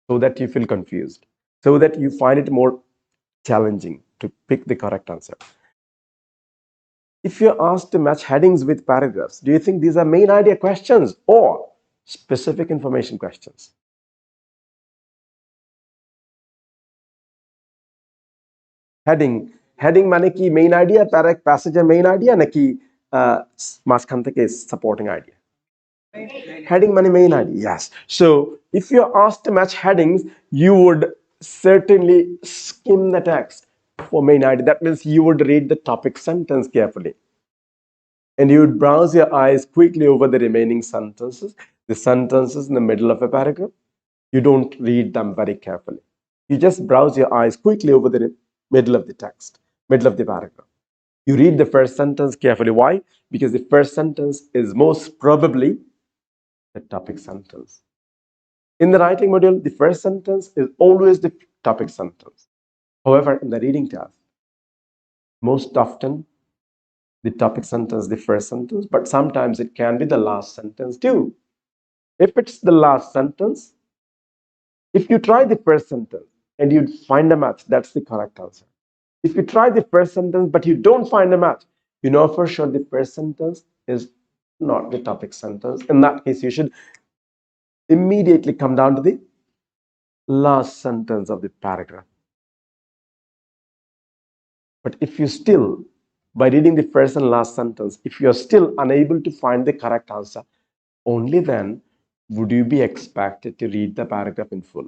A: so that you feel confused, so that you find it more challenging to pick the correct answer. If you're asked to match headings with paragraphs, do you think these are main idea questions or specific information questions? Heading মানে কি main idea, passage main idea নাকি মাঝখান থেকে supporting idea? Heading money main idea, yes. So if you're asked to match headings, you would certainly skim the text for main idea. That means you would read the topic sentence carefully. And you would browse your eyes quickly over the remaining sentences, the sentences in the middle of a paragraph. You don't read them very carefully. You just browse your eyes quickly over the middle of the text, middle of the paragraph. You read the first sentence carefully. Why? Because the first sentence is most probably the topic sentence. In the writing module, the first sentence is always the topic sentence. However, in the reading task, most often the topic sentence, the first sentence, but sometimes it can be the last sentence too. If it's the last sentence, if you try the first sentence and you find a match, that's the correct answer. If you try the first sentence but you don't find a match, you know for sure the first sentence is not the topic sentence. In that case, you should immediately come down to the last sentence of the paragraph. But if you still, by reading the first and last sentence, if you are still unable to find the correct answer, only then would you be expected to read the paragraph in full,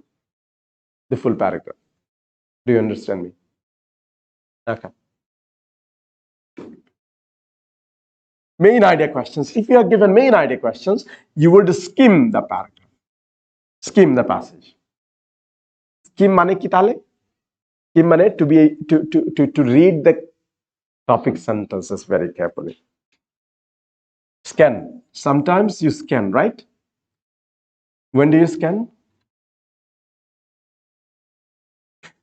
A: the full paragraph. Do you understand me? Okay. Main idea questions. If you are given main idea questions, you would skim the paragraph, skim the passage. Skim mane ki tale? Skim mane to read the topic sentences very carefully. Scan. Sometimes you scan, right? When do you scan?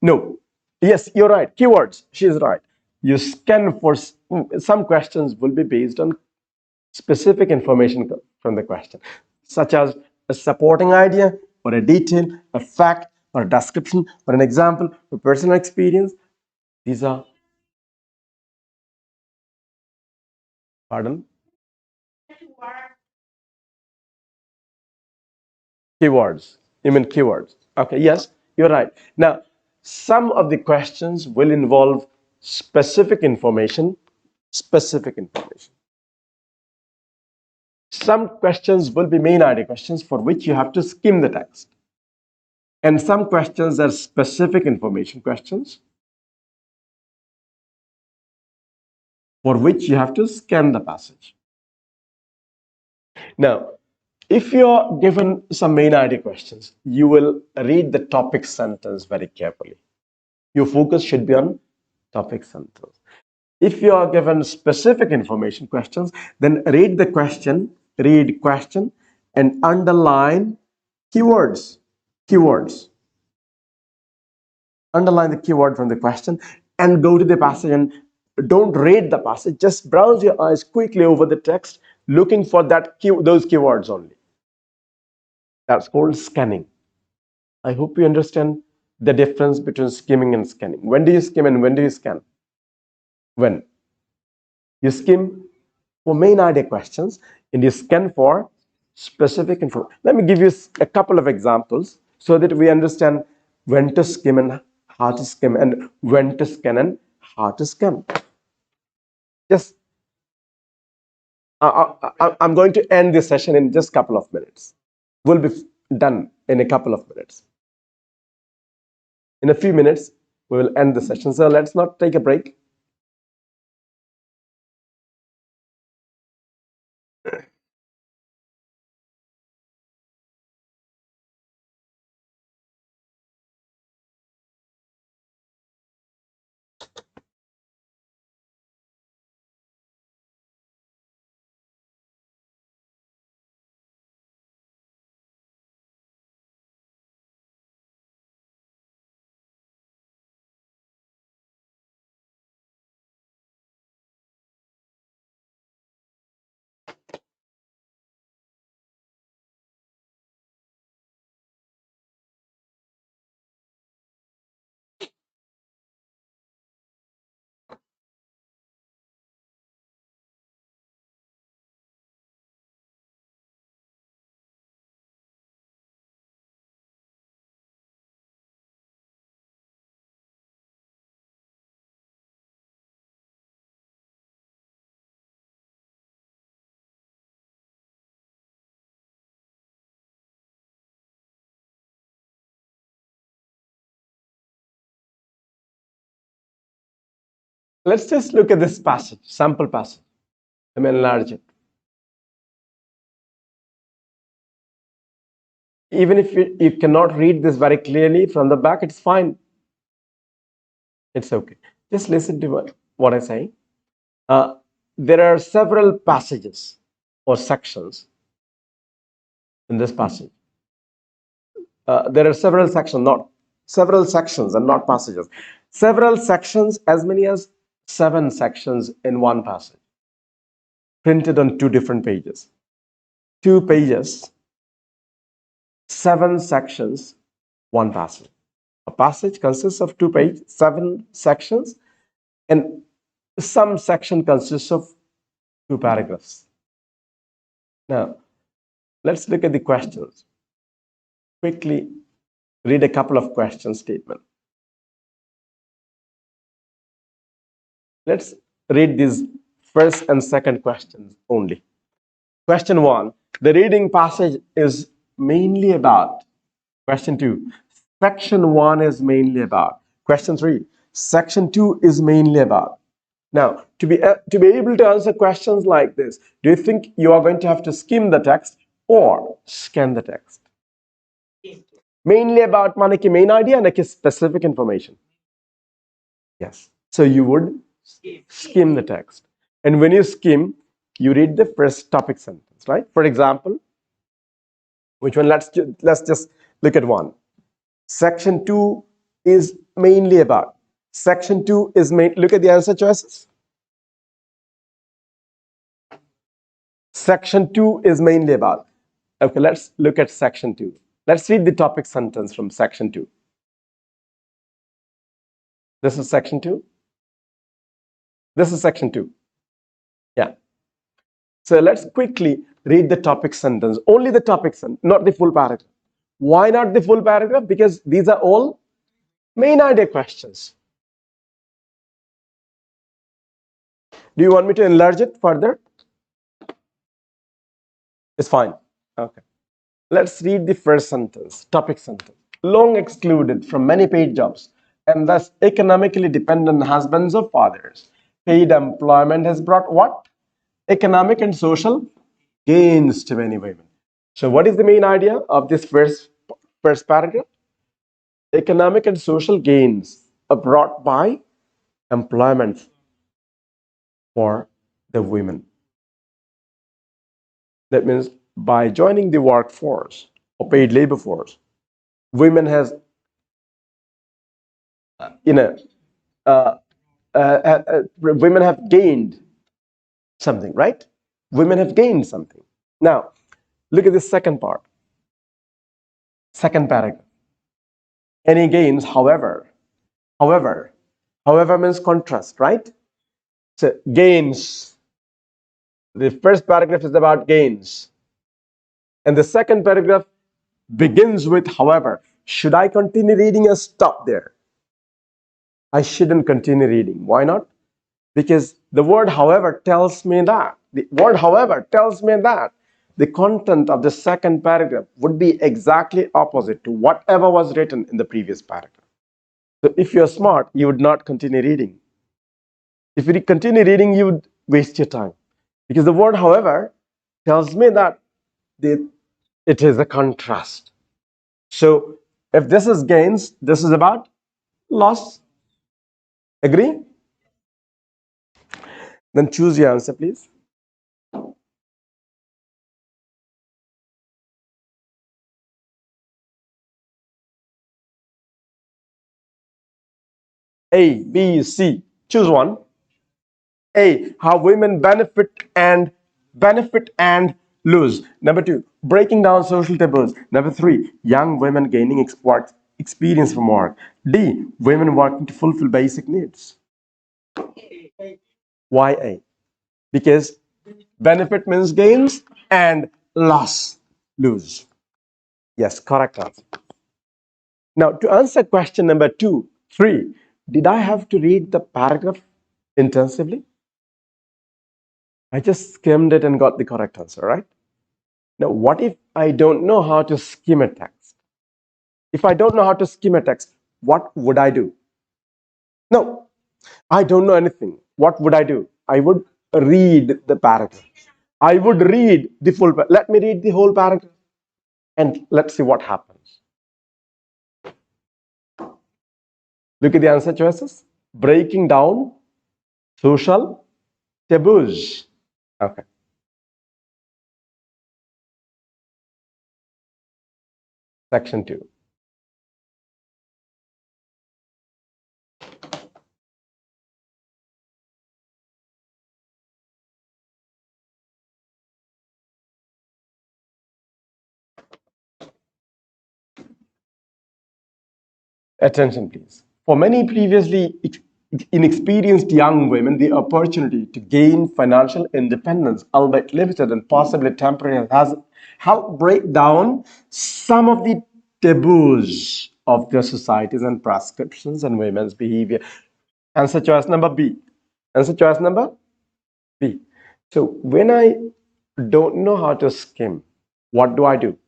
A: No. Yes, you're right. Keywords. She is right. You scan for some questions will be based on specific information from the question, such as a supporting idea or a detail, a fact or a description or an example or personal experience. These are, pardon? Keywords. You mean keywords? Okay, yes, you're right. Now, some of the questions will involve specific information. Some questions will be main idea questions for which you have to skim the text. And some questions are specific information questions for which you have to scan the passage. Now, if you're given some main idea questions, you will read the topic sentence very carefully. Your focus should be on topic sentence. If you are given specific information questions, then read question and underline keywords. Underline the keyword from the question and go to the passage and don't read the passage. Just browse your eyes quickly over the text, looking for those keywords only. That's called scanning. I hope you understand the difference between skimming and scanning. When do you skim and when do you scan? When you skim for main idea questions and you scan for specific information. Let me give you a couple of examples so that we understand when to skim and how to skim, and when to scan and how to skim. Just I'm going to end this session in just a couple of minutes. We'll be done in a couple of minutes. In a few minutes, we will end the session. So let's not take a break. Let's just look at this passage, sample passage. Let me enlarge it. Even if you cannot read this very clearly from the back, it's fine. It's okay. Just listen to what I say. There are several passages or sections in this passage. There are several sections and not passages. Several sections, as many as 7 sections in one passage, printed on 2 different pages. 2 pages, 7 sections, 1 passage. A passage consists of 2 pages, 7 sections, and some section consists of 2 paragraphs. Now, let's look at the questions. Quickly read a couple of question statements. Let's read these first and second questions only. Question 1, the reading passage is mainly about. Question 2, section 1 is mainly about. Question 3, section 2 is mainly about. Now, to be able to answer questions like this, do you think you are going to have to skim the text or scan the text? Mainly about mane ki main idea and specific information. Yes. So you would skim the text. And when you skim, you read the first topic sentence, right? For example, which one? Let's just look at one. Section 2 is mainly about. Section 2 is look at the answer choices. Section 2 is mainly about. Okay, let's look at section 2. Let's read the topic sentence from section 2. This is section 2. This is section 2. Yeah. So let's quickly read the topic sentence. Only the topic sentence, not the full paragraph. Why not the full paragraph? Because these are all main idea questions. Do you want me to enlarge it further? It's fine. Okay. Let's read the first sentence, topic sentence. Long excluded from many paid jobs and thus economically dependent husbands or fathers. Paid employment has brought what? Economic and social gains to many women. So what is the main idea of this first paragraph? Economic and social gains are brought by employment for the women. That means by joining the workforce or paid labor force, women has women have gained something, right? Women have gained something. Now, look at the second part. Second paragraph. Any gains, however means contrast, right? So gains. The first paragraph is about gains. And the second paragraph begins with however. Should I continue reading or stop there? I shouldn't continue reading. Why not? Because the word however tells me that. The word however tells me that the content of the second paragraph would be exactly opposite to whatever was written in the previous paragraph. So if you're smart, you would not continue reading. If you continue reading, you would waste your time. Because the word however tells me that it is a contrast. So if this is gains, this is about loss. Agree? Then choose your answer, please. A, B, C. Choose one. A, how women benefit and lose. Number two, breaking down social taboos. Number three, young women gaining experience from work. D, women working to fulfill basic needs. Why A? Because benefit means gains and loss, lose. Yes, correct answer. Now, to answer question number 2, 3, did I have to read the paragraph intensively? I just skimmed it and got the correct answer, right? Now, what if I don't know how to skim a text? If I don't know how to skim a text, what would I do? No, I don't know anything. What would I do? I would read the paragraph. I would read the full. Let me read the whole paragraph and let's see what happens. Look at the answer choices. Breaking down social taboos. Okay. Section 2. Attention, please. For many previously inexperienced young women, the opportunity to gain financial independence, albeit limited and possibly temporary, has helped break down some of the taboos of their societies and prescriptions and women's behavior. Answer choice number B. Answer choice number B. So when I don't know how to skim, what do?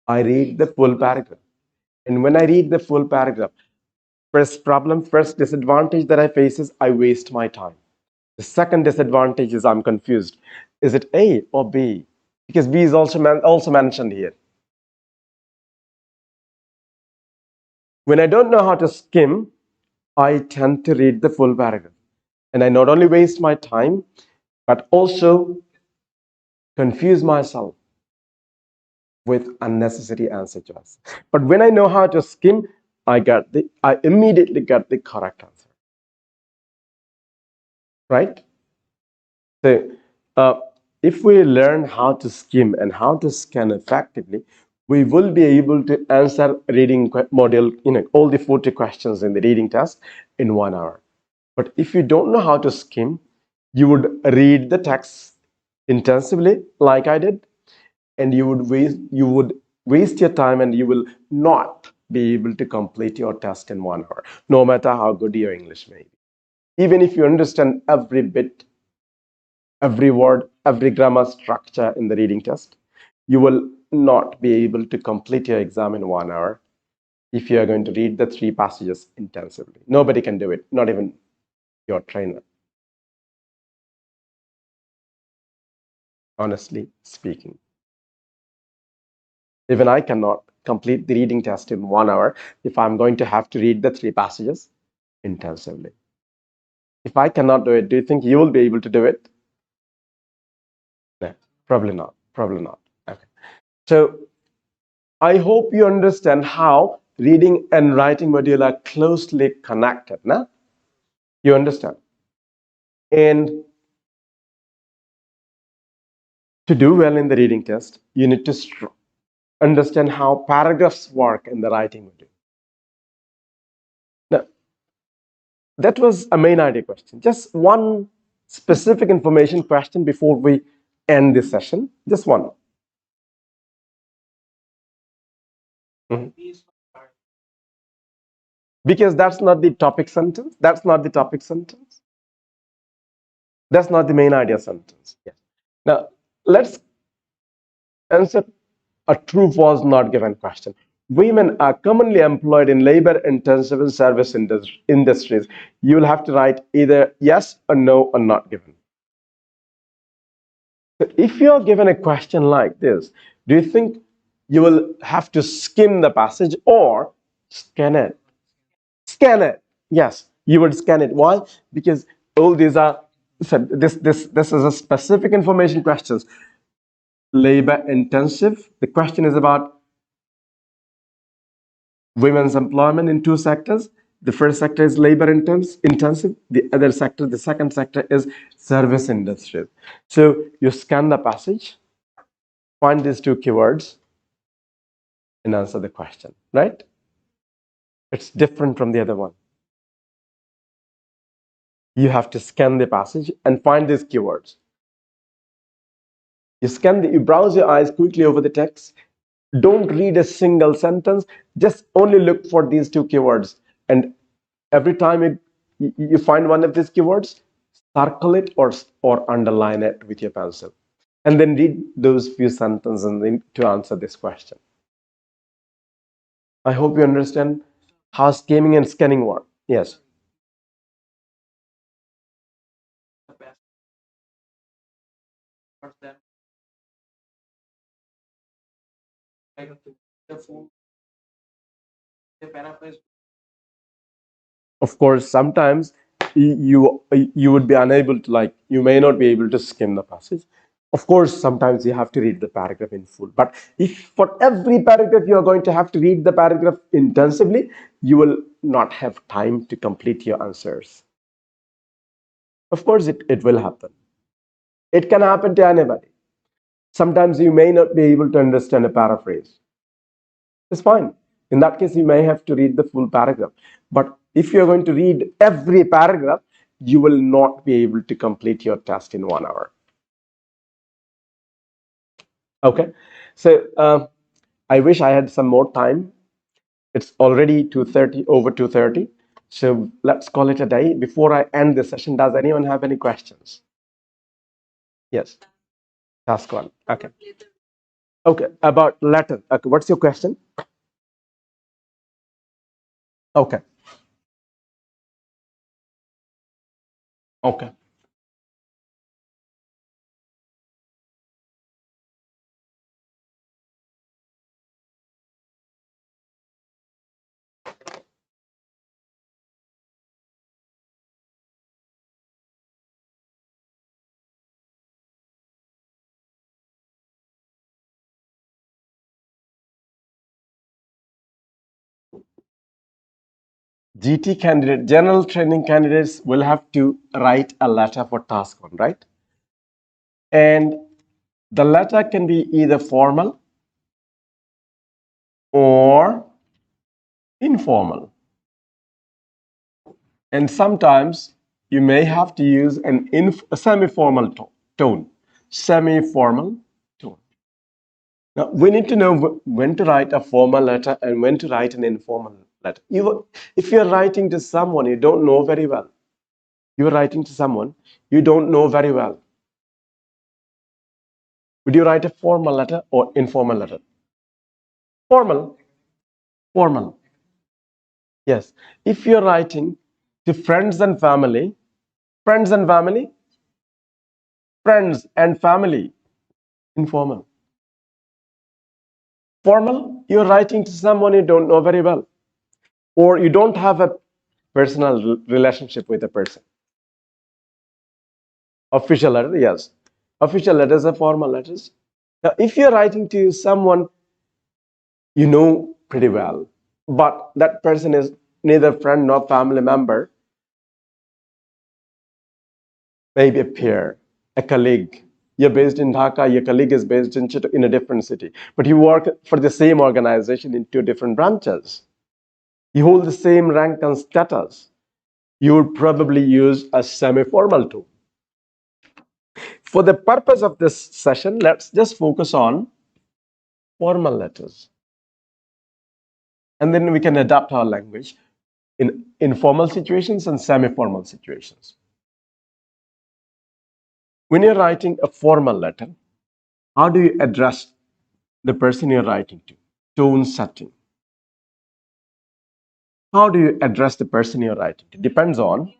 A: I read the full paragraph. And when I read the full paragraph, first disadvantage that I face is I waste my time. The second disadvantage is I'm confused. Is it A or B? Because B is also mentioned here. When I don't know how to skim, I tend to read the full paragraph. And I not only waste my time, but also confuse myself with unnecessary answer choice. But when I know how to skim, I immediately get the correct answer. Right? So if we learn how to skim and how to scan effectively, we will be able to answer reading model, all the 40 questions in the reading test in 1 hour. But if you don't know how to skim, you would read the text intensively like I did, and you would waste your time and you will not be able to complete your test in 1 hour, no matter how good your English may be. Even if you understand every bit, every word, every grammar structure in the reading test, you will not be able to complete your exam in 1 hour if you are going to read the 3 passages intensively. Nobody can do it, not even your trainer. Honestly speaking, even I cannot complete the reading test in 1 hour if I'm going to have to read the 3 passages intensively. If I cannot do it, do you think you will be able to do it? No, probably not. Probably not. Okay. So I hope you understand how reading and writing module are closely connected. Nah? You understand? And to do well in the reading test, you need to understand how paragraphs work in the writing module. Now, that was a main idea question. Just one specific information question before we end this session. Just one. Mhm. Because that's not the topic sentence. That's not the topic sentence. That's not the main idea sentence. Yes. Now, let's answer a true false not given question. Women are commonly employed in labor intensive and service industries. You will have to write either yes or no or not given. So if you're given a question like this, do you think you will have to skim the passage or scan it? Scan it. Yes, you would scan it. Why? Because all these are this is a specific information questions. Labor intensive. The question is about women's employment in two sectors. The first sector is labor intensive. The other sector, the second sector is service industry. So you scan the passage, find these two keywords, and answer the question, right? It's different from the other one. You have to scan the passage and find these keywords. You browse your eyes quickly over the text. Don't read a single sentence. Just only look for these two keywords. And every time you find one of these keywords, circle it or underline it with your pencil. And then read those few sentences and then to answer this question. I hope you understand how skimming and scanning work. Yes. Of course, sometimes you would be unable to, like, you may not be able to skim the passage. Of course, sometimes you have to read the paragraph in full. But if for every paragraph you are going to have to read the paragraph intensively, you will not have time to complete your answers. Of course, it will happen. It can happen to anybody. Sometimes you may not be able to understand a paraphrase. It's fine. In that case, you may have to read the full paragraph. But if you're going to read every paragraph, you will not be able to complete your test in 1 hour. Okay. So I wish I had some more time. It's already 2:30, over 2:30. So let's call it a day. Before I end the session, does anyone have any questions? Yes. Task one. Okay. Okay. About letter. Okay. What's your question? Okay. Okay. GT candidate, general training candidates will have to write a letter for task one, right? And the letter can be either formal or informal. And sometimes you may have to use a semi-formal tone. Semi-formal tone. Now, we need to know when to write a formal letter and when to write an informal letter. If you're writing to someone you don't know very well, you're writing to someone you don't know very well, would you write a formal letter or informal letter? Formal. Formal. Yes. If you're writing to friends and family, friends and family, friends and family, informal. Formal, you're writing to someone you don't know very well, or you don't have a personal relationship with a person. Official letter, yes. Official letters are formal letters. Now, if you're writing to someone you know pretty well, but that person is neither friend nor family member, maybe a peer, a colleague. You're based in Dhaka, your colleague is based in a different city, but you work for the same organization in two different branches. You hold the same rank and status. You would probably use a semi-formal tool. For the purpose of this session, let's just focus on formal letters. And then we can adapt our language in informal situations and semi-formal situations. When you're writing a formal letter, how do you address the person you're writing to? Tone setting. How do you address the person you're writing to? Depends on,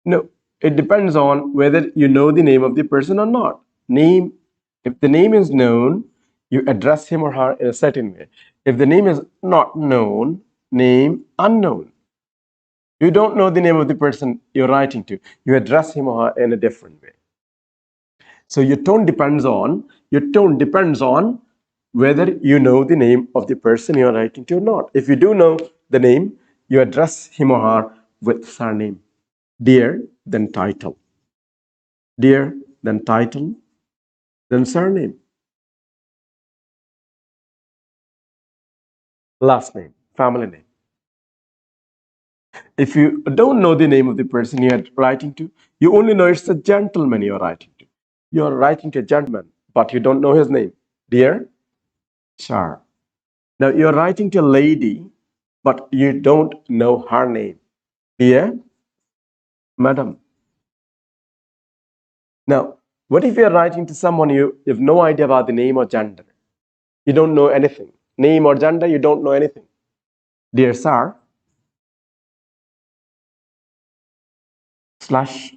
A: no, it depends on whether you know the name of the person or not. Name, if the name is known, you address him or her in a certain way. If the name is not known, name unknown. You don't know the name of the person you're writing to, you address him or her in a different way. So your tone depends on whether you know the name of the person you're writing to or not. If you do know the name, you address him or her with surname. Dear, then title. Dear, then title, then surname. Last name, family name. If you don't know the name of the person you're writing to, you only know it's a gentleman you're writing to. You're writing to a gentleman, but you don't know his name. Dear, sir. Now you're writing to a lady, but you don't know her name. Dear, madam. Now, what if you're writing to someone you have no idea about the name or gender? You don't know anything. Name or gender, you don't know anything. Dear sir, slash,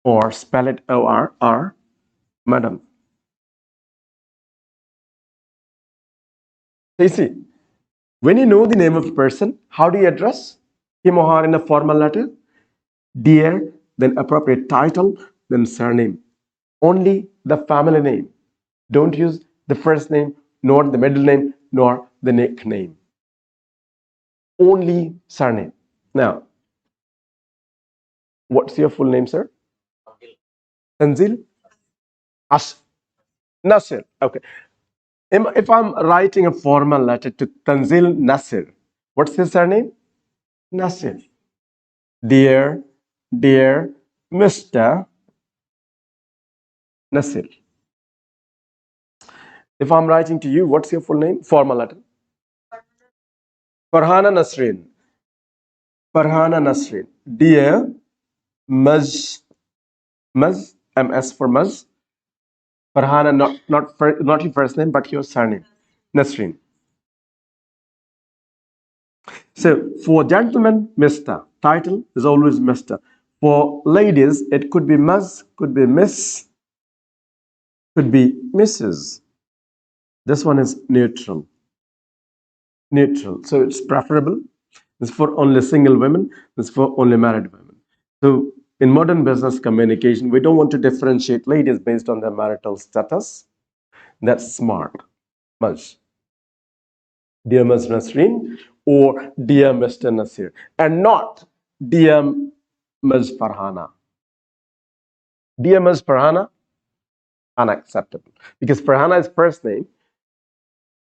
A: or spell it O-R-R, madam. So you see, when you know the name of a person, how do you address him or her in a formal letter? Dear, then appropriate title, then surname. Only the family name. Don't use the first name, nor the middle name, nor the nickname. Only surname. Now, what's your full name, sir? Tanzil? Nasir. Okay. If I'm writing a formal letter to Tanzil Nasir, what's his surname? Nasir. Dear Mr. Nasir. If I'm writing to you, what's your full name? Formal letter. Farhana Nasrin. Farhana Nasrin. Dear Maz, MS for Maz. Farhana, not your first name, but your surname. Nasrin. So for gentlemen, Mr. Title is always Mr. For ladies, it could be Ms, could be Miss, could be Mrs. This one is neutral. Neutral. So it's preferable. This is for only single women. This is for only married women. So in modern business communication, we don't want to differentiate ladies based on their marital status. That's smart. Much. Dear Ms. Nasreen or Dear Mr. Nasir, and not Dear Ms. Farhana. Dear Ms. Farhana, unacceptable. Because Farhana is first name.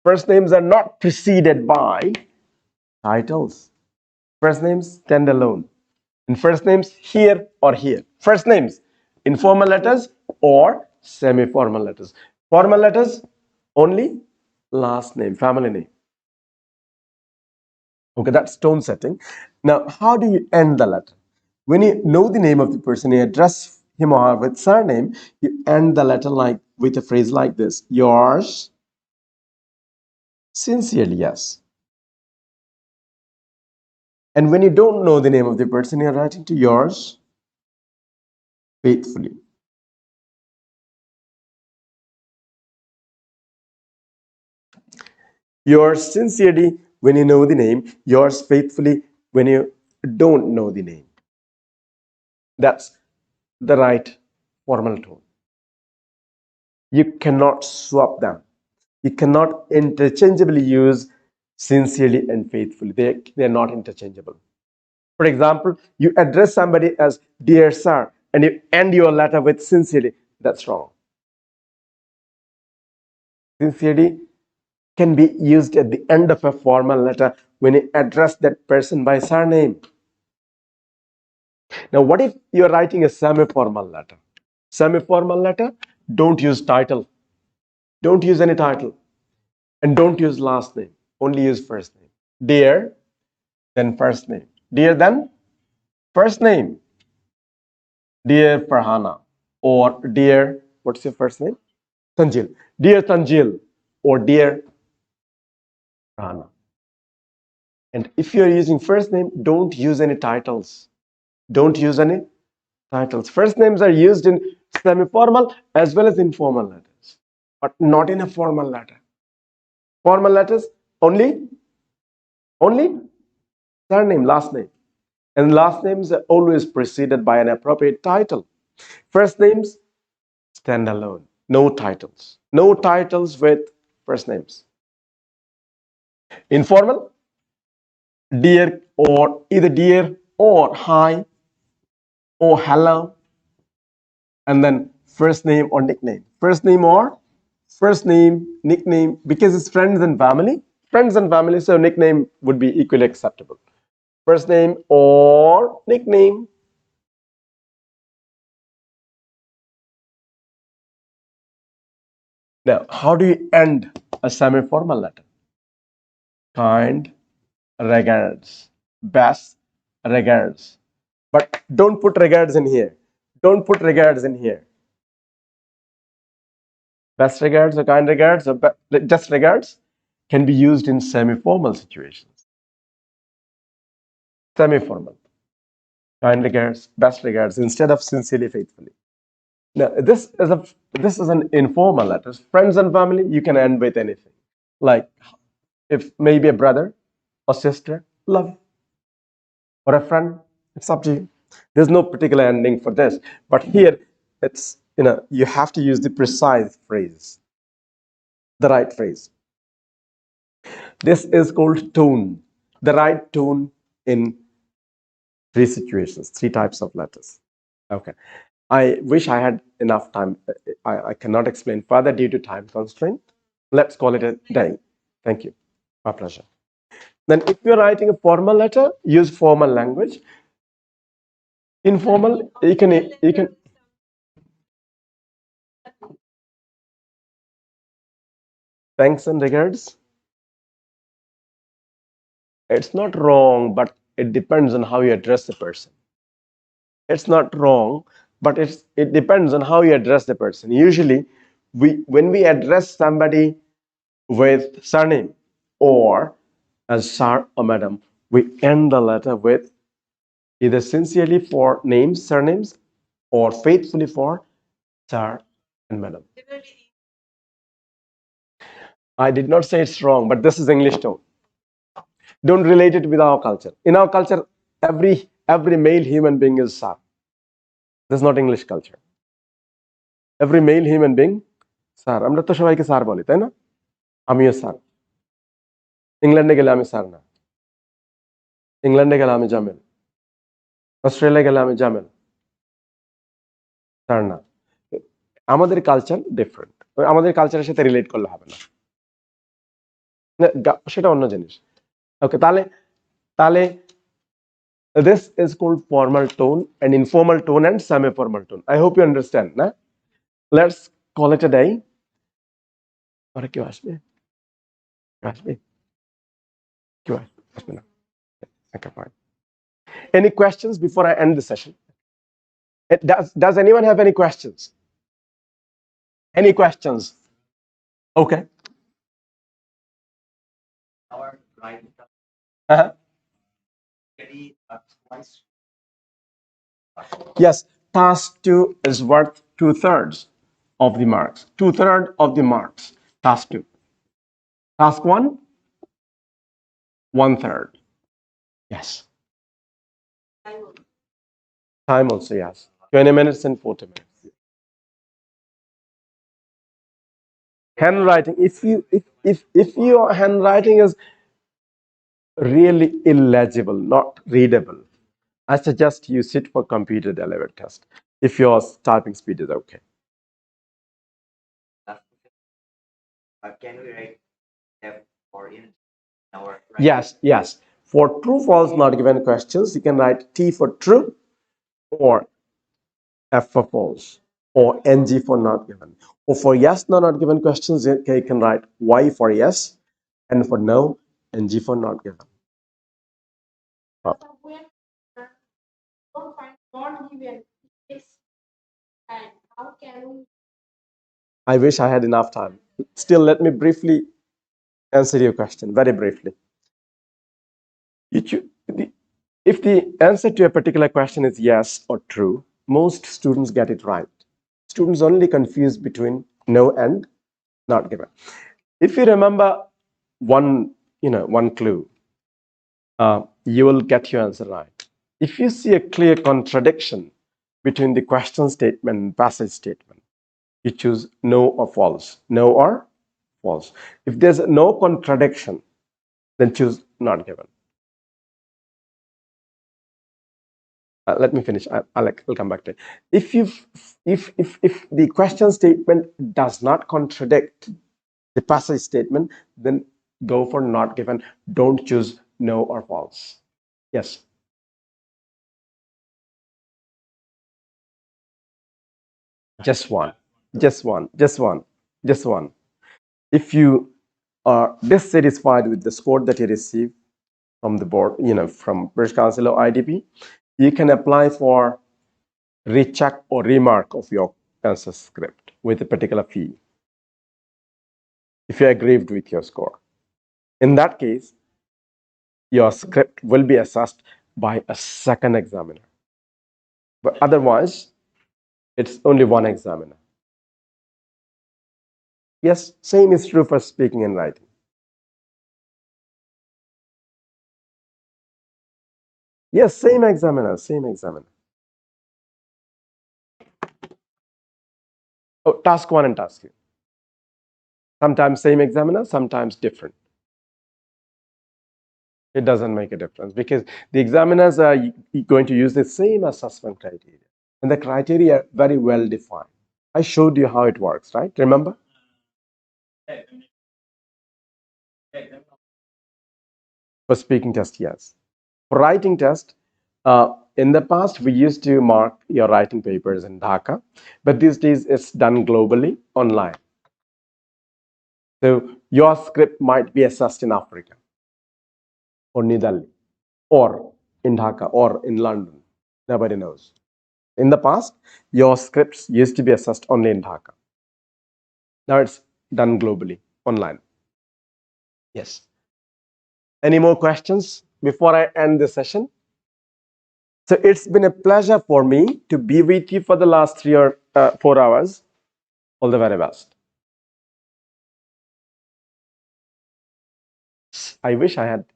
A: First names are not preceded by titles. First names stand alone. And first names here or here. First names in formal letters or semi-formal letters. Formal letters only last name, family name. Okay, that's tone setting. Now, how do you end the letter? When you know the name of the person, you address him or her with surname, you end the letter like with a phrase like this. Yours sincerely, yes. And when you don't know the name of the person, you're writing to yours faithfully. Yours sincerely when you know the name, yours faithfully when you don't know the name. That's the right formal tone. You cannot swap them. You cannot interchangeably use sincerely and faithfully. They're not interchangeable. For example, you address somebody as dear sir and you end your letter with sincerely. That's wrong. Sincerely can be used at the end of a formal letter when you address that person by surname. Now, what if you're writing a semi-formal letter? Semi-formal letter, don't use title. Don't use any title. And don't use last name. Only use first name. Dear then first name. Dear, then first name. Dear Farhana, or dear, what's your first name? Tanjil. Dear Tanjil, or dear Farhana. And if you're using first name, don't use any titles. Don't use any titles. First names are used in semi-formal as well as informal letters, but not in a formal letter. Formal letters only surname, last name. And last names are always preceded by an appropriate title. First names stand alone. No titles. No titles with first names. Informal, dear or either dear or hi or hello, and then first name or nickname. First name, nickname, because it's friends and family. Friends and family, so nickname would be equally acceptable. First name or nickname. Now, how do you end a semi-formal letter? Kind regards, best regards. But don't put regards in here. Don't put regards in here. Best regards or kind regards or just regards can be used in semi-formal situations. Semi-formal. Kind regards, best regards instead of sincerely, faithfully. Now, this is an informal letter. Friends and family, you can end with anything. Like if maybe a brother or sister, love, or a friend, it's up to you. There's no particular ending for this. But here, it's, you have to use the precise phrase, the right phrase. This is called tone, the right tone in three situations, three types of letters. Okay. I wish I had enough time. I cannot explain further due to time constraint. Let's call it a day. Thank you. My pleasure. Then if you're writing a formal letter, use formal language. Informal, you can thanks and regards. It's not wrong, but it depends on how you address the person. It's not wrong, but it depends on how you address the person. Usually, when we address somebody with surname or as sir or madam, we end the letter with either sincerely for names, surnames, or faithfully for sir and madam. I did not say it's wrong, but this is English tone. Don't relate it with our culture. In our culture, every male human being is sir. This is not English culture. Every male human being sir আমরা তো সবাইকে sir বলি তাই না আমিও sir ইংল্যান্ডে গেলে আমি স্যার না ইংল্যান্ডে গেলে আমি জামেল অস্ট্রেলিয়া গেলে আমি জামেল স্যার না আমাদের কালচার ডিফারেন্ট আমাদের কালচারের সাথে রিলেট করলে হবে না সেটা অন্য জিনিস ওকে তাহলে তাহলে this is called formal tone and informal tone and semi-formal tone. I hope you understand. Na? Let's call it a day. Okay, fine. Any questions before I end the session? Does anyone have any questions? Any questions? Okay. Uh-huh. Yes, task 2 is worth 2/3 of the marks. 2/3 of the marks. Task 2. Task 1, 1/3. Yes. Time also, yes. 20 minutes and 40 minutes. Handwriting. If your handwriting is really illegible, not readable, I suggest you sit for computer delivered test if your typing speed is okay.
E: Can we write F or in our
A: Yes. For true, false, not given questions, you can write T for true or F for false or NG for not given. Or for yes, no, not given questions, you can write Y for yes and for no, NG for not given. Uh,
F: When don't find not given is and how can we
A: I wish I had enough time. Still, let me briefly answer your question, very briefly. If the answer to a particular question is yes or true, most students get it right. Students only confuse between no and not given. If you remember one, one clue, you will get your answer right. If you see a clear contradiction between the question statement and passage statement, you choose no or false. No or false. If there's no contradiction, then choose not given. Let me finish. I'll come back to it. If the question statement does not contradict the passage statement, then go for not given. Don't choose no or false. Yes. Just one. Just one. Just one. Just one. If you are dissatisfied with the score that you receive from the board, from British Council or IDP, you can apply for recheck or remark of your answer script with a particular fee if you're aggrieved with your score. In that case, your script will be assessed by a second examiner. But otherwise, it's only one examiner. Yes, same is true for speaking and writing. Yes, same examiner, same examiner. Oh, task one and task two. Sometimes same examiner, sometimes different. It doesn't make a difference because the examiners are going to use the same assessment criteria. And the criteria are very well defined. I showed you how it works, right? Remember? For speaking test, yes. For writing test, in the past, we used to mark your writing papers in Dhaka, but these days it's done globally online. So your script might be assessed in Africa or New Delhi or in Dhaka or in London. Nobody knows. In the past, your scripts used to be assessed only in Dhaka. Now it's done globally, online. Yes. Any more questions before I end the session? So it's been a pleasure for me to be with you for the last 3 or 4 hours. All the very best. I wish I had